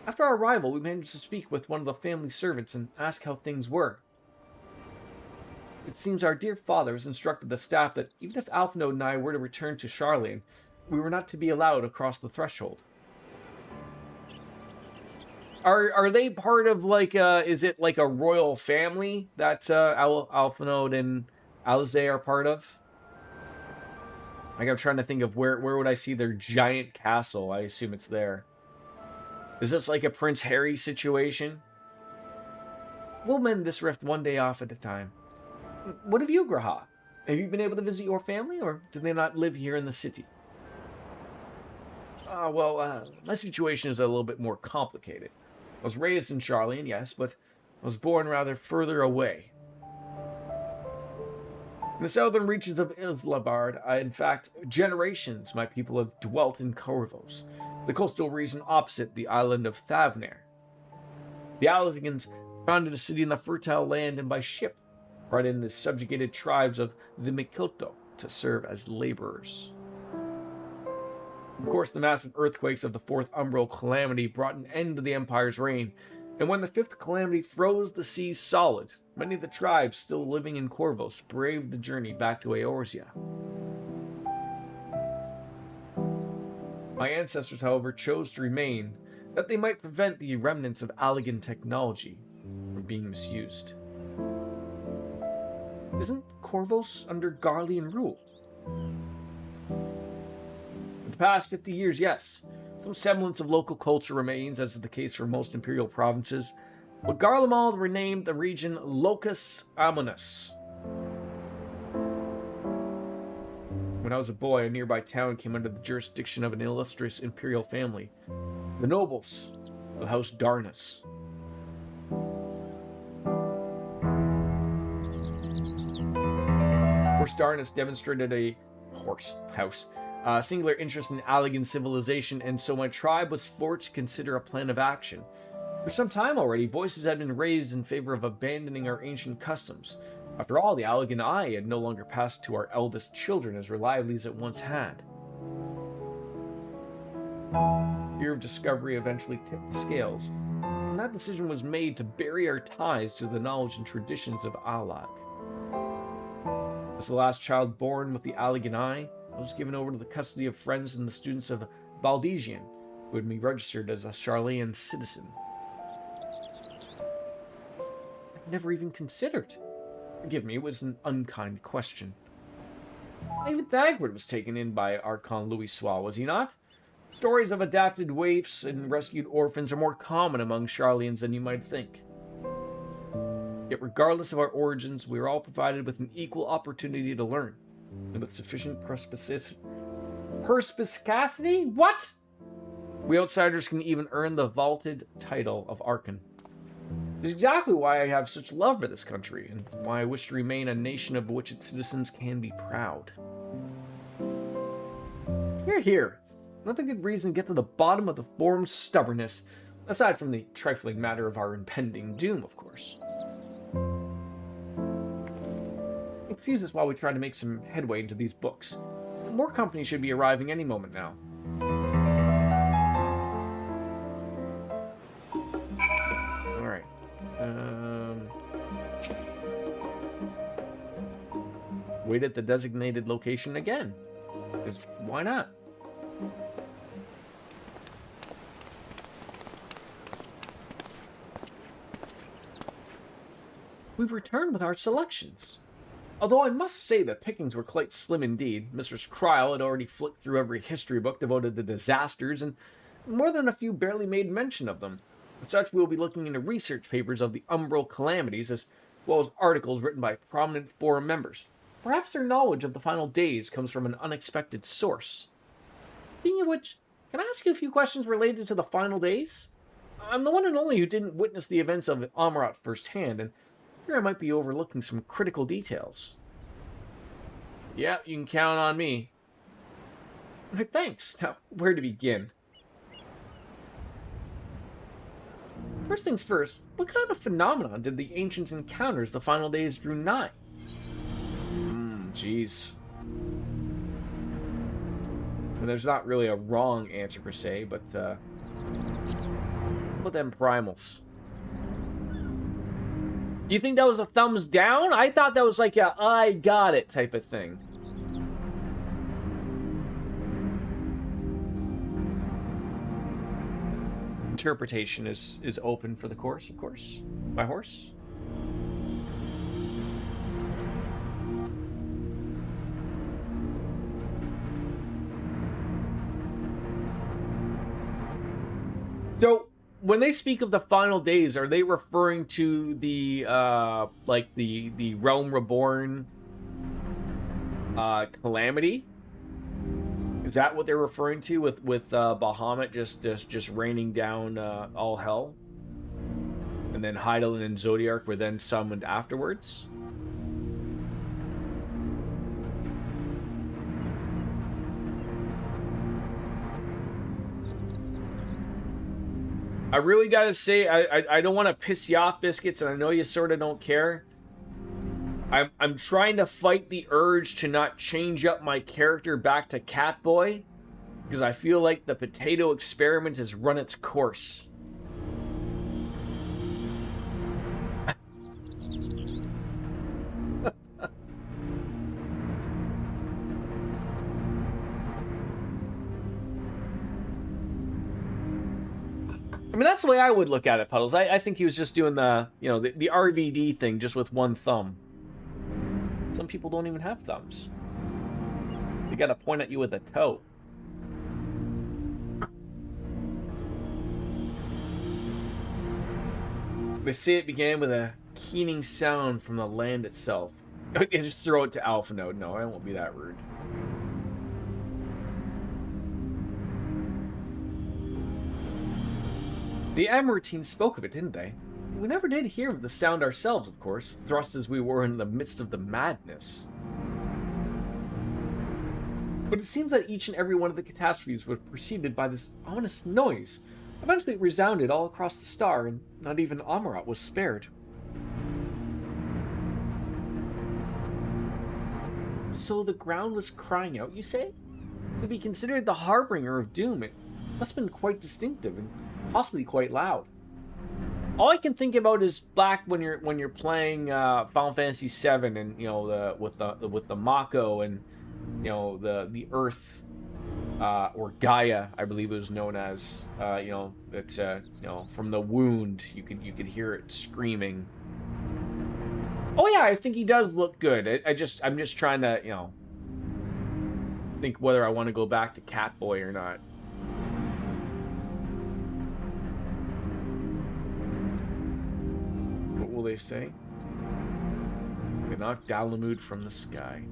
After our arrival, we managed to speak with one of the family servants and ask how things were. It seems our dear father has instructed the staff that even if Alphnode and I were to return to Charlene, we were not to be allowed across the threshold. Are they part of, like, is it like a royal family that Alphnode and Alize are part of? Like, I'm trying to think of where would I see their giant castle? I assume it's there. Is this like a Prince Harry situation? We'll mend this rift one day off at a time. What of you, Graha? Have you been able to visit your family, or do they not live here in the city? My situation is a little bit more complicated. I was raised in Charlene, yes, but I was born rather further away. In the southern reaches of Islabard, in fact, generations my people have dwelt in Corvos, the coastal region opposite the island of Thavner. The Alligans founded a city in the fertile land and by ship brought in the subjugated tribes of the Mikilto to serve as laborers. Of course, the massive earthquakes of the Fourth Umbral Calamity brought an end to the Empire's reign, and when the Fifth Calamity froze the seas solid, many of the tribes still living in Corvos braved the journey back to Eorzea. My ancestors, however, chose to remain, that they might prevent the remnants of Allagan technology from being misused. Isn't Corvos under Garlean rule? For the past 50 years, yes. Some semblance of local culture remains, as is the case for most imperial provinces, but Garlemald renamed the region Locus Amonis. When I was a boy, a nearby town came under the jurisdiction of an illustrious imperial family, the nobles of House Darnus. Horse Darnus demonstrated a singular interest in Allegan civilization, and so my tribe was forced to consider a plan of action. For some time already, voices had been raised in favor of abandoning our ancient customs. After all, the Allegan Eye had no longer passed to our eldest children as reliably as it once had. Fear of discovery eventually tipped the scales, and that decision was made to bury our ties to the knowledge and traditions of Allag. As the last child born with the Allegan Eye, I was given over to the custody of friends and the students of Valdesian, who had me registered as a Charlayan citizen. I never even considered. Forgive me, it was an unkind question. Even Thagward was taken in by Archon Louis Sois, was he not? Stories of adapted waifs and rescued orphans are more common among Charlians than you might think. Yet regardless of our origins, we are all provided with an equal opportunity to learn, and with sufficient perspicacity? What? We outsiders can even earn the vaulted title of Archon. This is exactly why I have such love for this country, and why I wish to remain a nation of which its citizens can be proud. Hear, hear. Another good reason to get to the bottom of the Forum's stubbornness, aside from the trifling matter of our impending doom, of course. Excuse us while we try to make some headway into these books. More company should be arriving any moment now. Alright. Wait at the designated location again. Because why not? We've returned with our selections. Although I must say the pickings were quite slim indeed. Mistress Cryle had already flicked through every history book devoted to disasters, and more than a few barely made mention of them. As such, we will be looking into research papers of the umbral calamities, as well as articles written by prominent forum members. Perhaps their knowledge of the final days comes from an unexpected source. Speaking of which, can I ask you a few questions related to the final days? I'm the one and only who didn't witness the events of Amarat firsthand, and I fear I might be overlooking some critical details. Yeah, you can count on me. Thanks. Now, where to begin? First things first, what kind of phenomenon did the ancients encounter as the final days drew nigh? Jeez. And there's not really a wrong answer per se, but what them primals? You think that was a thumbs down? I thought that was like a I got it type of thing. Interpretation is open for the course, of course. My horse. So, when they speak of the final days, are they referring to the like the Realm Reborn calamity? Is that what they're referring to with Bahamut just raining down all hell, and then Hydaelyn and Zodiark were then summoned afterwards? I really gotta say, I don't want to piss you off, Biscuits, and I know you sort of don't care. I'm trying to fight the urge to not change up my character back to Catboy, because I feel like the potato experiment has run its course. I mean, that's the way I would look at it, Puddles. I think he was just doing the, you know, the RVD thing just with one thumb. Some people don't even have thumbs. They gotta point at you with a toe. They say it began with a keening sound from the land itself. Just throw it to Alpha Node. No, I won't be that rude. The Amortines spoke of it, didn't they? We never did hear of the sound ourselves, of course, thrust as we were in the midst of the madness. But it seems that each and every one of the catastrophes was preceded by this ominous noise. Eventually it resounded all across the star, and not even Amarat was spared. So the ground was crying out, you say? To be considered the harbinger of doom, it must have been quite distinctive and possibly quite loud. All I can think about is back when you're playing Final Fantasy VII, and you know with the Mako, and you know the Earth or Gaia, I believe it was known as. You know that you know, from the wound you could hear it screaming. Oh yeah, I think he does look good. I'm just trying to, you know, think whether I want to go back to Catboy or not. What will they say? They knocked Dalamud from the sky.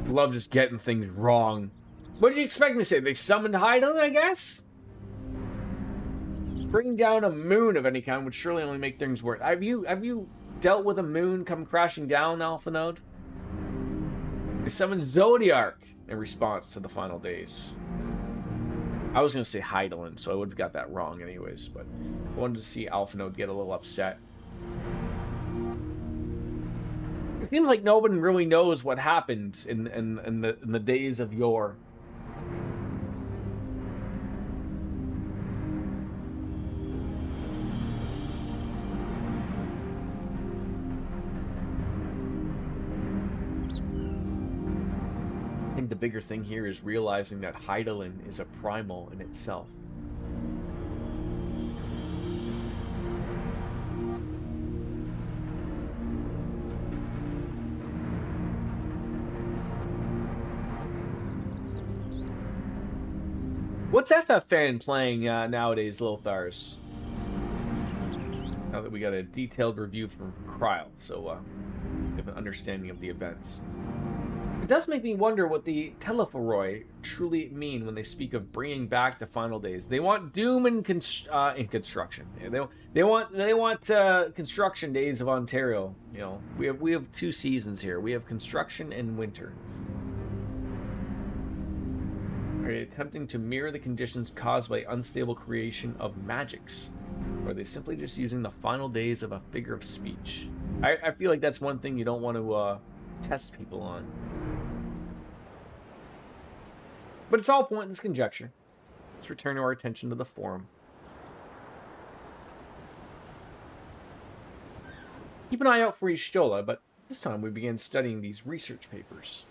Love just getting things wrong. What did you expect me to say? They summoned Hydaelyn, I guess? Bringing down a moon of any kind would surely only make things worse. Have you dealt with a moon come crashing down, Alpha Node? They summoned Zodiark in response to the final days. I was going to say Hydaelyn, so I would have got that wrong anyways, but I wanted to see Alpha Node get a little upset. It seems like nobody really knows what happened in the days of yore. I think the bigger thing here is realizing that Hydaelyn is a primal in itself. What's FFN playing nowadays, Lil Thars? Now that we got a detailed review from Kryle, so we have an understanding of the events. It does make me wonder what the Telephoroi truly mean when they speak of bringing back the final days. They want doom in construction. They want construction days of Ontario. You know, we have 2 seasons here. We have construction and winter. Are they attempting to mirror the conditions caused by unstable creation of magics? Or are they simply just using the final days of a figure of speech? I feel like that's one thing you don't want to test people on. But it's all pointless conjecture. Let's return our attention to the forum. Keep an eye out for Y'shtola, but this time we begin studying these research papers.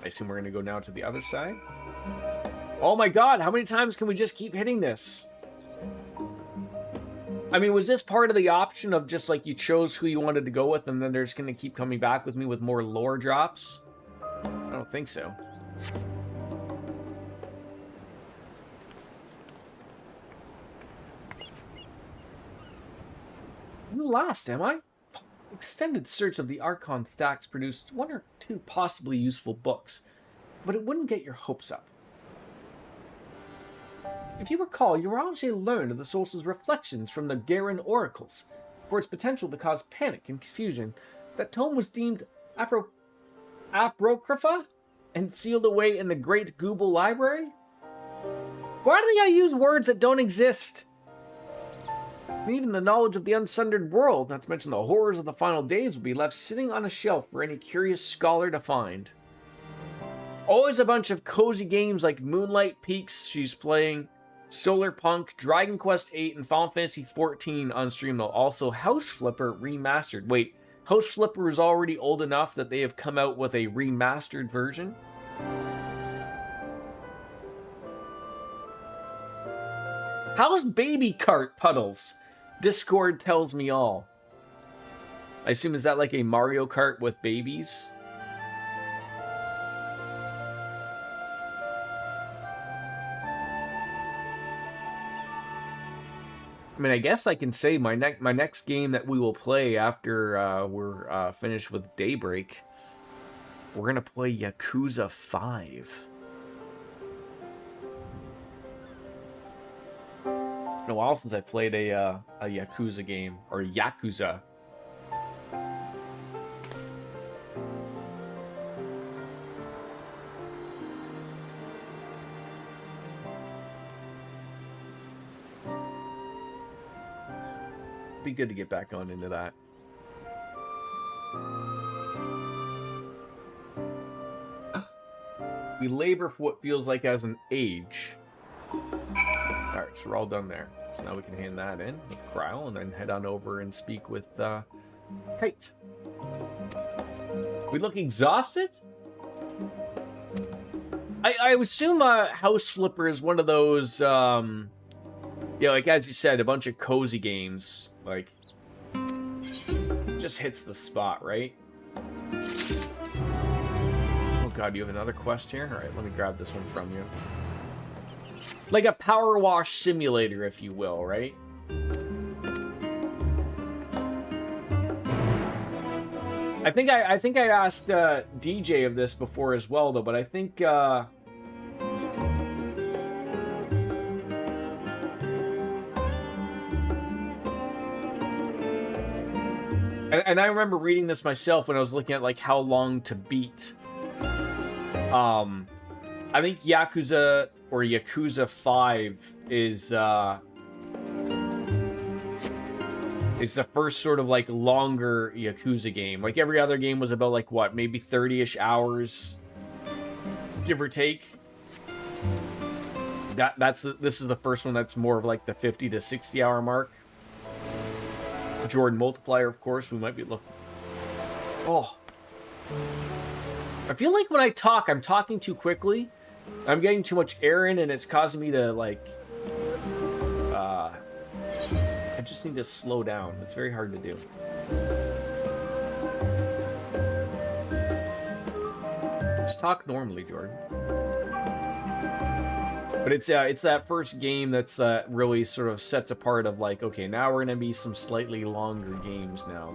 I assume we're going to go now to the other side. Oh my god, how many times can we just keep hitting this? I mean, was this part of the option of just like you chose who you wanted to go with and then they're just going to keep coming back with me with more lore drops? I don't think so. I'm last, am I? Extended search of the Archon stacks produced 1 or 2 possibly useful books, but it wouldn't get your hopes up. If you recall, Uranger learned of the source's reflections from the Garen oracles. For its potential to cause panic and confusion, that tome was deemed apocrypha and sealed away in the Great Google Library? Why do they gotta use words that don't exist? And even the knowledge of the unsundered world, not to mention the horrors of the final days, will be left sitting on a shelf for any curious scholar to find. Always a bunch of cozy games like Moonlight Peaks she's playing, Solar Punk, Dragon Quest VIII, and Final Fantasy XIV on stream though. Also, House Flipper Remastered. Wait, House Flipper is already old enough that they have come out with a remastered version? How's baby cart puddles? Discord tells me all. I assume, is that like a Mario Kart with babies? I mean, I guess I can say my next game that we will play after we're finished with Daybreak, we're gonna play Yakuza 5. It's been a while since I played a Yakuza game, or Yakuza. Be good to get back on into that. We labor for what feels like as an age. Alright, so we're all done there. So now we can hand that in with Cryle and then head on over and speak with Kite. We look exhausted? I assume House Flipper is one of those, yeah, like as you said, a bunch of cozy games. Like, just hits the spot, right? Oh god, you have another quest here? Alright, let me grab this one from you. Like a power wash simulator, if you will, right? I think I asked DJ of this before as well, though, but I think and I remember reading this myself when I was looking at like how long to beat. I think Yakuza or Yakuza 5 is the first sort of like longer Yakuza game. Like every other game was about like what, maybe 30-ish hours, give or take. This is the first one that's more of like the 50 to 60 hour mark. Jordan Multiplier, of course, we might be looking. Oh. I feel like when I talk, I'm talking too quickly. I'm getting too much air in, and it's causing me to, like... I just need to slow down. It's very hard to do. Just talk normally, Jordan. But it's that first game that's really sort of sets apart of like, okay, now we're gonna be some slightly longer games now.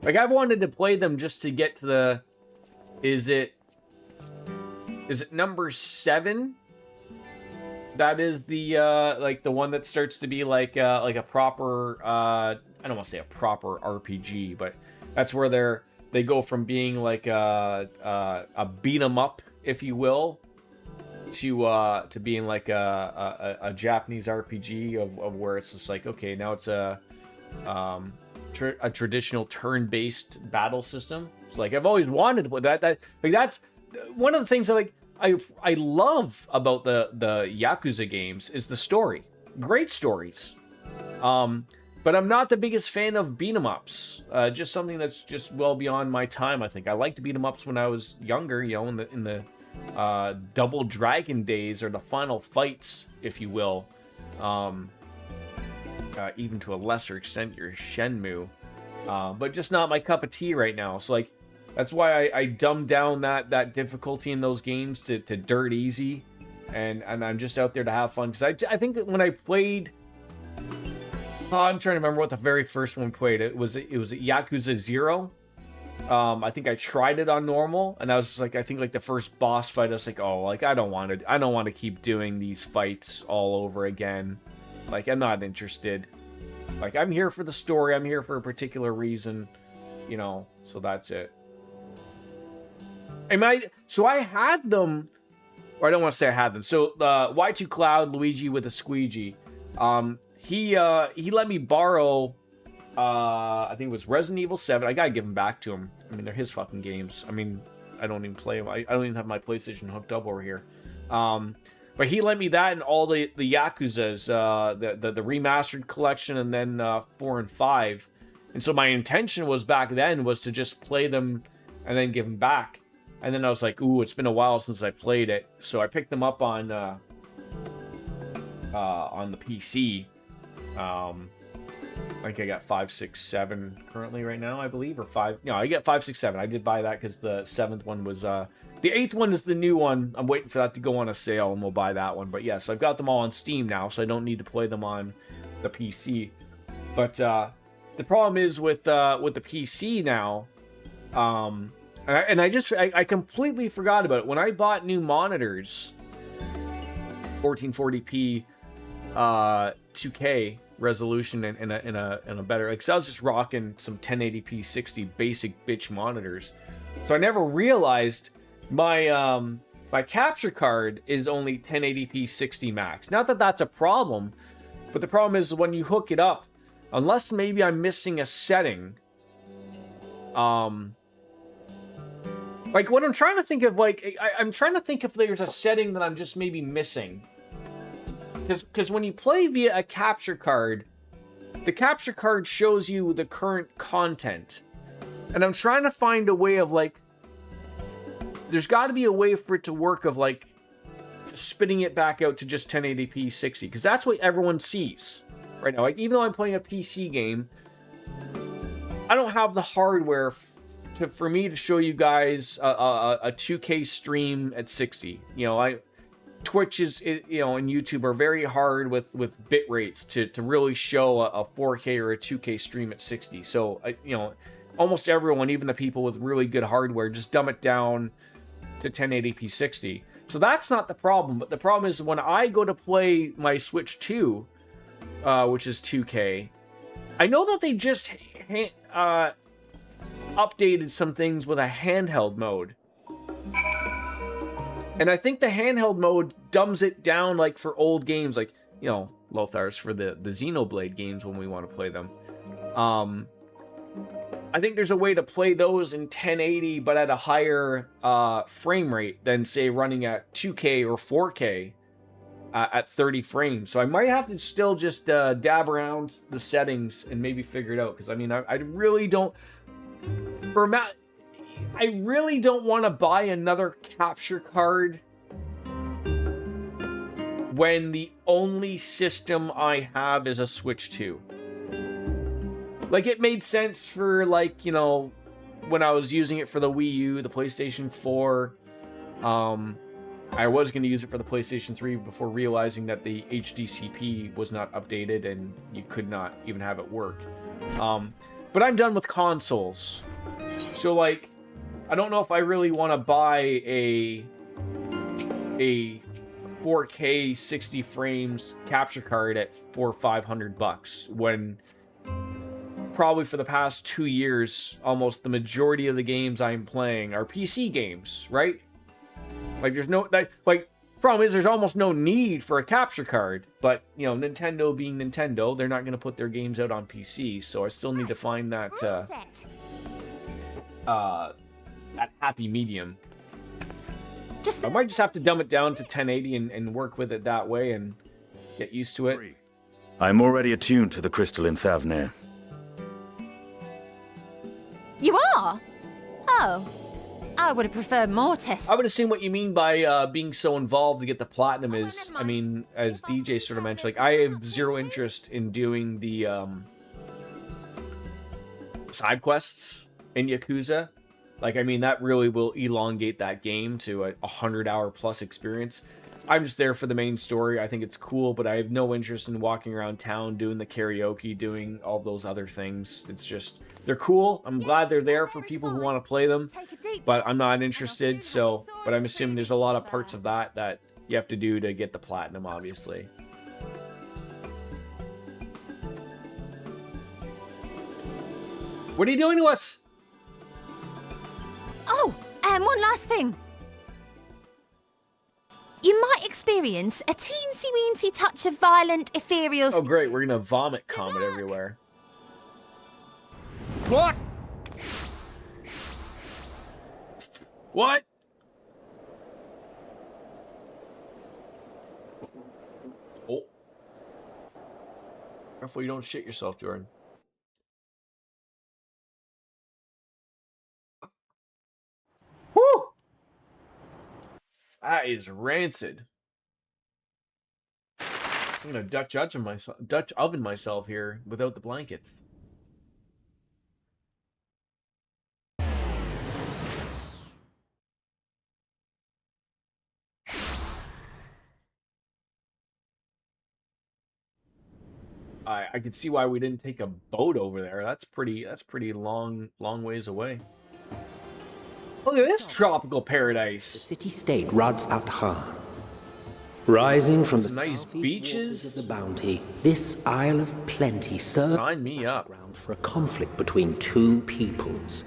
Like I've wanted to play them just to get to the, is it number 7? That is the like the one that starts to be like a proper I don't want to say a proper RPG, but that's where they go from being like a beat 'em up, if you will, to being like a Japanese RPG of where it's just like, okay, now it's a traditional turn-based battle system. It's like I've always wanted to play that. Like that's one of the things that like I love about the Yakuza games is the story. Great stories. But I'm not the biggest fan of beat-em-ups. Just something that's just well beyond my time, I think. I liked beat-em-ups when I was younger, you know, in the Double Dragon days, or the Final Fights, if you will. Even to a lesser extent, your Shenmue. But just not my cup of tea right now. So, like, that's why I dumbed down that difficulty in those games to dirt easy. And I'm just out there to have fun. Because I think that when I played... Oh, I'm trying to remember what the very first one played. It was Yakuza 0. I think I tried it on normal, and I was just like, I think like the first boss fight, I was like, oh, like I don't want to keep doing these fights all over again. Like I'm not interested. Like I'm here for the story. I'm here for a particular reason, you know. So that's it. So I had them, or I don't want to say I had them. So Y2 Cloud, Luigi with a squeegee. He let me borrow, I think it was Resident Evil 7. I gotta give them back to him. I mean, they're his fucking games. I mean, I don't even play them. I don't even have my PlayStation hooked up over here. But he lent me that and all the Yakuzas, the remastered collection, and then 4 and 5. And so my intention was back then was to just play them and then give them back. And then I was like, ooh, it's been a while since I played it. So I picked them up on the PC. I think I got 5, 6, 7 currently right now, I believe, or 5. No, I get 5, 6, 7. I did buy that because the 7th one was the 8th one is the new one. I'm waiting for that to go on a sale, and we'll buy that one. But yeah, so I've got them all on Steam now, so I don't need to play them on the PC. But the problem is with the PC now, and I completely forgot about it when I bought new monitors, 1440p, 2K resolution and a better, like, so I was just rocking some 1080p 60 basic bitch monitors, so I never realized my my capture card is only 1080p 60 max. Not that that's a problem, but the problem is when you hook it up, unless maybe I'm missing a setting, like what I'm trying to think of, like I'm trying to think if there's a setting that I'm just maybe missing. Because when you play via a capture card, the capture card shows you the current content. And I'm trying to find a way of, like, there's got to be a way for it to work of, like, spitting it back out to just 1080p 60. Because that's what everyone sees right now. Like, even though I'm playing a PC game, I don't have the hardware for me to show you guys a 2K stream at 60. You know, Twitch is, you know, and YouTube are very hard with bit rates to really show a 4K or a 2K stream at 60. So, you know, almost everyone, even the people with really good hardware, just dumb it down to 1080p 60. So that's not the problem. But the problem is when I go to play my Switch 2, which is 2K, I know that they just updated some things with a handheld mode. And I think the handheld mode dumbs it down, like, for old games, like, you know, Lothar's for the Xenoblade games when we want to play them. I think there's a way to play those in 1080, but at a higher frame rate than, say, running at 2K or 4K at 30 frames. So I might have to still just dab around the settings and maybe figure it out. Because, I mean, I really don't... I really don't want to buy another capture card when the only system I have is a Switch 2. Like, it made sense for, like, you know, when I was using it for the Wii U, the PlayStation 4. I was going to use it for the PlayStation 3 before realizing that the HDCP was not updated and you could not even have it work. But I'm done with consoles. So, like, I don't know if I really want to buy a 4K 60 frames capture card at $400 or $500 when probably for the past 2 years, almost the majority of the games I'm playing are PC games, right? Like, there's no, like, problem is there's almost no need for a capture card, but, you know, Nintendo being Nintendo, they're not going to put their games out on PC, so I still need to find that, that happy medium. I might just have to dumb it down to 1080 and work with it that way and get used to it. I'm already attuned to the crystal in Thavnir. You are? Oh. I would have preferred more tests. I would assume what you mean by being so involved to get the platinum is, I mean, as DJ sort of mentioned, like, I have zero interest in doing the side quests in Yakuza. Like, I mean, that really will elongate that game to a 100-hour plus experience. I'm just there for the main story. I think it's cool, but I have no interest in walking around town, doing the karaoke, doing all those other things. It's just, they're cool. I'm glad they're there for people who want to play them, but I'm not interested, so, but I'm assuming there's a lot of parts of that you have to do to get the platinum, obviously. What are you doing to us? Oh, one last thing. You might experience a teensy-weensy touch of violent, ethereal... Oh, great. We're gonna vomit comet everywhere. What? What? Oh. Careful you don't shit yourself, Jordan. Woo! That is rancid. I'm gonna Dutch oven myself here without the blankets. I can see why we didn't take a boat over there. That's pretty long ways away. Look at this tropical paradise. The city-state Rads at Han. Rising from the nice beaches of the Bounty, this Isle of Plenty serves sign me up ground for a conflict between two peoples.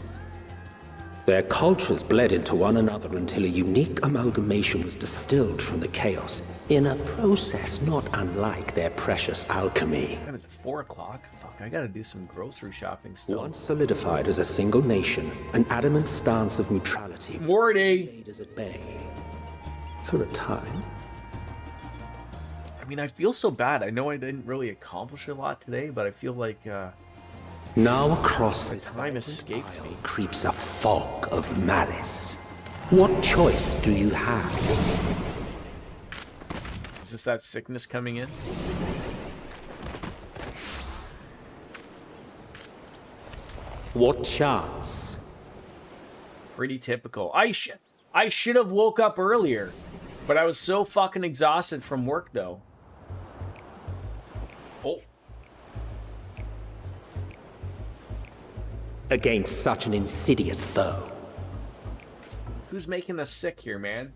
Their cultures bled into one another until a unique amalgamation was distilled from the chaos, in a process not unlike their precious alchemy. That is 4 o'clock. Fuck, I gotta do some grocery shopping still. Once solidified as a single nation, an adamant stance of neutrality. Morty! Invaders at bay. For a time. I mean, I feel so bad. I know I didn't really accomplish a lot today, but I feel like now across this time escaped me. Creeps a fog of malice. What choice do you have? Is this that sickness coming in? What chance? Pretty typical. I should have woke up earlier, but I was so fucking exhausted from work though. Oh. Against such an insidious foe. Who's making us sick here, man?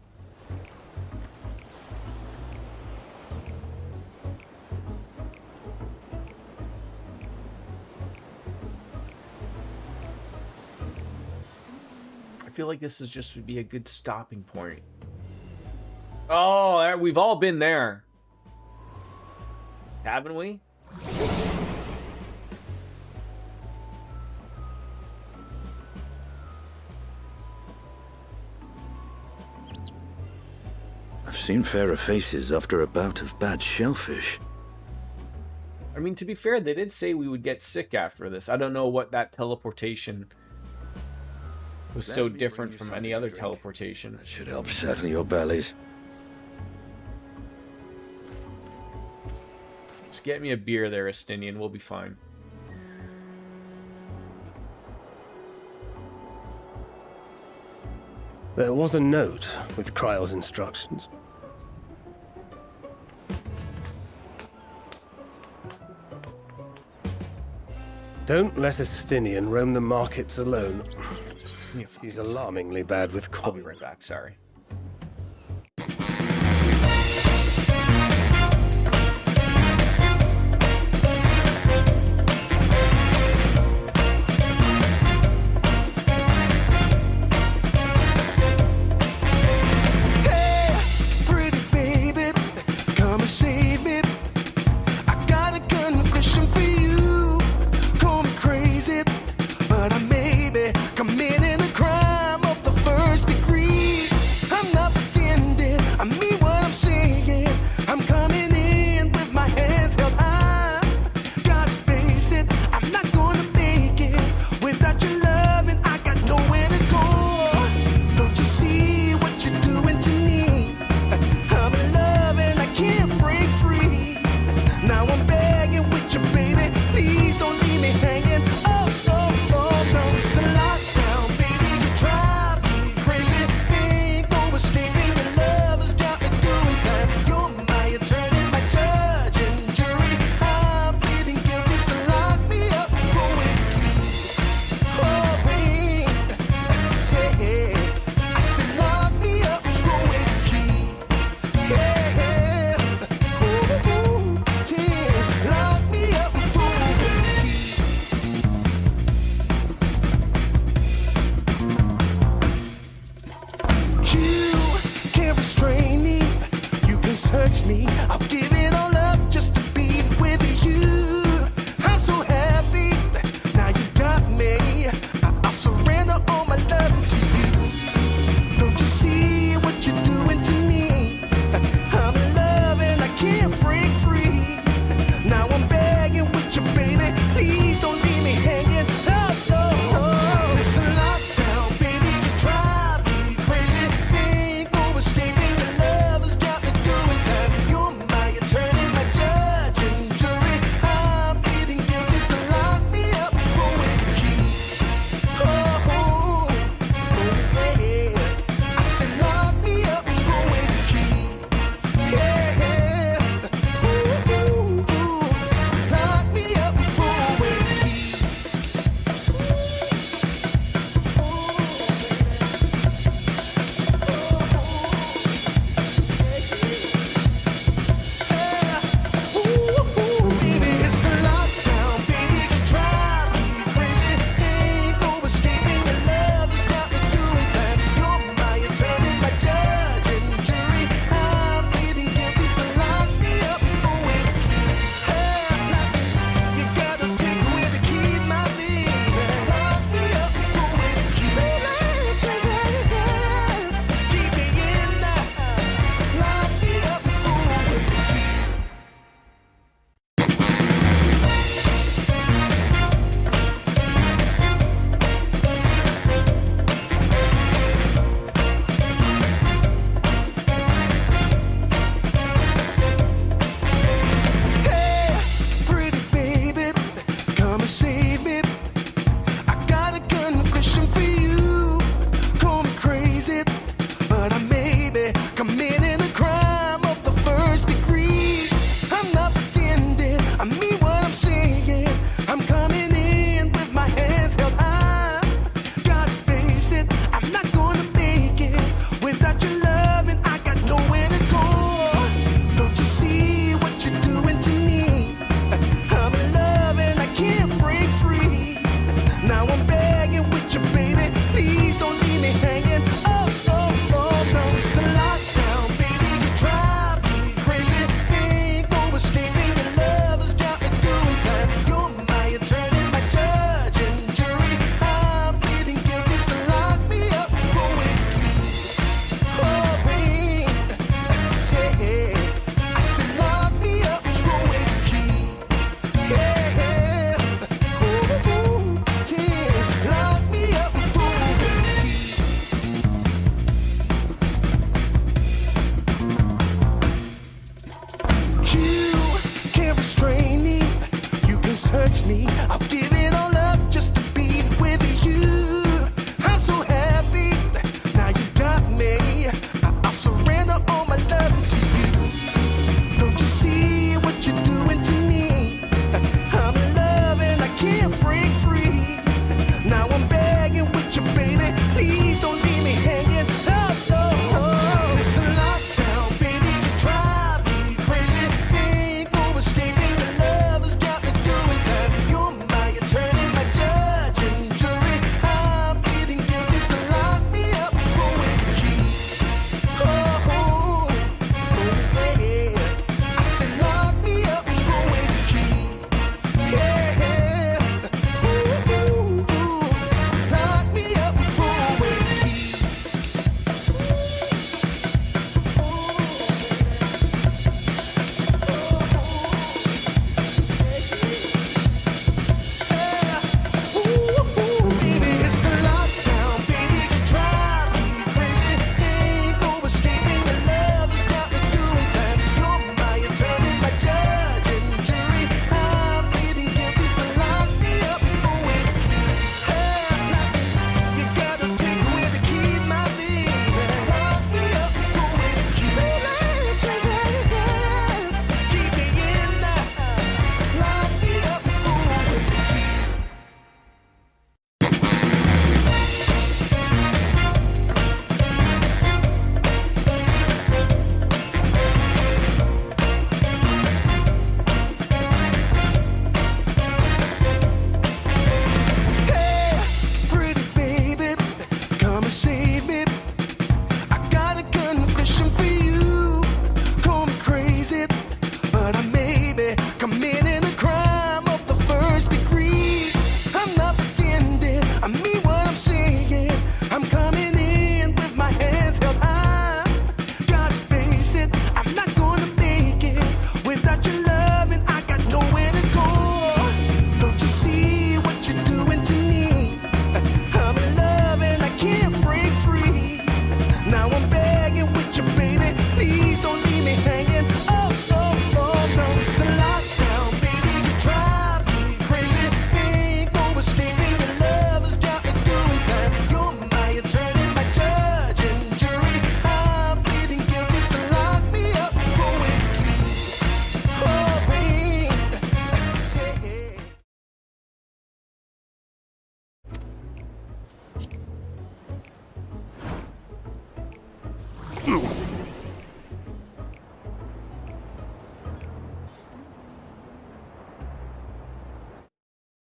I feel like this is just would be a good stopping point. Oh, we've all been there. Haven't we? I've seen fairer faces after a bout of bad shellfish. I mean, to be fair, they did say we would get sick after this. I don't know what that teleportation was so different from any other teleportation. That should help settle your bellies. Just get me a beer there, Estinian. We'll be fine. There was a note with Kryle's instructions. Don't let Estinian roam the markets alone. He's alarmingly bad with I'll be right back, sorry. Committing a crime of the first degree. I'm not pretending. escaping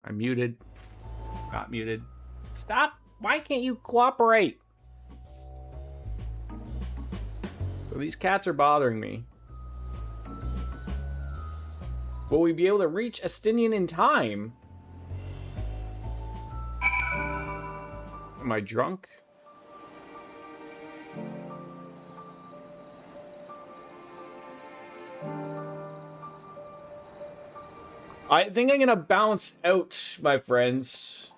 I'm muted. Got muted. Stop! Why can't you cooperate? So these cats are bothering me. Will we be able to reach Estinian in time? Am I drunk? I think I'm gonna bounce out, my friends.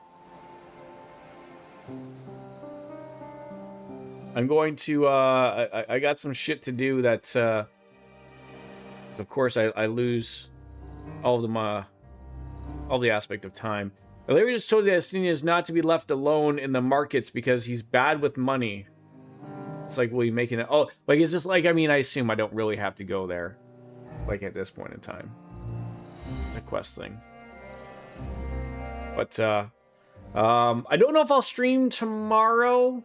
I'm going to, I got some shit to do that, of course I lose all the aspect of time. Larry just told you that Estinian is not to be left alone in the markets because he's bad with money. It's like, will you making it? Oh, like, is this like, I mean, I assume I don't really have to go there, like, at this point in time. It's a quest thing. But, I don't know if I'll stream tomorrow.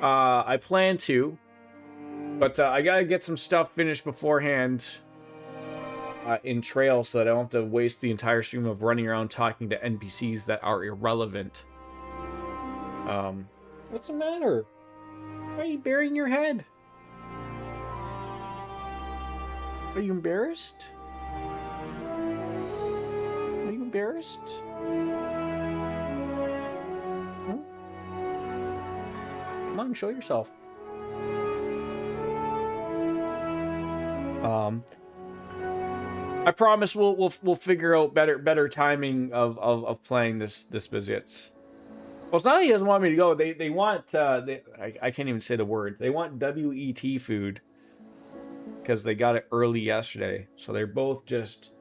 I plan to. But, I gotta get some stuff finished beforehand. In Trail, so that I don't have to waste the entire stream of running around talking to NPCs that are irrelevant. What's the matter? Why are you burying your head? Are you embarrassed? Are you embarrassed? Huh? Come on, show yourself. I promise we'll figure out better timing of playing this visits. Well, it's not that he doesn't want me to go. They want I can't even say the word. They want WET food because they got it early yesterday. So they're both just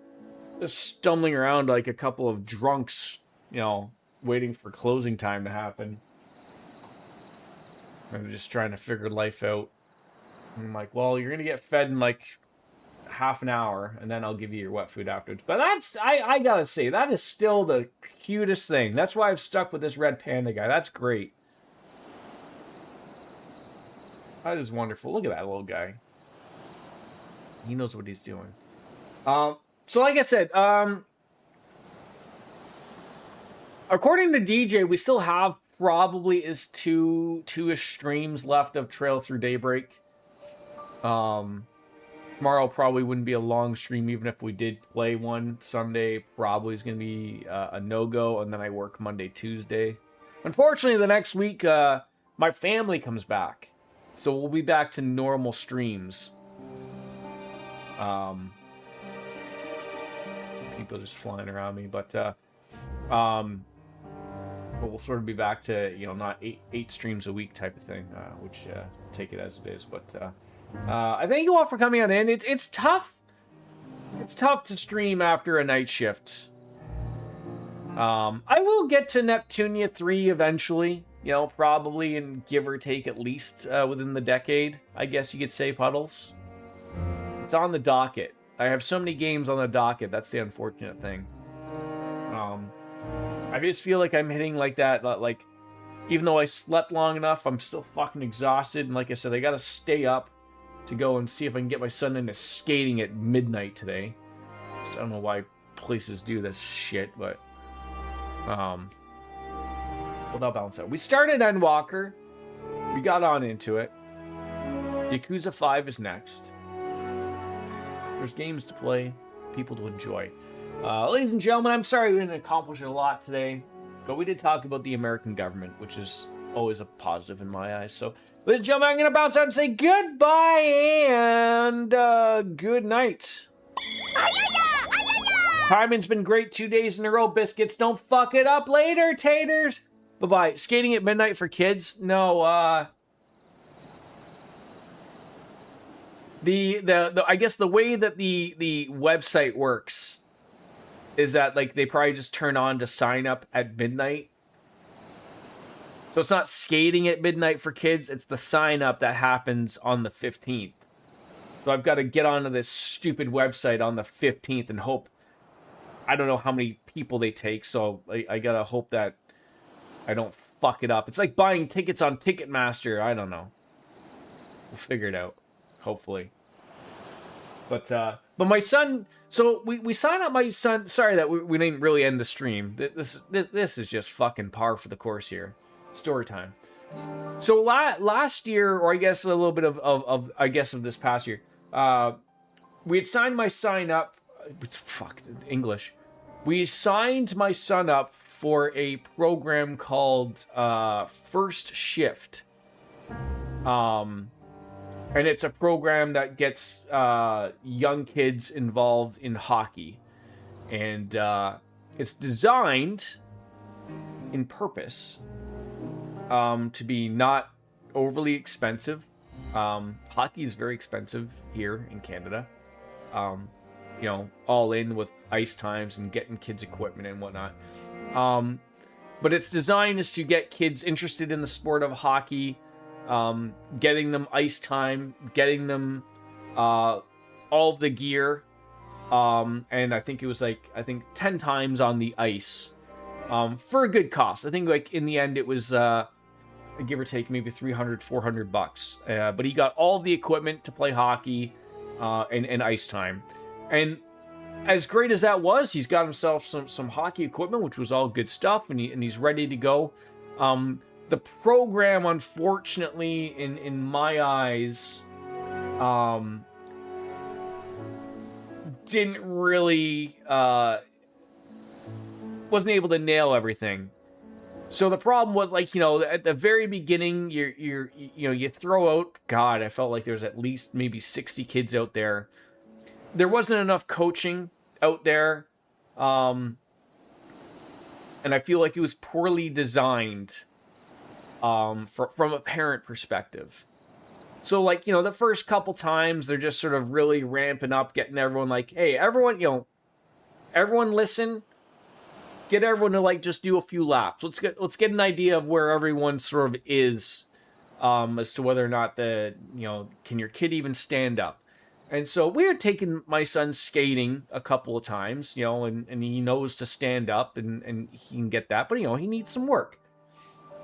stumbling around like a couple of drunks, you know, waiting for closing time to happen. And they're just trying to figure life out. And I'm like, well, you're gonna get fed in like half an hour, and then I'll give you your wet food afterwards. But that's, I gotta say, that is still the cutest thing. That's why I've stuck with this red panda guy. That's great. That is wonderful. Look at that little guy. He knows what he's doing. So like I said, according to DJ, we still have probably is two-ish streams left of Trail Through Daybreak. Tomorrow probably wouldn't be a long stream, even if we did play one. Sunday probably is going to be a no-go, and then I work Monday, Tuesday. Unfortunately, the next week, my family comes back. So we'll be back to normal streams. People just flying around me, but we'll sort of be back to, you know, not eight streams a week type of thing, which take it as it is, but... I thank you all for coming on in. It's tough. It's tough to stream after a night shift. I will get to Neptunia 3 eventually. You know, probably, and give or take at least within the decade. I guess you could say, Puddles. It's on the docket. I have so many games on the docket. That's the unfortunate thing. I just feel like I'm hitting like that, like, even though I slept long enough, I'm still fucking exhausted. And like I said, I gotta stay up to go and see if I can get my son into skating at midnight today. So I don't know why places do this shit, but well, that'll balance out. We started Endwalker. We got on into it. Yakuza 5 is next. There's games to play, people to enjoy. Ladies and gentlemen, I'm sorry we didn't accomplish a lot today, but we did talk about the American government, which is always a positive in my eyes. So, ladies and gentlemen, I'm going to bounce out and say goodbye and good night. Timing's been great 2 days in a row, biscuits. Don't fuck it up later, taters. Bye-bye. Skating at midnight for kids? No, I guess the way that the website works is that, like, they probably just turn on to sign up at midnight. So it's not skating at midnight for kids, it's the sign up that happens on the 15th. So I've got to get onto this stupid website on the 15th and hope, I don't know how many people they take, so I gotta hope that I don't fuck it up. It's like buying tickets on Ticketmaster. I don't know. We'll figure it out, hopefully. But my son. So we signed up my son. Sorry that we didn't really end the stream. This is just fucking par for the course here. Story time. So last year, or I guess a little bit of I guess of this past year, we had signed my son up. Fuck English. We signed my son up for a program called First Shift. And it's a program that gets young kids involved in hockey. And it's designed in purpose to be not overly expensive. Hockey is very expensive here in Canada. You know, all in with ice times and getting kids equipment and whatnot. But its design is to get kids interested in the sport of hockey, getting them ice time, getting them all of the gear, and I think it was like 10 times on the ice for a good cost. I think like in the end it was give or take maybe $300-400. But he got all of the equipment to play hockey and ice time. And as great as that was, he's got himself some hockey equipment, which was all good stuff, and he's ready to go. The program, unfortunately, in my eyes, didn't really wasn't able to nail everything. So the problem was, like, you know, at the very beginning, you throw out, God, I felt like there was at least maybe 60 kids out there. There wasn't enough coaching out there. And I feel like it was poorly designed from a parent perspective. So, like, you know, the first couple times, they're just sort of really ramping up, getting everyone like, hey, everyone, you know, everyone listen. Get everyone to, like, just do a few laps. Let's get an idea of where everyone sort of is as to whether or not can your kid even stand up? And so we had taken my son skating a couple of times, you know, and he knows to stand up and he can get that, but, you know, he needs some work.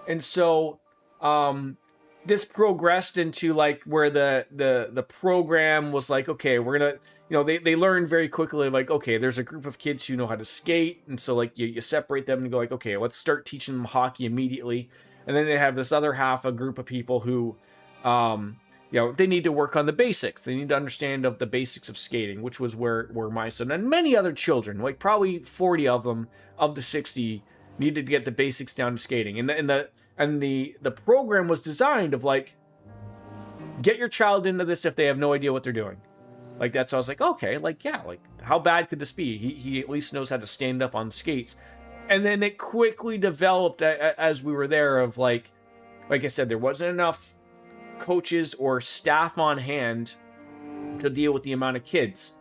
And so this progressed into, like, where the program was like, okay, we're gonna, you know, they learned very quickly, like, okay, there's a group of kids who know how to skate, and so, like, you separate them and go, like, okay, let's start teaching them hockey immediately. And then they have this other half, a group of people who you know, they need to work on the basics. They need to understand of the basics of skating, which was where my son and many other children, like probably 40 of them of the 60, needed to get the basics down to skating. And the program was designed of, like, get your child into this if they have no idea what they're doing. Like, that's, I was like, okay, like, yeah, like, how bad could this be? He at least knows how to stand up on skates. And then it quickly developed as we were there of, like I said, there wasn't enough coaches or staff on hand to deal with the amount of kids.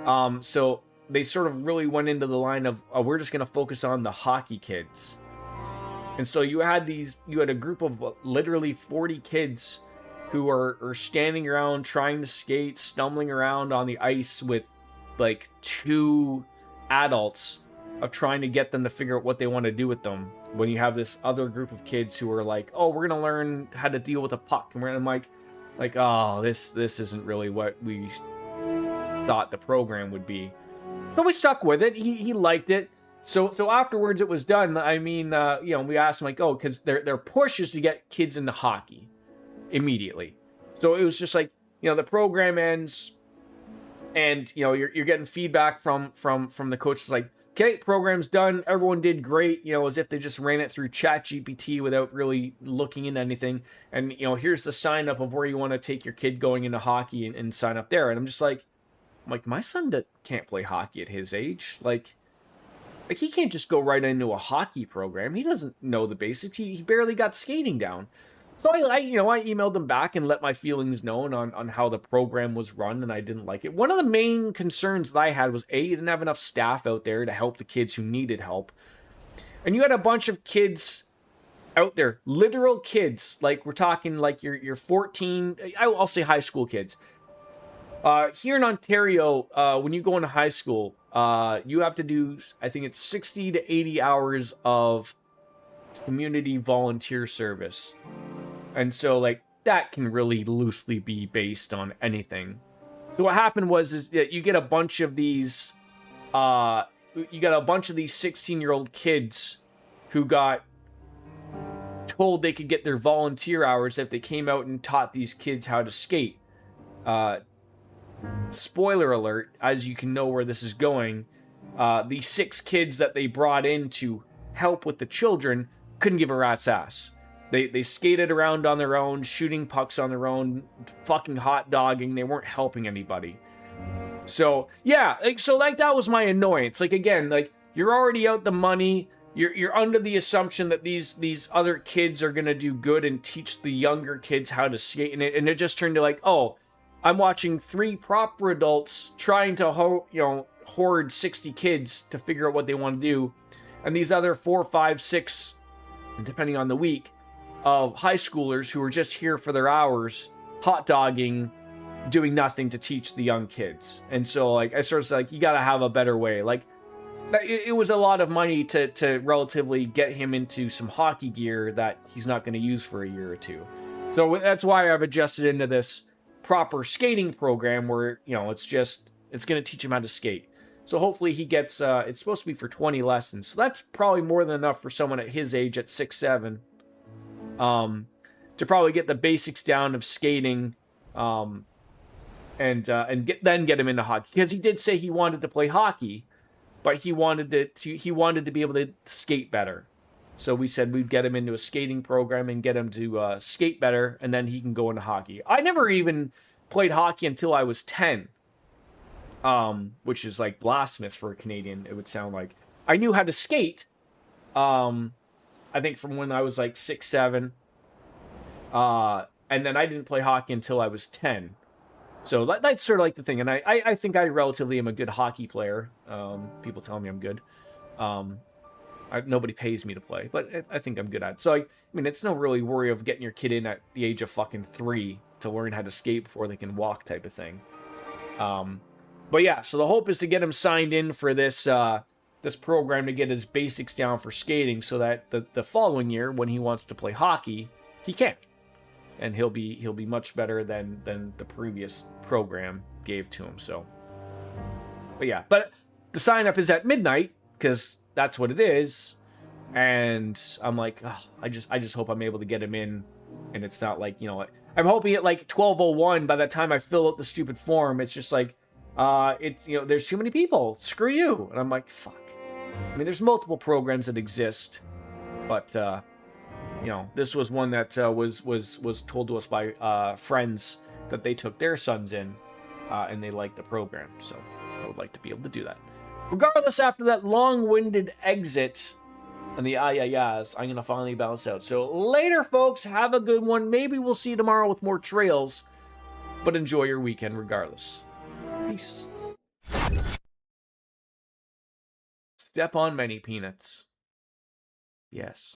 So they sort of really went into the line of, we're just going to focus on the hockey kids. And so you had a group of literally 40 kids who are standing around trying to skate, stumbling around on the ice with, like, 2 adults of trying to get them to figure out what they want to do with them. When you have this other group of kids who are like, oh, we're going to learn how to deal with a puck. And I'm like, oh, this isn't really what we thought the program would be. So we stuck with it. He liked it. So afterwards it was done. I mean, you know, we asked him, like, oh, because their push is to get kids into hockey immediately. So it was just like, you know, the program ends and, you know, you're getting feedback from the coaches, like, okay, program's done. Everyone did great, you know, as if they just ran it through ChatGPT without really looking into anything. And, you know, here's the sign up of where you want to take your kid going into hockey and sign up there. And I'm just like, my son can't play hockey at his age. Like he can't just go right into a hockey program. He doesn't know the basics. He barely got skating down. So I emailed them back and let my feelings known on how the program was run, and I didn't like it. One of the main concerns that I had was, you didn't have enough staff out there to help the kids who needed help. And you had a bunch of kids out there, literal kids, like we're talking like you're 14, I'll say high school kids. Here in Ontario, when you go into high school, you have to do, I think it's 60 to 80 hours of community volunteer service. And so, like, that can really loosely be based on anything. So what happened was is that you get a bunch of these 16-year-old kids who got told they could get their volunteer hours if they came out and taught these kids how to skate. Spoiler alert, as you can know where this is going, the 6 kids that they brought in to help with the children couldn't give a rat's ass. They skated around on their own, shooting pucks on their own, fucking hot dogging. They weren't helping anybody. So, yeah, like that was my annoyance. Like, again, like, you're already out the money. You're under the assumption that these other kids are gonna do good and teach the younger kids how to skate, and it just turned to like, oh, I'm watching 3 proper adults trying to hoard 60 kids to figure out what they want to do, and these other 4, 5, 6, depending on the week, of high schoolers who are just here for their hours, hot dogging, doing nothing to teach the young kids. And so, like, I sort of said, like, you gotta have a better way. Like, it was a lot of money to relatively get him into some hockey gear that he's not going to use for a year or two. So that's why I've adjusted into this proper skating program where, it's going to teach him how to skate. So hopefully he gets, it's supposed to be for 20 lessons. So that's probably more than enough for someone at his age at 6'7", to probably get the basics down of skating, and get him into hockey. Because he did say he wanted to play hockey, but he wanted to be able to skate better. So we said we'd get him into a skating program and get him to skate better, and then he can go into hockey. I never even played hockey until I was 10, which is like blasphemous for a Canadian, it would sound like. I knew how to skate, I think from when I was like 6, 7, and then I didn't play hockey until I was 10. So that's sort of like the thing, and I think I relatively am a good hockey player. People tell me I'm good. Nobody pays me to play, but I think I'm good at it. So, I mean, it's no really worry of getting your kid in at the age of fucking 3 to learn how to skate before they can walk type of thing. But yeah, so the hope is to get him signed in for this this program to get his basics down for skating so that the following year, when he wants to play hockey, he can. And he'll be much better than the previous program gave to him. So, but yeah, but the sign up is at midnight because that's what it is. And I'm like, oh, I just hope I'm able to get him in, and it's not like, I'm hoping at like 12:01 by the time I fill out the stupid form, it's just like, it's there's too many people. Screw you. And I'm like, fuck. I mean, there's multiple programs that exist, but this was one that was told to us by friends that they took their sons in, and they liked the program. So I would like to be able to do that. Regardless, after that long-winded exit and the ayayas, I'm going to finally bounce out. So later, folks. Have a good one. Maybe we'll see you tomorrow with more trails, but enjoy your weekend regardless. Peace. Step on many peanuts. Yes.